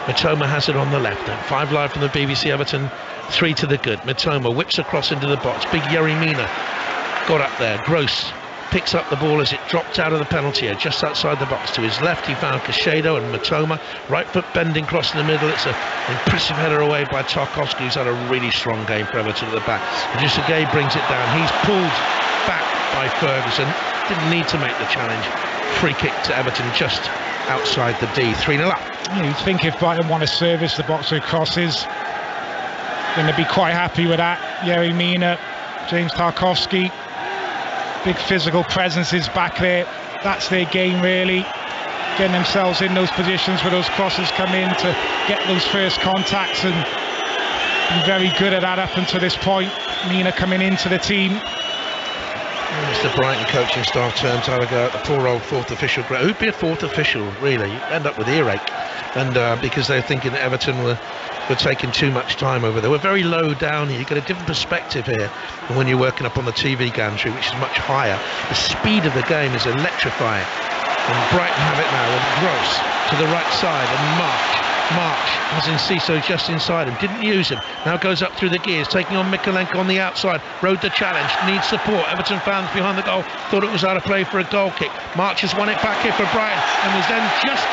Mitoma has it on the left then. 5 live from the BBC Everton, 3 to the good. Mitoma whips across into the box. Big Yerry Mina got up there. Gross picks up the ball as it dropped out of the penalty area, just outside the box. To his left, he found Caicedo and Mitoma. Right foot bending cross in the middle. It's an impressive header away by Tarkowski, who's had a really strong game for Everton at the back. Augusta Gay brings it down. He's pulled back by Ferguson. Didn't need to make the challenge. Free kick to Everton just outside the D. 3-0 up. Yeah, you'd think if Brighton want to service the box with crosses, then they'd be quite happy with that. Yerry Mina, James Tarkowski, big physical presences back there. That's their game, really. Getting themselves in those positions where those crosses come in to get those first contacts, and been very good at that up until this point. Mina coming into the team. It's the Brighton coaching staff turns to have a go at the poor old fourth official. Who'd be a fourth official, really? You end up with earache. And because they're thinking that Everton were taking too much time over there. We're very low down here. You get a different perspective here than when you're working up on the TV gantry, which is much higher. The speed of the game is electrifying. And Brighton have it now with Gross to the right side, and March has Enciso just inside him, didn't use him, now goes up through the gears, taking on Mikalenko on the outside, rode the challenge, needs support. Everton fans behind the goal thought it was out of play for a goal kick. March has won it back here for Brighton, and was then just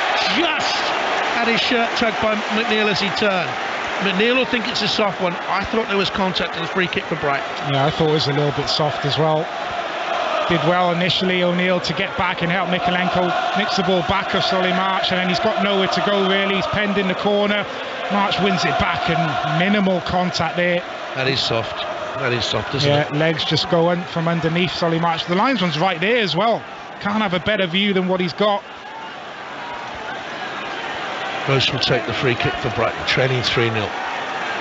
had his shirt tugged by McNeil as he turned. McNeil will think it's a soft one. I thought there was contact in the free kick for Brighton. Yeah, I thought it was a little bit soft as well. Did well initially, O'Neill, to get back and help Mikalenko. Nicks the ball back of Solly March, and then he's got nowhere to go really. He's penned in the corner. March wins it back, and minimal contact there. That is soft. That is soft, isn't it? Yeah, legs just going from underneath Solly March. The linesman's right there as well. Can't have a better view than what he's got. Gross will take the free kick for Brighton, trailing 3-0.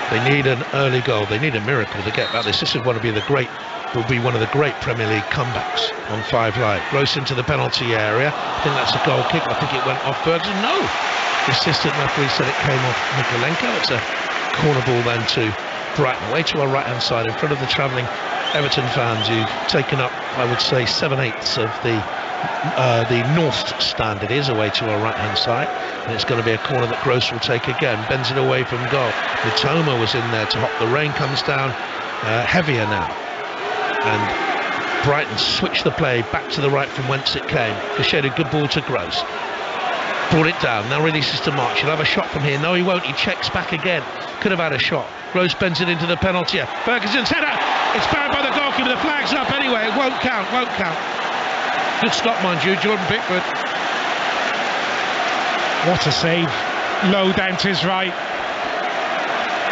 They need an early goal. They need a miracle to get back. This is going to be will be one of the great Premier League comebacks on 5 Live. Gross into the penalty area. I think that's a goal kick. I think it went off Ferguson. No! The assistant referee said it came off Mikalenko. It's a corner ball then to Brighton, away to our right-hand side in front of the travelling Everton fans who've taken up, I would say, 7/8 of the north stand. It is away to our right-hand side, and it's going to be a corner that Gross will take again. Bends it away from goal. Mitoma was in there to hop. The rain comes down heavier now, and Brighton switch the play back to the right from whence it came. Cacheda, good ball to Gross. Brought it down, now releases to March. He'll have a shot from here. No, he won't. He checks back again. Could have had a shot. Gross bends it into the penalty area. Ferguson's header. It's banned by the goalkeeper. The flag's up anyway. It won't count. Won't count. Good stop, mind you, Jordan Pickford. What a save. Low down to his right.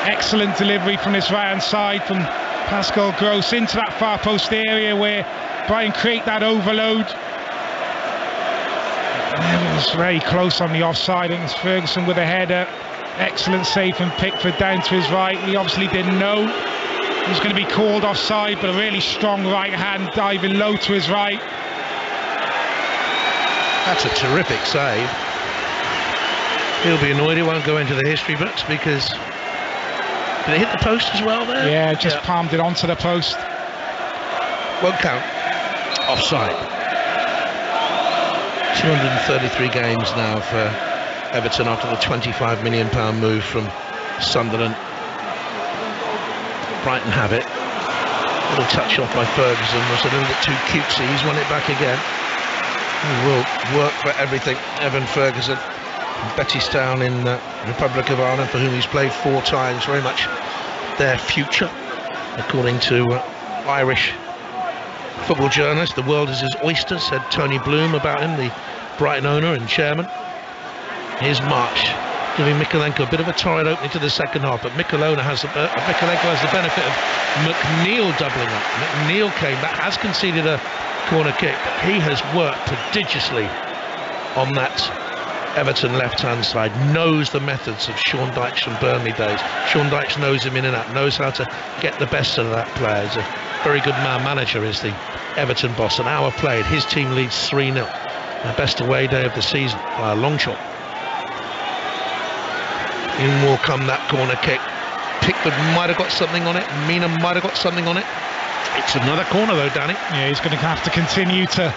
Excellent delivery from his right-hand side from Pascal Gross into that far post area where Brighton create that overload. It was very close on the offside, and it's Ferguson with a header. Excellent save from Pickford down to his right. He obviously didn't know he was going to be called offside, but a really strong right hand diving low to his right. That's a terrific save. He'll be annoyed. He won't go into the history books because... Did it hit the post as well there? Yeah, just palmed it onto the post. Won't count. Offside. 233 games now for Everton after the £25 million move from Sunderland. Brighton have it. A little touch off by Ferguson, was a little bit too cutesy. He's won it back again. He will work for everything, Evan Ferguson. Bettystown in the Republic of Ireland, for whom he's played 4 times, very much their future, according to Irish football journalist. The world is his oyster, said Tony Bloom about him, the Brighton owner and chairman. Here's March, giving Mikalenko a bit of a torrid opening to the second half, but Mikalenko has the benefit of McNeil doubling up. McNeil came back, has conceded a corner kick, but he has worked prodigiously on that Everton left-hand side, knows the methods of Sean Dyche from Burnley days. Sean Dyche knows him in and out, knows how to get the best of that player. He's a very good man-manager, is the Everton boss. An hour played, his team leads 3-0. Their best away day of the season by a long shot. In will come that corner kick. Pickford might have got something on it. Mina might have got something on it. It's another corner though, Danny. Yeah, he's going to have to continue to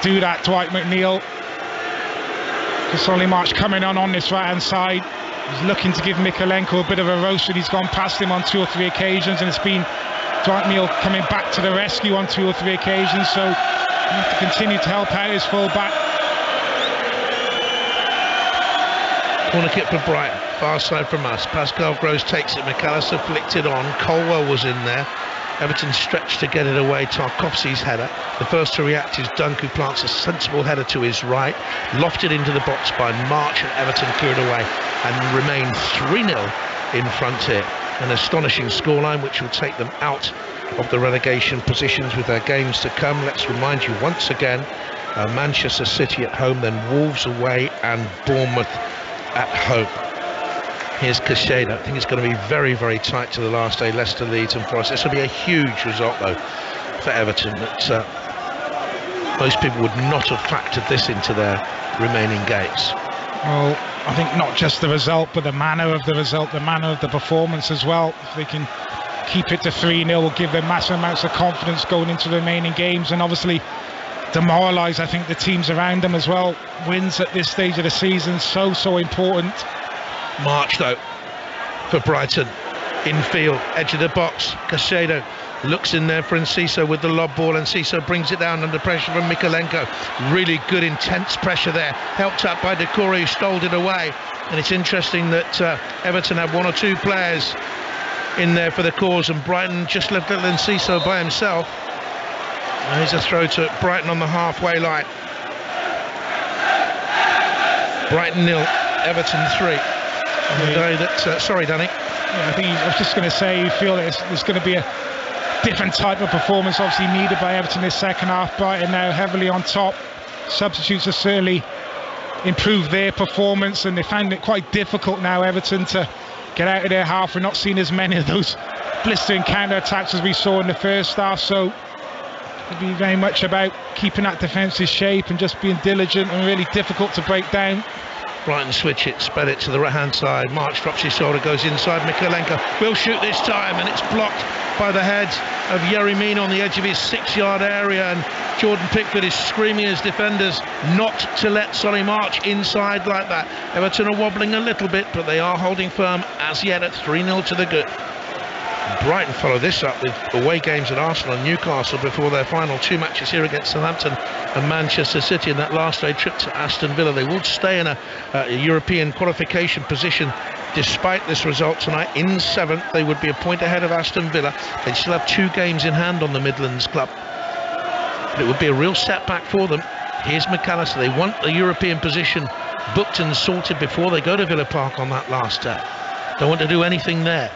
do that, Dwight McNeil. Solly March coming on this right-hand side. He's looking to give Mikalenko a bit of a roast, and he's gone past him on 2 or 3 occasions, and it's been Dwight McNeil coming back to the rescue on 2 or 3 occasions, so he has to continue to help out his full-back. Corner kick for Brighton, far side from us. Pascal Gross takes it, McAllister flicked it on, Colwell was in there. Everton stretched to get it away. Tarkovsky's header. The first to react is Dunk, who plants a sensible header to his right. Lofted into the box by March, and Everton cleared away and remain 3-0 in front here. An astonishing scoreline which will take them out of the relegation positions with their games to come. Let's remind you once again, Manchester City at home, then Wolves away and Bournemouth at home. Here's Cacheda. I think it's going to be very, very tight to the last day. Leicester, Leeds and Forest. This will be a huge result, though, for Everton. That most people would not have factored this into their remaining games. Well, I think not just the result, but the manner of the result, the manner of the performance as well. If they can keep it to 3-0, will give them massive amounts of confidence going into the remaining games, and obviously demoralise, I think, the teams around them as well. Wins at this stage of the season, so important. March though for Brighton, infield, edge of the box. Cacheda looks in there for Enciso with the lob ball. Enciso brings it down under pressure from Mykolenko. Really good intense pressure there, helped up by Decore, who stole it away. And it's interesting that Everton had 1 or 2 players in there for the cause, and Brighton just left little Enciso by himself. And here's a throw to Brighton on the halfway line. Brighton 0, Everton 3. On the day that, sorry, Danny. Yeah, I was just going to say, you feel that there's going to be a different type of performance obviously needed by Everton this second half. Brighton now heavily on top. Substitutes have certainly improved their performance, and they found it quite difficult now, Everton, to get out of their half. We're not seeing as many of those blistering counter-attacks as we saw in the first half, so it'll be very much about keeping that defensive shape and just being diligent and really difficult to break down. Brighton switch it, spread it to the right-hand side. March drops his shoulder, goes inside. Mykolenko will shoot this time, and it's blocked by the head of Yeremina on the edge of his 6-yard area. And Jordan Pickford is screaming his defenders not to let Solly March inside like that. Everton are wobbling a little bit, but they are holding firm as yet at 3-0 to the good. Brighton follow this up with away games at Arsenal and Newcastle before their final 2 matches here against Southampton and Manchester City in that last day trip to Aston Villa. They will stay in a European qualification position despite this result tonight. In 7th, they would be a point ahead of Aston Villa. They'd still have 2 games in hand on the Midlands club. But it would be a real setback for them. Here's McAllister. They want the European position booked and sorted before they go to Villa Park on that last day. Don't want to do anything there.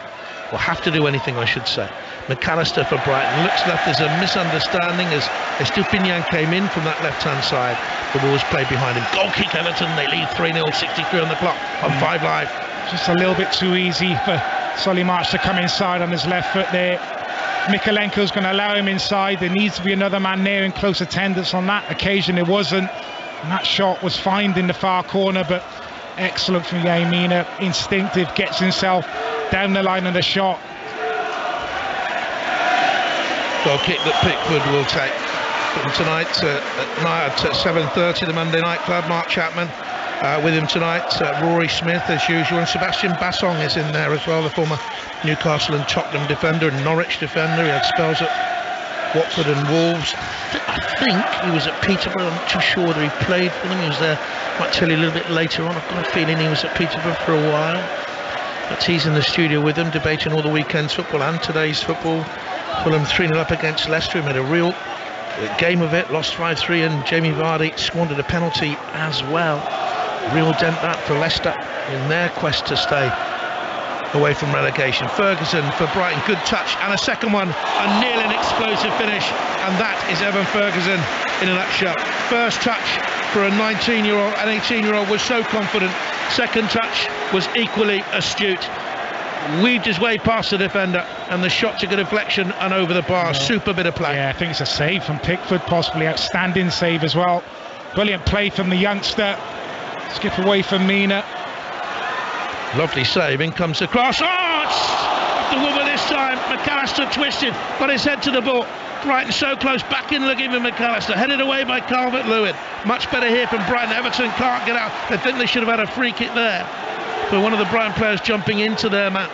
Or have to do anything, I should say. McAllister for Brighton. Looks left, there's a misunderstanding as Estupinian came in from that left-hand side. The ball was played behind him. Goal kick Everton. They lead 3-0, 63 on the clock on 5 Live. Just a little bit too easy for Solly March to come inside on his left foot there. Mykolenko's going to allow him inside. There needs to be another man there in close attendance. On that occasion, it wasn't. And that shot was fined in the far corner, but excellent from Yeremina. Instinctive, gets himself down the line of the shot. Goal kick that Pickford will take. Tonight at 7:30, the Monday Night Club. Mark Chapman with him tonight. Rory Smith as usual, and Sebastian Bassong is in there as well, the former Newcastle and Tottenham defender and Norwich defender. He had spells at Watford and Wolves. I think he was at Peterborough. I'm not too sure whether he played for them. He was there. Might tell you a little bit later on. I've got a feeling he was at Peterborough for a while. But he's in the studio with them, debating all the weekend's football and today's football. Fulham 3-0 up against Leicester. He made a real game of it, lost 5-3, and Jamie Vardy squandered a penalty as well. Real dent that for Leicester in their quest to stay away from relegation. Ferguson for Brighton, good touch, and a second one, a nearly an explosive finish, and that is Evan Ferguson in a nutshell. First touch for a 19-year-old, an 18-year-old was so confident. Second touch was equally astute. Weaved his way past the defender, and the shot took a deflection and over the bar. Super bit of play. Yeah, I think it's a save from Pickford, possibly outstanding save as well. Brilliant play from the youngster. Skip away from Mina. Lovely save. In comes the cross. Oh, it's off the woman this time. McAllister twisted, got his head to the ball. Brighton so close, back in looking for McAllister, headed away by Calvert-Lewin. Much better here from Brighton. Everton can't get out. They think they should have had a free kick there. But one of the Brighton players jumping into their man.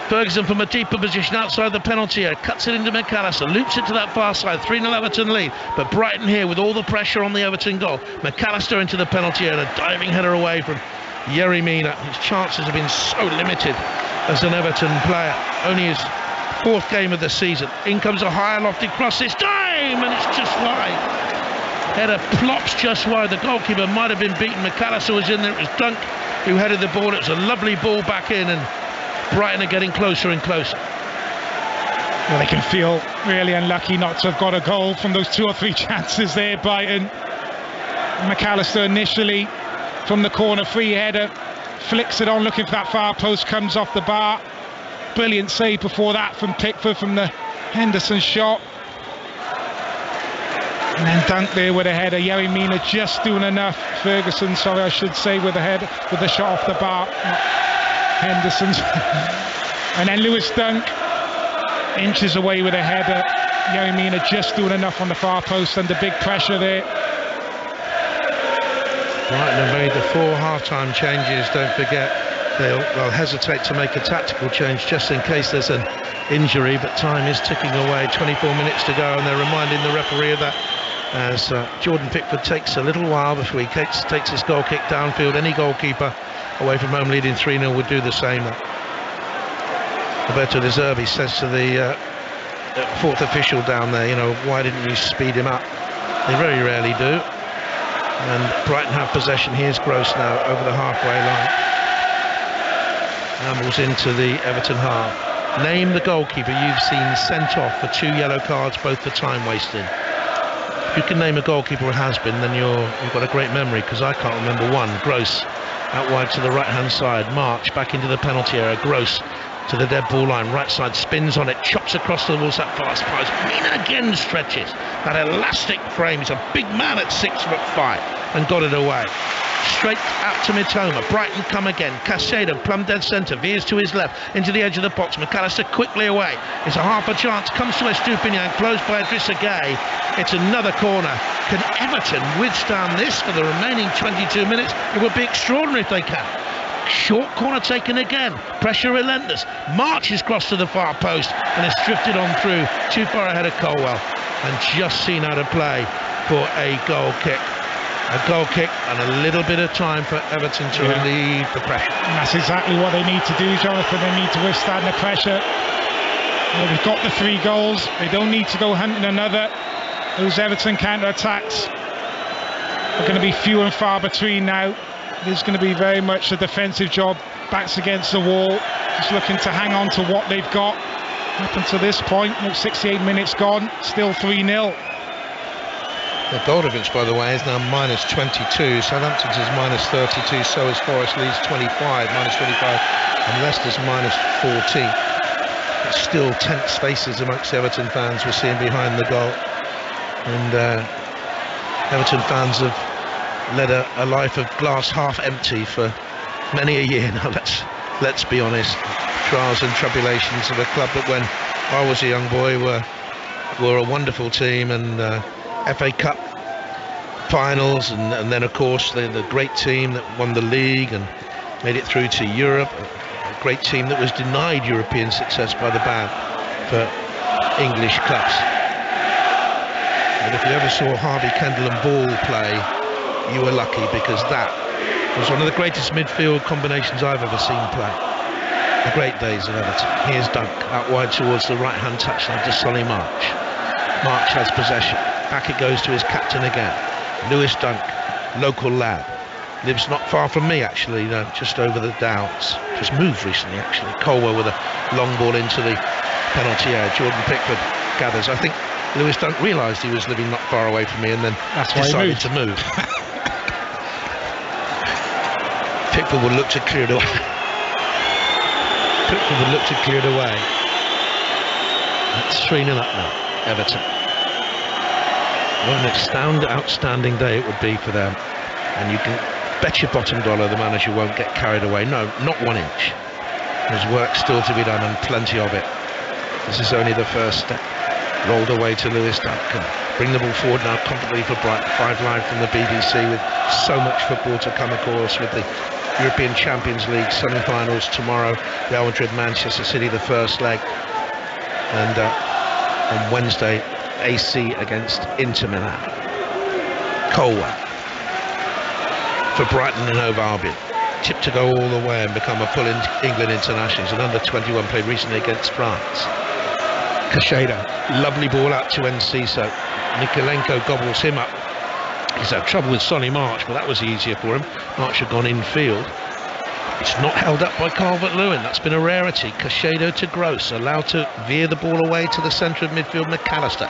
Ferguson from a deeper position outside the penalty area, cuts it into McAllister, loops it to that far side, 3-0 Everton lead. But Brighton here with all the pressure on the Everton goal. McAllister into the penalty area, a diving header away from Yeremina. His chances have been so limited as an Everton player. Only his 4th game of the season. In comes a higher lofted cross this time, and it's just wide. Header plops just wide. The goalkeeper might have been beaten. McAllister was in there. It was Dunk who headed the ball. It was a lovely ball back in, and Brighton are getting closer and closer. Well, they can feel really unlucky not to have got a goal from those 2 or 3 chances there, Brighton. McAllister initially from the corner, free header, flicks it on, looking for that far post, comes off the bar. Brilliant save before that from Pickford from the Henderson shot. And then Dunk there with a header. Yeremina just doing enough. Ferguson, sorry, I should say, with the head, with the shot off the bar. Henderson's. And then Lewis Dunk inches away with a header. Yeremina just doing enough on the far post under big pressure there. Brighton have made the 4 half-time changes. Don't forget, they'll hesitate to make a tactical change just in case there's an injury, but time is ticking away. 24 minutes to go, and they're reminding the referee of that as Jordan Pickford takes a little while before he takes his goal kick downfield. Any goalkeeper away from home leading 3-0 would do the same. Roberto De Zerbi says to the fourth official down there, you know, why didn't you speed him up? They very rarely do. And Brighton have possession. Here's Gross now over the halfway line. Ambles into the Everton half. Name the goalkeeper you've seen sent off for 2 yellow cards, both for time wasting. If you can name a goalkeeper who has been, then you've got a great memory, because I can't remember one. Gross out wide to the right hand side. March back into the penalty area. Gross to the dead ball line, right side, spins on it, chops across the walls, that fast pass. Mina again stretches that elastic frame. He's a big man at 6'5", and got it away. Straight out to Mitoma. Brighton come again. Caicedo, plumb dead centre, veers to his left, into the edge of the box. McAllister quickly away. It's a half a chance, comes to Estupinian, closed by Idrissa Gueye. It's another corner. Can Everton withstand this for the remaining 22 minutes? It would be extraordinary if they can. Short corner taken again. Pressure relentless. Marches across to the far post and is drifted on through, too far ahead of Colwell, and just seen out of play for a goal kick. A goal kick and a little bit of time for Everton to relieve the pressure. And that's exactly what they need to do, Jonathan. They need to withstand the pressure. Well, they've got the 3 goals. They don't need to go hunting another. Those Everton counter-attacks are going to be few and far between now. There's going to be very much a defensive job, backs against the wall, just looking to hang on to what they've got. Up until this point, 68 minutes gone, still 3-0. The goal difference, by the way, is now minus 22. Southampton's is minus 32, so is Forest. Leeds 25, minus 25, and Leicester's minus 14. It's still tense faces amongst Everton fans we're seeing behind the goal. And Everton fans have led a life of glass half empty for many a year now. Let's be honest. Trials and tribulations of a club that, when I was a young boy, were a wonderful team, and FA Cup finals, and then of course the great team that won the league and made it through to Europe. A great team that was denied European success by the ban for English clubs. And if you ever saw Harvey Kendall and Ball play, you were lucky, because that was one of the greatest midfield combinations I've ever seen play. The great days of Everton. Here's Dunk out wide towards the right hand touchline to Solly March. March has possession. Back it goes to his captain again. Lewis Dunk, local lad. Lives not far from me, actually, just over the Downs. Just moved recently, actually. Colwell with a long ball into the penalty area. Jordan Pickford gathers. I think Lewis Dunk realised he was living not far away from me, and then decided to move. Pickford would look to clear it away. Pickford would look to clear it away. It's 3-0 up now, Everton. What an outstanding day it would be for them. And you can bet your bottom dollar the manager won't get carried away. No, not 1 inch. There's work still to be done, and plenty of it. This is only the first step. Rolled away to Lewis Dunk. Bring the ball forward now comfortably for Brighton. 5 live from the BBC, with so much football to come, of course, with the European Champions League semi-finals tomorrow. Real Madrid, Manchester City, the first leg. And on Wednesday, AC against Inter Milan. Colwell for Brighton and Hove Albion. Tipped to go all the way and become a full England international. He's an under-21, played recently against France. Caicedo, lovely ball out to Enciso. Nikolenko gobbles him up. He's had trouble with Solly March, but that was easier for him. March had gone infield. It's not held up by Calvert-Lewin. That's been a rarity. Caicedo to Gross, allowed to veer the ball away to the centre of midfield. McAllister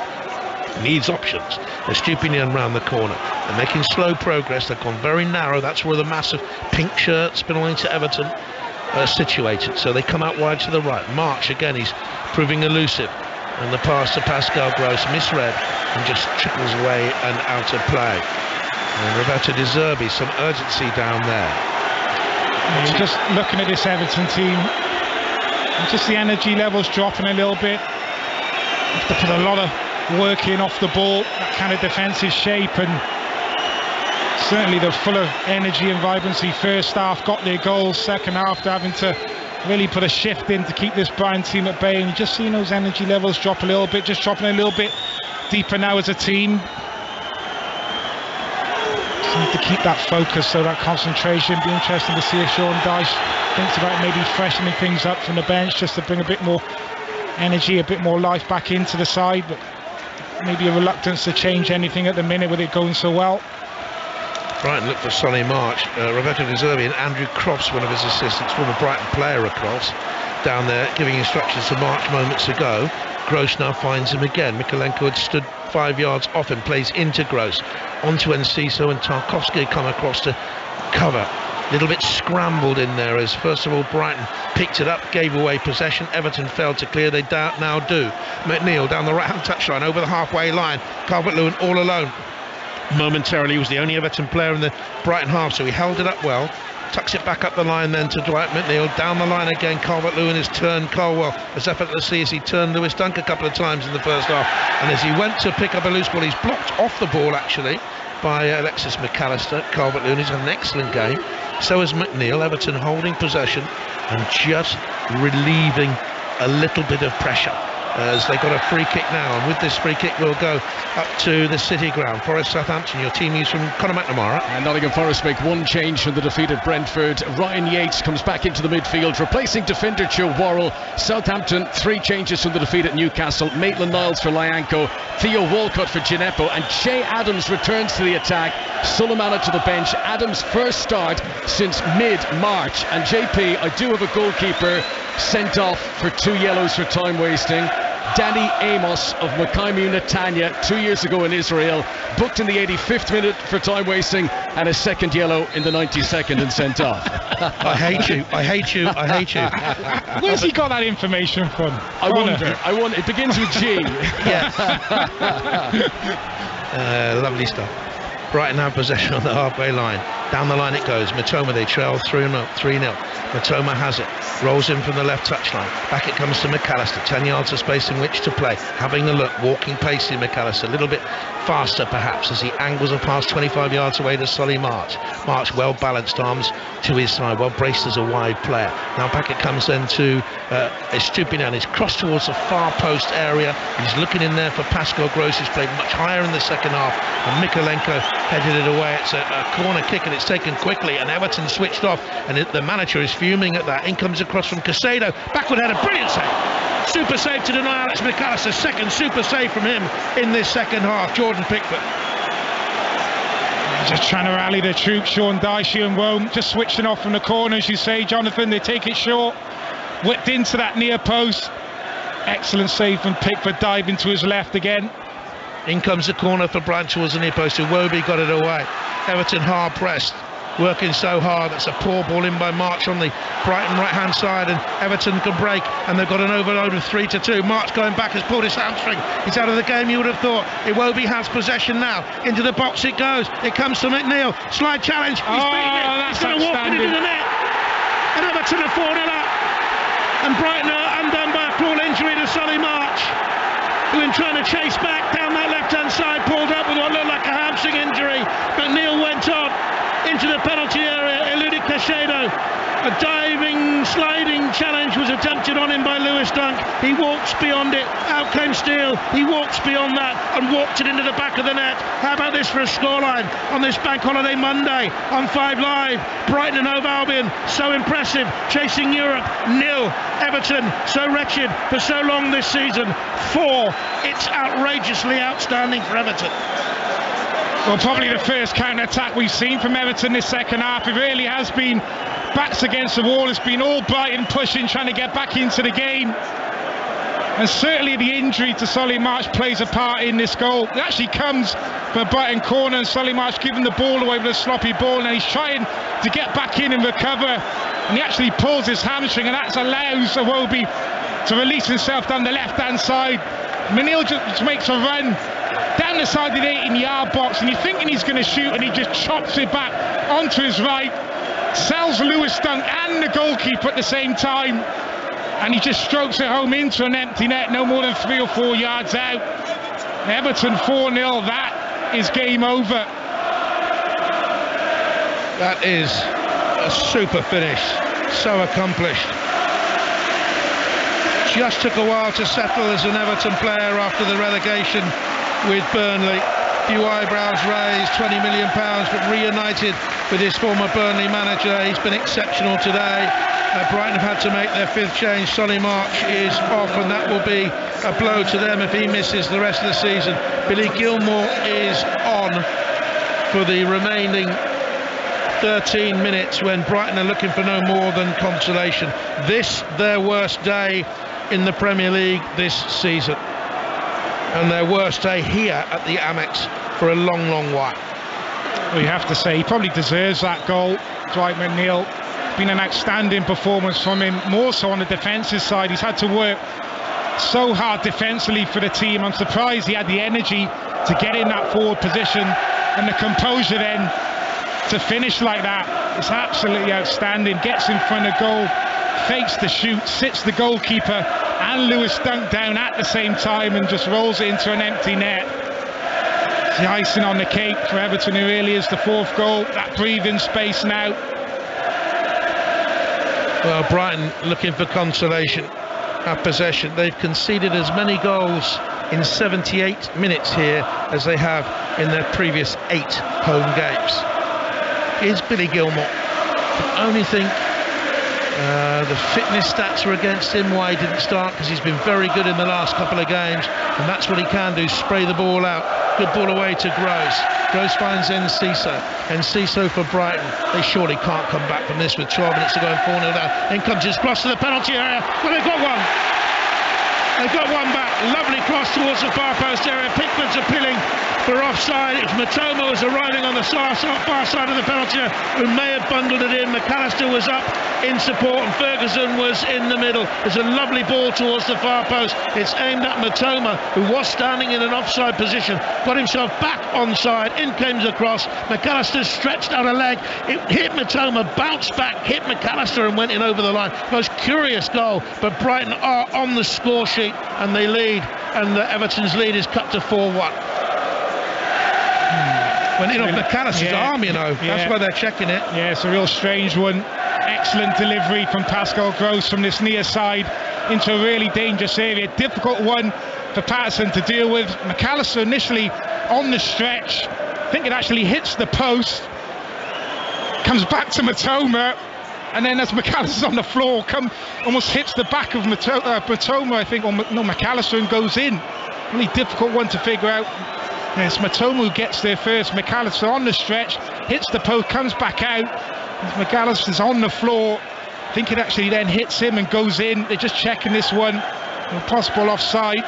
needs options. They're stooping in round the corner. They're making slow progress. They've gone very narrow. That's where the massive pink shirts belonging to Everton are situated. So they come out wide to the right. March again, he's proving elusive. And the pass to Pascal Gross, misread, and just trickles away and out of play. And Roberto De Zerbi, some urgency down there. You're just looking at this Everton team, just the energy levels dropping a little bit. Have to put a lot of work in off the ball, that kind of defensive shape, and certainly they're full of energy and vibrancy. First half got their goals, second half they're having to really put a shift in to keep this Brighton team at bay, and you're just seeing those energy levels drop a little bit, just dropping a little bit deeper now as a team. Just need to keep that focus, so that concentration. Be interesting to see if Sean Dyche thinks about maybe freshening things up from the bench, just to bring a bit more energy, a bit more life back into the side, but maybe a reluctance to change anything at the minute with it going so well. Brighton look for Solly March, Roberto De Zerbi and Andrew Crofts, one of his assistants, former Brighton player of Crofts, down there giving instructions to March moments ago. Gross now finds him again. Mikolenko had stood 5 yards off him, plays into Gross, onto Enciso, and Tarkovsky come across to cover. A little bit scrambled in there as first of all Brighton picked it up, gave away possession. Everton failed to clear, they now do. McNeil down the right hand touchline over the halfway line. Calvert-Lewin all alone. Momentarily, he was the only Everton player in the Brighton half, so he held it up well. Tucks it back up the line then to Dwight McNeil. Down the line again, Calvert-Lewin has turned Colwell as effortlessly as he turned Lewis Dunk a couple of times in the first half. And as he went to pick up a loose ball, he's blocked off the ball actually by Alexis McAllister. Calvert-Lewin has had an excellent game. So has McNeil. Everton holding possession and just relieving a little bit of pressure as they got a free kick now, and with this free kick we'll go up to the City Ground. Forest Southampton, your team is from Conor McNamara. And Nottingham Forest make one change from the defeat at Brentford. Ryan Yates comes back into the midfield, replacing defender Joe Worrell. Southampton, 3 changes from the defeat at Newcastle. Maitland-Niles for Lyanco, Theo Walcott for Gineppo, and Che Adams returns to the attack. Sulemana to the bench. Adams' first start since mid-March. And JP, I do have a goalkeeper sent off for 2 yellows for time wasting. Danny Amos of Makaimu Netanya 2 years ago in Israel, booked in the 85th minute for time wasting and a second yellow in the 92nd and sent off. I hate you, I hate you, I hate you. Where's he got that information from? I wonder. It begins with G. Yeah. Lovely stuff. Brighton have possession on the halfway line. Down the line it goes. Matoma, they trail 3-0. Matoma has it. Rolls in from the left touchline. Back it comes to McAllister. 10 yards of space in which to play. Having a look. Walking pacey McAllister. A little bit faster perhaps as he angles a pass 25 yards away to Solly March. March well balanced, arms to his side. Well braced as a wide player. Now back it comes then to Estupiñán. He's crossed towards the far post area. He's looking in there for Pascal Gross, who's played much higher in the second half. And Mikolenko headed it away. It's a corner kick and it's taken quickly, and Everton switched off, and the manager is fuming at that. In comes across from Casado, backward header, brilliant save, super save to deny Alex McAllister. Second super save from him in this second half. Jordan Pickford just trying to rally the troops. Sean Dyche and Rome just switching off from the corner, as you say, Jonathan. They take it short, whipped into that near post. Excellent save from Pickford, diving to his left again. In comes the corner for Brighton towards the near post. Iwobi got it away. Everton hard pressed, working so hard. That's a poor ball in by March on the Brighton right hand side, and Everton can break, and they've got an overload of 3-2. March going back has pulled his hamstring. He's out of the game, you would have thought. Iwobi has possession now. Into the box it goes. It comes to McNeil. Slide challenge. He's beaten it. He's going to walk it into the net. And Everton are 4-0 up. And Brighton are undone by a cruel injury to Solly March, who, in trying to chase back down that left-hand side, pulled up with what looked like a hamstring injury. McNeil went on into the penalty area, eluded Casado. A diving, sliding challenge was attempted on him by Lewis Dunk. He walks beyond it. Out came Steele. He walks beyond that and walked it into the back of the net. How about this for a scoreline on this Bank Holiday Monday on 5 Live? Brighton and Hove Albion, so impressive, chasing Europe. 0. Everton, so wretched for so long this season. 4. It's outrageously outstanding for Everton. Well, probably the first counter-attack we've seen from Everton this second half. It really has been backs against the wall. It's been all Brighton pushing, trying to get back into the game. And certainly the injury to Solly March plays a part in this goal. It actually comes from a Brighton corner, and Solly March giving the ball away with a sloppy ball, and he's trying to get back in and recover. And he actually pulls his hamstring, and that allows Iwobi to release himself down the left-hand side. McNeil just makes a run down the side of the 18-yard box, and you're thinking he's going to shoot, and he just chops it back onto his right, sells Lewis Dunk and the goalkeeper at the same time, and he just strokes it home into an empty net, no more than 3 or 4 yards out. Everton 4-0, that is game over. That is a super finish, so accomplished. just took a while to settle as an Everton player after the relegation with Burnley. Few eyebrows raised, £20 million, but reunited with his former Burnley manager. He's been exceptional today. Brighton have had to make their 5th change. Solly March is off, and that will be a blow to them if he misses the rest of the season. Billy Gilmour is on for the remaining 13 minutes when Brighton are looking for no more than consolation. This, their worst day in the Premier League this season, and their worst day here at the Amex for a long, long while. Well, you have to say he probably deserves that goal. Dwight McNeil, been an outstanding performance from him, more so on the defensive side. He's had to work so hard defensively for the team. I'm surprised he had the energy to get in that forward position and the composure then to finish like that. It's absolutely outstanding. Gets in front of goal, fakes the shoot, sits the goalkeeper and Lewis Dunk down at the same time and just rolls it into an empty net. It's the icing on the cake for Everton, who really is the 4th goal. That breathing space now. Well, Brighton looking for consolation at possession. They've conceded as many goals in 78 minutes here as they have in their previous 8 home games. Here's Billy Gilmour. The only thing, the fitness stats are against him. Why he didn't start, because he's been very good in the last couple of games, and that's what he can do, spray the ball out. Good ball away to Gross. Gross finds Enciso. Enciso for Brighton. They surely can't come back from this with 12 minutes to go and 4-0 down. In comes his cross to the penalty area. Well, they've got one. They've got one back. Lovely cross towards the far post area. Pickford's appealing for offside. It's Matoma was arriving on the far side of the penalty area, who may have bundled it in. McAllister was up in support and Ferguson was in the middle. There's a lovely ball towards the far post. It's aimed at Matoma, who was standing in an offside position, got himself back onside. In came the cross. McAllister stretched out a leg. It hit Matoma, bounced back, hit McAllister and went in over the line. Most curious goal, but Brighton are on the score sheet and they lead, and Everton's lead is cut to 4-1. Went in off McAllister's arm, you know. That's why they're checking it. Yeah, it's a real strange one. Excellent delivery from Pascal Gross from this near side into a really dangerous area. Difficult one for Patterson to deal with. McAllister initially on the stretch. I think it actually hits the post. Comes back to Matoma. And then as McAllister's on the floor, almost hits the back of Matoma, I think, or no, McAllister, and goes in. Really difficult one to figure out. And it's Matoma who gets there first. McAllister on the stretch, hits the post, comes back out. McAllister's on the floor. I think it actually then hits him and goes in. They're just checking this one. Possible offside.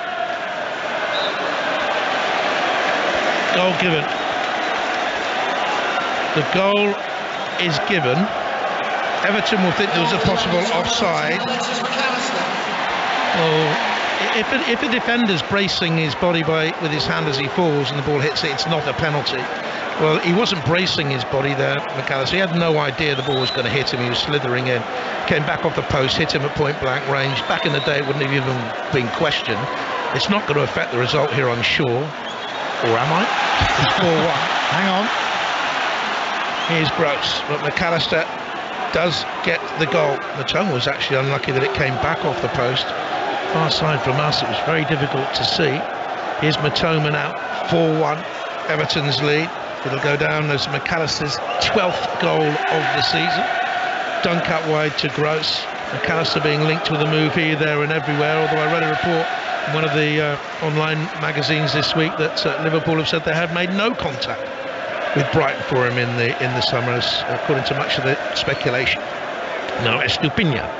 Goal given. The goal is given. Everton will think there was a possible offside. Well, if a defender's bracing his body with his hand as he falls and the ball hits it, it's not a penalty. Well, he wasn't bracing his body there, McAllister. He had no idea the ball was going to hit him. He was slithering in. Came back off the post, hit him at point blank range. Back in the day, it wouldn't have even been questioned. It's not going to affect the result here, I'm sure. Or am I? It's 4-1. Hang on. Here's Gross, but McAllister does get the goal. Matoma was actually unlucky that it came back off the post. Far side from us, it was very difficult to see. Here's Matoma now, 4-1, Everton's lead. It'll go down as McAllister's 12th goal of the season. Dunk out wide to Gross. McAllister being linked with a move here, there and everywhere, although I read a report in one of the online magazines this week that Liverpool have said they have made no contact with Brighton for him in the summer, according to much of the speculation. Now Estupiñán.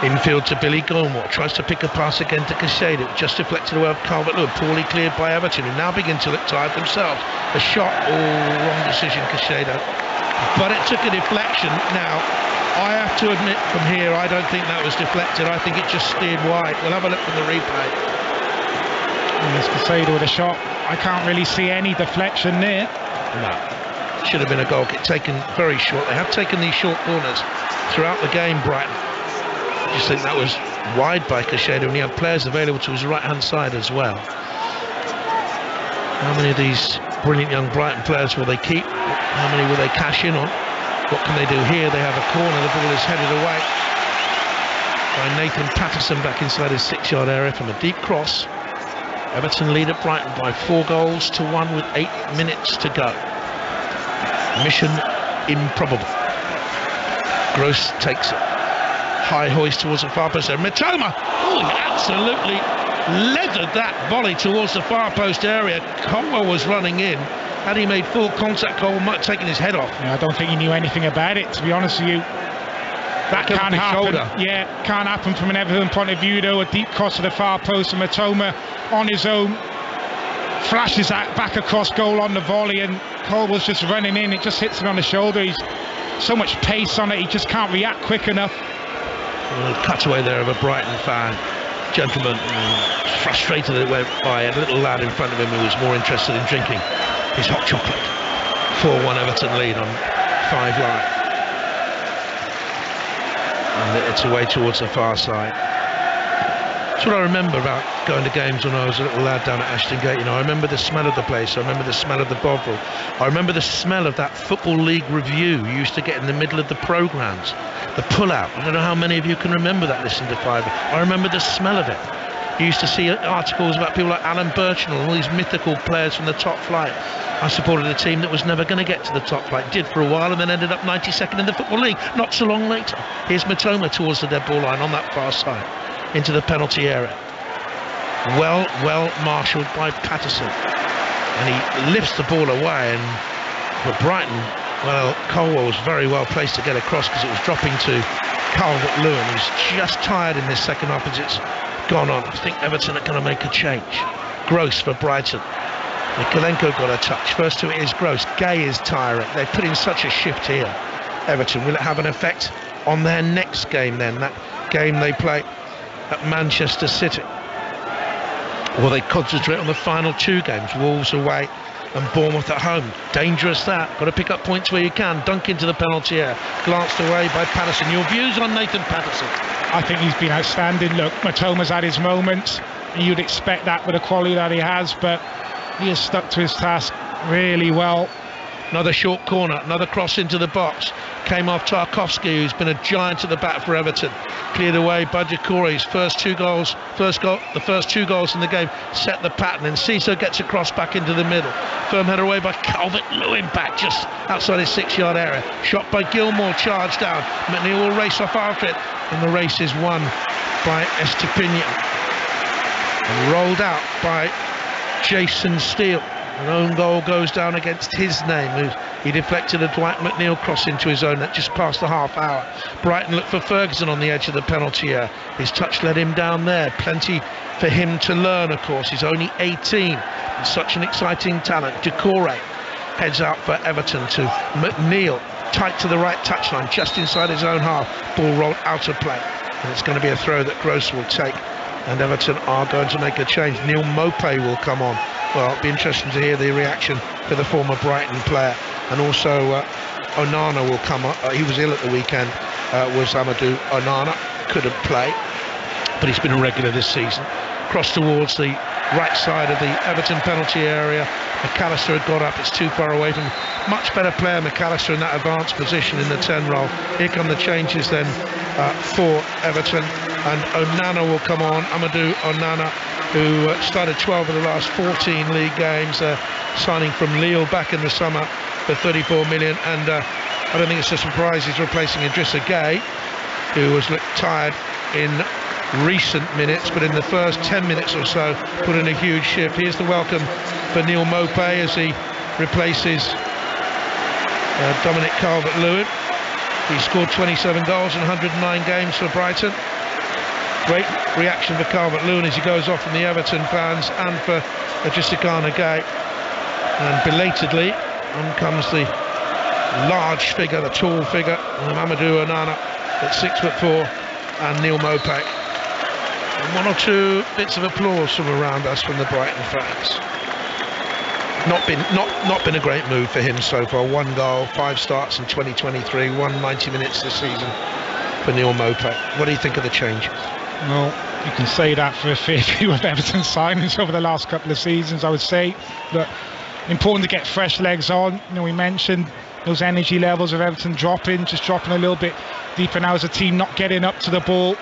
Infield to Billy Gilmour, tries to pick a pass again to Caicedo, just deflected away of Calvert-Lewin, poorly cleared by Everton, who now begin to look tired themselves. A shot, wrong decision, Caicedo. But it took a deflection. Now, I have to admit from here, I don't think that was deflected. I think it just steered wide. We'll have a look from the replay. And there's Caicedo with a shot. I can't really see any deflection there. No. Should have been a goal kick taken very short. They have taken these short corners throughout the game, Brighton. I just think that was wide by Caicedo, and he had players available to his right-hand side as well. How many of these brilliant young Brighton players will they keep? How many will they cash in on? What can they do here? They have a corner, the ball is headed away. by Nathan Patterson back inside his 6-yard area from a deep cross. Everton lead at Brighton by 4 goals to 1 with 8 minutes to go. Mission improbable. Gross takes it. High hoist towards the far post there. Mitoma! Oh, he absolutely leathered that volley towards the far post area. Colwell was running in. Had he made full contact, Colwell might have taken his head off. Yeah, I don't think he knew anything about it, to be honest with you. That can't happen. Shoulder. Yeah, can't happen from an Everton point of view, though. A deep cross to the far post, and Mitoma on his own flashes that back across goal on the volley, and Colwell's just running in. It just hits him on the shoulder. He's so much pace on it, he just can't react quick enough. A cutaway there of a Brighton fan. Gentleman frustrated that it went by. A little lad in front of him who was more interested in drinking his hot chocolate. 4-1 Everton lead on 5 Live. And it's away towards the far side. That's what I remember about going to games when I was a little lad down at Ashton Gate. You know, I remember the smell of the place. I remember the smell of the Bovril. I remember the smell of that Football League review you used to get in the middle of the programmes. The pull-out. I don't know how many of you can remember that, listen to 5. I remember the smell of it. You used to see articles about people like Alan Birchnell and all these mythical players from the top flight. I supported a team that was never going to get to the top flight. Did for a while and then ended up 92nd in the Football League not so long later. Here's Mitoma towards the dead ball line on that far side into the penalty area. Well marshalled by Patterson. And he lifts the ball away, and for Brighton, well, Colwell was very well placed to get across because it was dropping to Calvert-Lewin, who's just tired in this second half as it's gone on. I think Everton are going to make a change. Gross for Brighton. Nikolenko got a touch. First to it is Gross. Gay is tiring. They put in such a shift here. Everton, will it have an effect on their next game then? That game they play at Manchester City? Or they concentrate on the final 2 games, Wolves away and Bournemouth at home. Dangerous that. Got to pick up points where you can. Dunk into the penalty area. Glanced away by Patterson. Your views on Nathan Patterson? I think he's been outstanding. Look, Matoma's had his moments. You'd expect that with the quality that he has, but he has stuck to his task really well. Another short corner, another cross into the box. Came off Tarkowski, who's been a giant at the back for Everton. Cleared away by Decore's the first 2 goals in the game set the pattern, and Cisse gets a cross back into the middle. Firm header away by Calvert-Lewin back just outside his 6-yard area. Shot by Gilmour, charged down. McNeil will race off after it, and the race is won by Estepinian. And rolled out by Jason Steele. An own goal goes down against his name. He deflected a Dwight McNeil cross into his own net just past the half hour. Brighton looked for Ferguson on the edge of the penalty area. His touch led him down there. Plenty for him to learn, of course. He's only 18 and such an exciting talent. Decore heads out for Everton to McNeil, tight to the right touchline, just inside his own half. Ball rolled out of play, and it's going to be a throw that Gross will take. And Everton are going to make a change. Neil Maupay will come on. Well, it'll be interesting to hear the reaction for the former Brighton player. And also Onana will come up. He was ill at the weekend, was Amadou Onana. Couldn't play, but he's been a regular this season. Cross towards the right side of the Everton penalty area. McAllister had got up. It's too far away from much better player McAllister in that advanced position in the 10 role. Here come the changes then for Everton. And Onana will come on, Amadou Onana, who started 12 of the last 14 league games, signing from Lille back in the summer for 34 million. And I don't think it's a surprise he's replacing Idrissa Gueye, who was tired in recent minutes, but in the first 10 minutes or so put in a huge shift. Here's the welcome for Neil Maupay as he replaces Dominic Calvert-Lewin. He scored 27 goals in 109 games for Brighton. Great reaction for Calvert-Lewin as he goes off from the Everton fans and for Idrissa Gueye. And belatedly, on comes the large figure, the tall figure of Amadou Onana at 6'4", and Neil Maupay. And 1 or 2 bits of applause from around us from the Brighton fans. Not been a great move for him so far. 1 goal, 5 starts in 2023, 90 minutes this season for Neil Maupay. What do you think of the change? Well, you can say that for a fair few of Everton's signings over the last couple of seasons, I would say. But important to get fresh legs on. You know, we mentioned those energy levels of Everton dropping a little bit deeper now as a team, not getting up to the ball.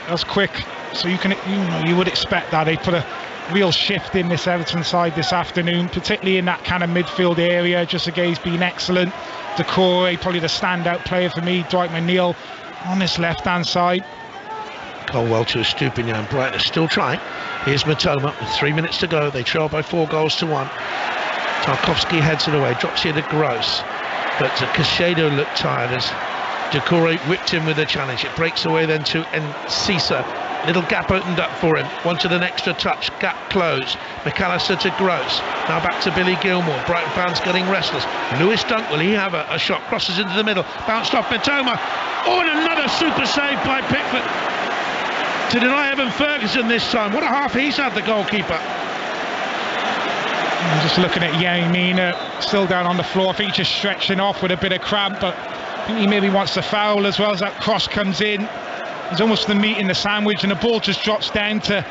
That's quick. So you would expect that. They put a real shift in this Everton side this afternoon, particularly in that kind of midfield area. Jusagay's been excellent. Decore, probably the standout player for me. Dwight McNeil on this left-hand side. Colwell to Estupinian. Brighton is still trying. Here's Matoma with 3 minutes to go. They trail by 4 goals to 1. Tarkowski heads it away, drops here to Gross. But Caicedo looked tired as Decore whipped him with a challenge. It breaks away then to Encisa. Little gap opened up for him. Wanted an extra touch. Gap closed. McAllister to Gross. Now back to Billy Gilmore. Brighton fans getting restless. Lewis Dunk, will he have a shot? Crosses into the middle. Bounced off Matoma. Oh, and another super save by Pickford to deny Evan Ferguson this time. What a half he's had, the goalkeeper. I'm just looking at Yang Mina, still down on the floor. I think he's just stretching off with a bit of cramp, but I think he maybe wants the foul as well as that cross comes in. He's almost the meat in the sandwich, and the ball just drops down to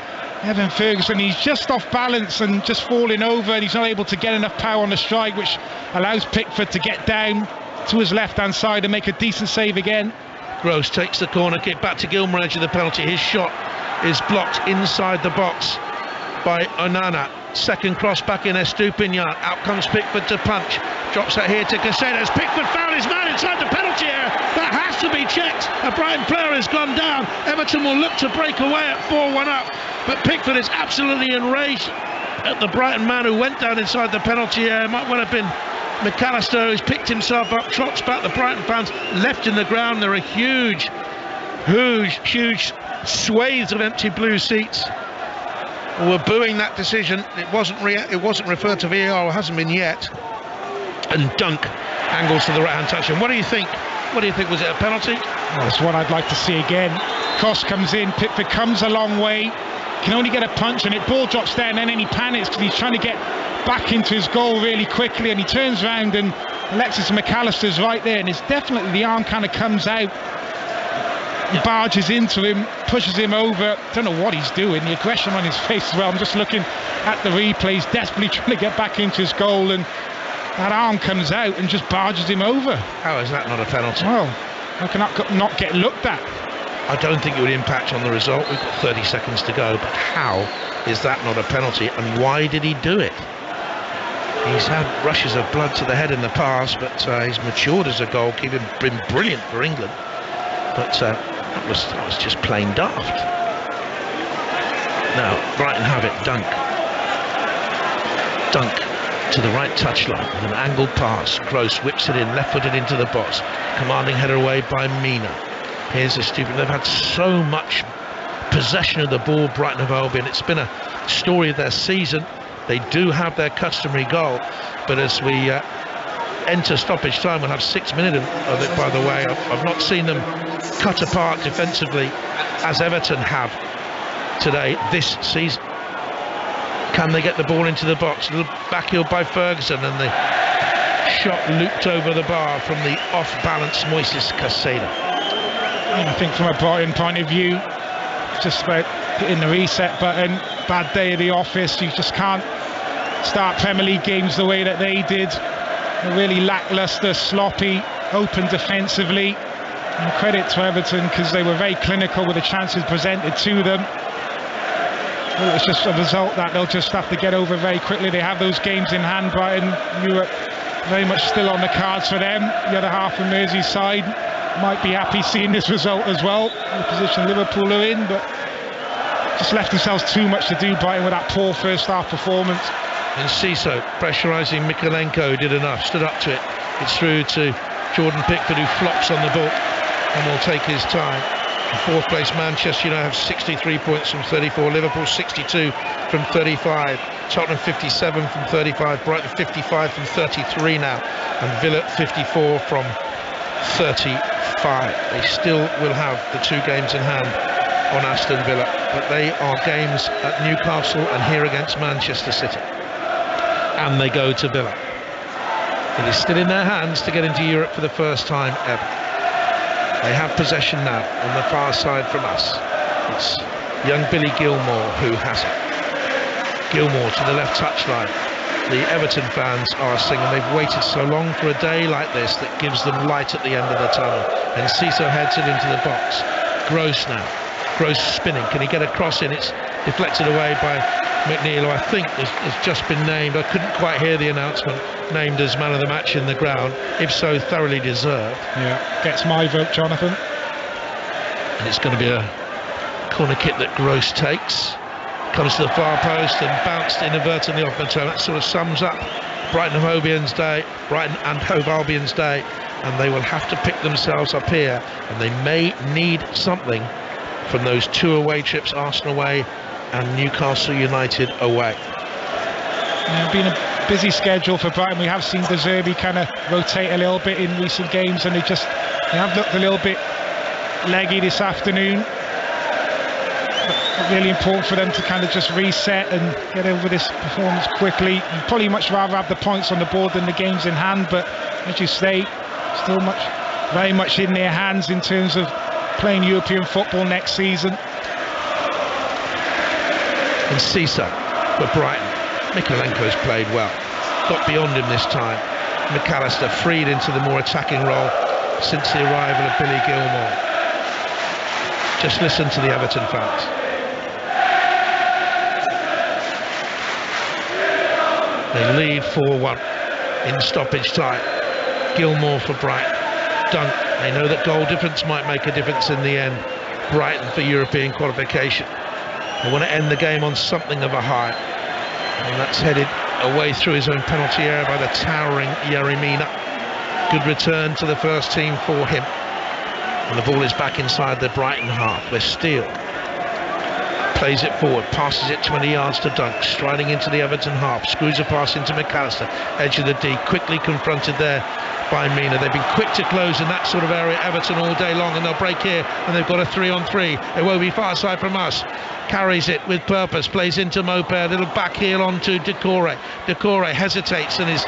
Evan Ferguson. He's just off balance and just falling over, and he's not able to get enough power on the strike, which allows Pickford to get down to his left-hand side and make a decent save again. Gross takes the corner kick back to Gilmore, edge of the penalty. His shot is blocked inside the box by Onana. Second cross back in Estupinian. Out comes Pickford to punch. Drops it here to Caicedo. Pickford found his man inside the penalty area. That has to be checked. A Brighton player has gone down. Everton will look to break away at 4-1 up. But Pickford is absolutely enraged at the Brighton man who went down inside the penalty area. Might well have been McAllister, who's picked himself up, trots back. The Brighton fans left in the ground. There are huge swathes of empty blue seats. Were booing that decision. It wasn't referred to VAR, or hasn't been yet. And Dunk angles to the right-hand touch. And what do you think? Was it a penalty? Well, that's what I'd like to see again. Cross comes in. Pickford comes a long way. Can only get a punch, and ball drops down, and then he panics because he's trying to get back into his goal really quickly, and he turns around, and Alexis McAllister's right there, and it's definitely the arm kind of comes out. He barges into him, pushes him over. Don't know what he's doing. The aggression on his face as well. I'm just looking at the replays, desperately trying to get back into his goal, and that arm comes out and just barges him over. How is that not a penalty? Well, how can that not get looked at? I don't think it would impact on the result. We've got 30 seconds to go, but how is that not a penalty, and why did he do it? He's had rushes of blood to the head in the past, but he's matured as a goalkeeper, been brilliant for England. But that was just plain daft. Now Brighton have it. Dunk to the right touchline with an angled pass. Gross whips it in, left-footed into the box. Commanding header away by Mina. Here's a stupid. They've had so much possession of the ball, Brighton of Albion. It's been a story of their season. They do have their customary goal, but as we enter stoppage time, we'll have 6 minutes of it, by the way. I've not seen them cut apart defensively as Everton have today this season. Can they get the ball into the box? A little backheel by Ferguson, and the shot looped over the bar from the off-balance Moises Caicedo. I think from a Brighton point of view, just about hitting the reset button. Bad day at the office. You just can't start Premier League games the way that they did. They're really lacklustre, sloppy, open defensively. And credit to Everton because they were very clinical with the chances presented to them. It was just a result that they'll just have to get over very quickly. They have those games in hand. Brighton, Europe, very much still on the cards for them. The other half of Merseyside might be happy seeing this result as well. The position Liverpool are in, but just left themselves too much to do, Brighton, with that poor first half performance. And Ciso pressurising Mikalenko, did enough, stood up to it. It's through to Jordan Pickford, who flops on the ball and will take his time. In fourth place, Manchester United have 63 points from 34, Liverpool 62 from 35, Tottenham 57 from 35, Brighton 55 from 33 now, and Villa 54 from 35. They still will have the 2 games in hand on Aston Villa, but they are games at Newcastle and here against Manchester City. And they go to Villa. It is still in their hands to get into Europe for the first time ever. They have possession now on the far side from us. It's young Billy Gilmore who has it. Gilmore to the left touchline. The Everton fans are singing. They've waited so long for a day like this that gives them light at the end of the tunnel. And Ciso heads it into the box. Gross now. Gross spinning. Can he get a cross in? It's deflected away by McNeil, who I think has just been named. I couldn't quite hear the announcement. Named as man of the match in the ground. If so, thoroughly deserved. Yeah, gets my vote, Jonathan. And it's going to be a corner kick that Gross takes. Comes to the far post and bounced inadvertently off Matone. That sort of sums up Brighton and Hove Albion's day, and they will have to pick themselves up here, and they may need something from those 2 away trips, Arsenal away and Newcastle United away. Yeah, been a busy schedule for Brighton. We have seen De Zerbi kind of rotate a little bit in recent games, and they have looked a little bit leggy this afternoon. But really important for them to kind of just reset and get over this performance quickly. You'd probably much rather have the points on the board than the games in hand, but as you say, still very much in their hands in terms of playing European football next season. And Cisse for Brighton. Mikolenko's played well, got beyond him this time. McAllister freed into the more attacking role since the arrival of Billy Gilmore. Just listen to the Everton fans. They lead 4-1 in stoppage time. Gilmore for Brighton. Dunk. They know that goal difference might make a difference in the end. Brighton for European qualification. They want to end the game on something of a high. And that's headed away through his own penalty area by the towering Yeremina. Good return to the first team for him. And the ball is back inside the Brighton half, where Steele plays it forward, passes it 20 yards to Dunk, striding into the Everton half, screws a pass into McAllister, edge of the D, quickly confronted there by Mina. They've been quick to close in that sort of area, Everton, all day long, and they'll break here, and they've got a 3-on-3. It won't be far side from us. Carries it with purpose, plays into Moped, a little back heel onto Decore. Decore hesitates and is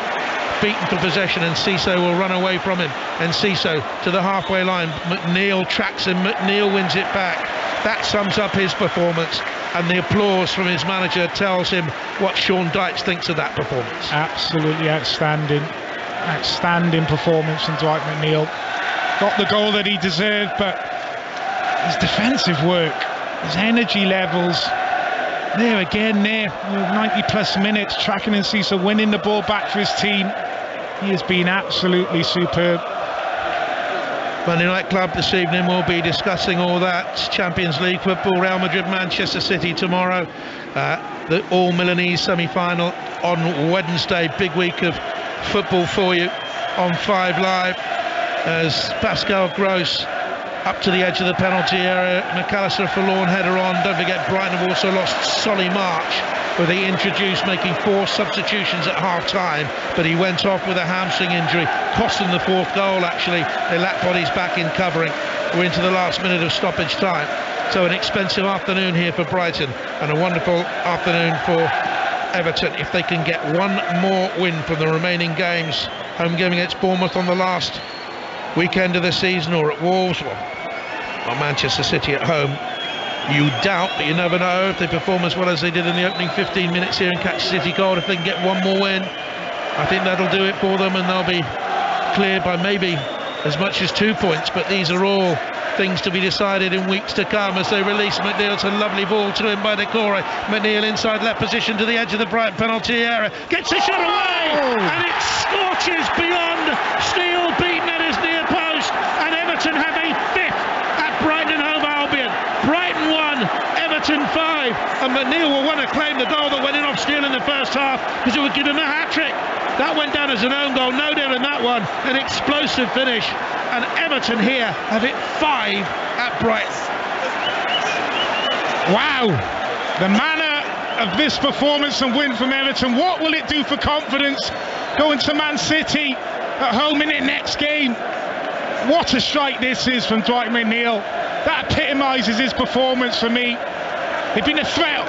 beaten for possession, and Cisse will run away from him. And Cisse to the halfway line. McNeil tracks him, McNeil wins it back. That sums up his performance, and the applause from his manager tells him what Sean Dyche thinks of that performance. Absolutely outstanding. Outstanding performance from Dwight McNeil. Got the goal that he deserved, but his defensive work, his energy levels, there again, 90 plus minutes, tracking and Cisse winning the ball back for his team. He has been absolutely superb. Monday Night Club this evening will be discussing all that. Champions League football, Real Madrid, Manchester City tomorrow. The All Milanese semi-final on Wednesday. Big week of football for you on 5 Live. As Pascal Gross up to the edge of the penalty area. McAllister, a forlorn header on. Don't forget, Brighton have also lost Solly March, where they introduced making 4 substitutions at half-time, but he went off with a hamstring injury, cost them the 4th goal, actually. They lack bodies back in covering. We're into the last minute of stoppage time. So an expensive afternoon here for Brighton, and a wonderful afternoon for Everton if they can get one more win from the remaining games. Home game against Bournemouth on the last weekend of the season, or at Wolves, or Manchester City at home. You doubt, but you never know if they perform as well as they did in the opening 15 minutes here and catch City goal. If they can get one more win, I think that'll do it for them, and they'll be cleared by maybe as much as 2 points. But these are all things to be decided in weeks to come as they release McNeil. It's a lovely ball to him by Decore. McNeil inside left position to the edge of the Brighton penalty area, gets a shot away, and it scorches beyond. Steele beaten at his near post, and Everton have a 5th at Brighton and Hove Albion. Brighton 1, Everton 5, and McNeil will want to claim the goal that went in off Steele in the first half, because it would give him a hat-trick. That went down as an own goal, no doubt in that one. An explosive finish, and Everton here have it 5 at Brighton. Wow, the manner of this performance and win from Everton, what will it do for confidence going to Man City at home in their next game? What a strike this is from Dwight McNeil. That epitomises his performance for me. They've been a threat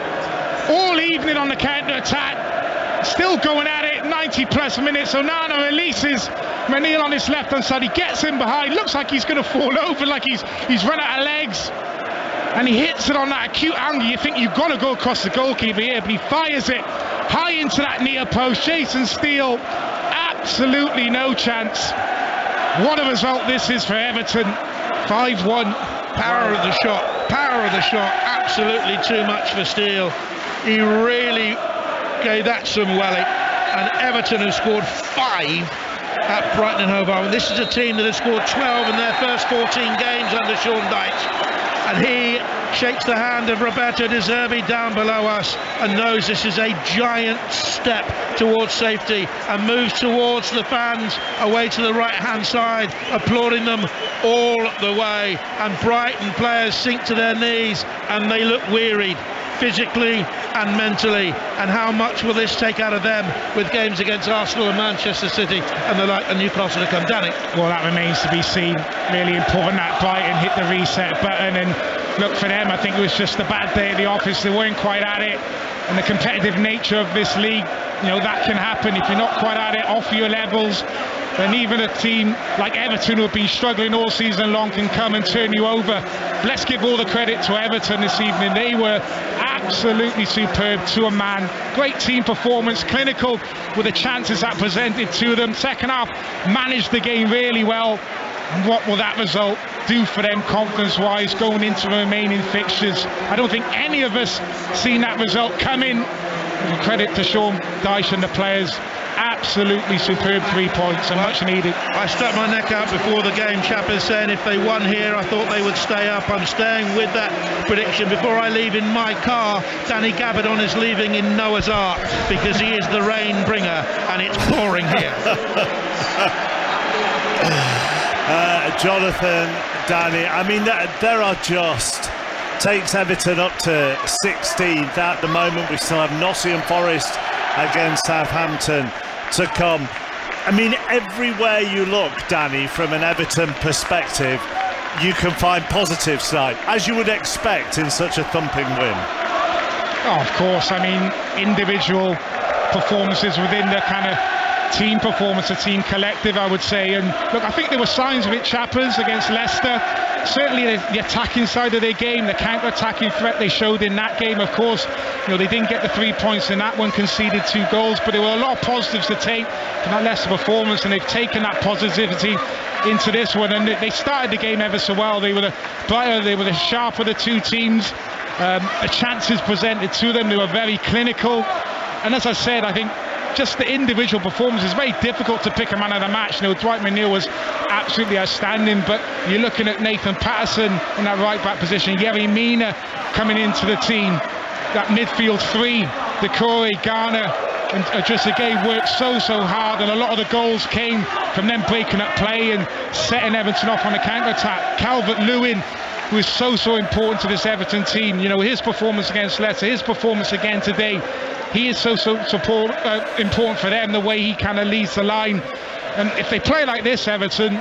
all evening on the counter-attack, still going at it, 90 plus minutes. Onana releases McNeil on his left-hand side. He gets in behind, looks like he's going to fall over, like he's run out of legs. And he hits it on that acute angle. You think you've got to go across the goalkeeper here, but he fires it high into that near post. Jason Steele, absolutely no chance. What a result this is for Everton. 5-1. Power of the shot, absolutely too much for Steele. He really gave that some welling. And Everton have scored 5 at Brighton and Hove. This is a team that has scored 12 in their first 14 games under Sean Dyche. And he shakes the hand of Roberto De Zerbi down below us and knows this is a giant step towards safety and moves towards the fans away to the right-hand side, applauding them all the way. And Brighton players sink to their knees and they look wearied, physically and mentally. And how much will this take out of them with games against Arsenal and Manchester City and the like, and Newcastle to come? Danny? Well, that remains to be seen. Really important that Brighton hit the reset button, and look, for them, I think it was just a bad day at the office. They weren't quite at it, and the competitive nature of this league, that can happen. If you're not quite at it, off your levels, then even a team like Everton, who have been struggling all season long, can come and turn you over. Let's give all the credit to Everton this evening. They were absolutely superb to a man. Great team performance, clinical with the chances that presented to them. Second half, managed the game really well. And what will that result do for them confidence-wise going into the remaining fixtures? I don't think any of us seen that result coming. Credit to Sean Dyche and the players. Absolutely superb 3 points and much needed. I stuck my neck out before the game, Chappers, saying if they won here, I thought they would stay up. I'm staying with that prediction. Before I leave in my car, Danny Gabardon is leaving in Noah's Ark because he is the rain bringer and it's pouring here. Jonathan, Danny, I mean, there are just... takes Everton up to 16th at the moment. We still have Nottingham Forest against Southampton to come. I mean, everywhere you look, Danny, from an Everton perspective, you can find positives tonight, as you would expect in such a thumping win. Oh, of course. I mean, individual performances within the kind of team performance, a team collective, I would say. And look, I think there were signs of it, Chappers, against Leicester. Certainly the attacking side of their game, the counter-attacking threat they showed in that game. Of course, they didn't get the 3 points in that one, conceded 2 goals, but there were a lot of positives to take from that Leicester performance, and they've taken that positivity into this one. And they started the game ever so well. They were the brighter, they were the sharper of the two teams. The chances presented to them, they were very clinical. And as I said, I think just the individual performance is very difficult to pick a man of the match. Dwight McNeil was absolutely outstanding, but you're looking at Nathan Patterson in that right back position, Yerry Mina coming into the team, that midfield three, Decore, Garner and Idrissa Gueye worked so hard, and a lot of the goals came from them breaking up play and setting Everton off on the counter-attack. Calvert-Lewin, who is so important to this Everton team, his performance against Leicester, his performance again today, he is so important for them, the way he kind of leads the line. And if they play like this, Everton,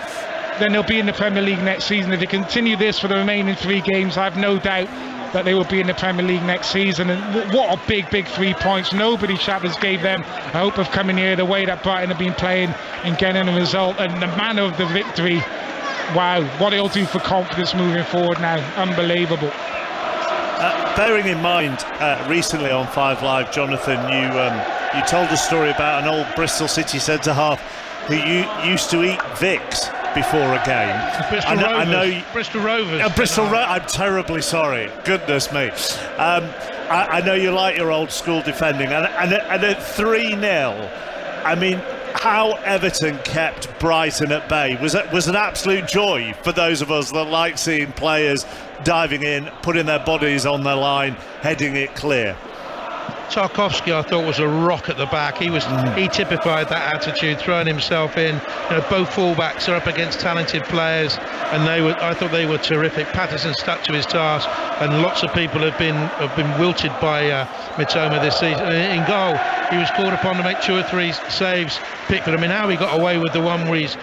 then they'll be in the Premier League next season. If they continue this for the remaining 3 games, I have no doubt that they will be in the Premier League next season. And what a big 3 points. Nobody, Chappers, gave them a hope of coming here the way that Brighton have been playing and getting a result. And the manner of the victory, wow, what it'll do for confidence moving forward now. Unbelievable. Bearing in mind, recently on 5 Live, Jonathan, you told a story about an old Bristol City centre-half who used to eat Vicks before a game. Bristol Rovers. I'm terribly sorry. Goodness me. I know you like your old school defending. And at 3-0, I mean, how Everton kept Brighton at bay was an absolute joy for those of us that like seeing players diving in, putting their bodies on their line, heading it clear. Tarkowski, I thought, was a rock at the back. He typified that attitude, throwing himself in. Both fullbacks are up against talented players, and I thought they were terrific. Patterson stuck to his task, and lots of people have been wilted by Mitoma this season. In goal, he was called upon to make 2 or 3 saves. Pickford, I mean, how he got away with the one where he's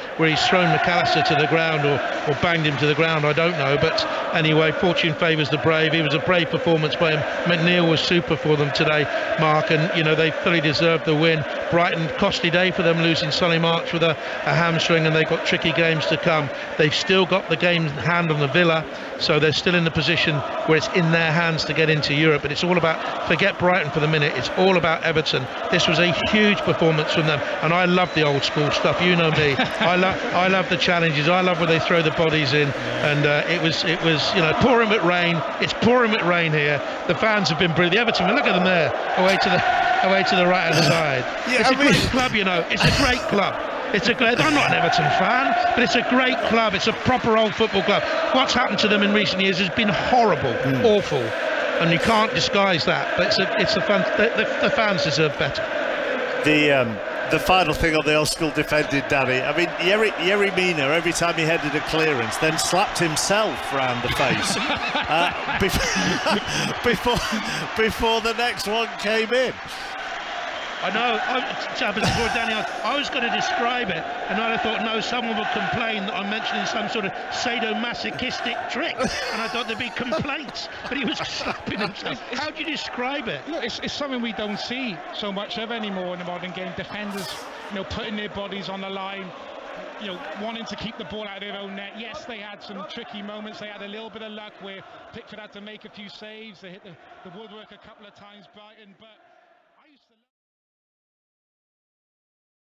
thrown McAllister to the ground or banged him to the ground, I don't know. But anyway, fortune favours the brave. It was a brave performance by him. McNeil was super for them today, Mark, and they fully deserved the win. Brighton, costly day for them, losing Solly March with a hamstring, and they've got tricky games to come. They've still got the game in hand on the Villa, so they're still in the position where it's in their hands to get into Europe. But it's all about, forget Brighton for the minute, it's all about Everton. This was a huge performance from them, and I love the old school stuff. You know me. I love the challenges. I love where they throw the bodies in, and it was pouring with rain. It's pouring with rain here. The fans have been brilliant. The Everton, look at them there, away to the right hand side. Yeah, it's a great club, you know. It's a great club. I'm not an Everton fan, but it's a great club. It's a proper old football club. What's happened to them in recent years has been horrible, awful, and you can't disguise that. But the fans deserve better. The final thing on the old school defending, Danny. I mean, Yerry Mina, every time he headed a clearance, then slapped himself round the face before the next one came in. I know, before Danny, I was going to describe it, and I thought, no, someone would complain that I'm mentioning some sort of sadomasochistic trick, and I thought there'd be complaints, but he was slapping himself. How do you describe it? Look, it's something we don't see so much of anymore in the modern game. Defenders, putting their bodies on the line, wanting to keep the ball out of their own net. Yes, they had some tricky moments. They had a little bit of luck where Pickford had to make a few saves. They hit the woodwork a couple of times, Brighton, but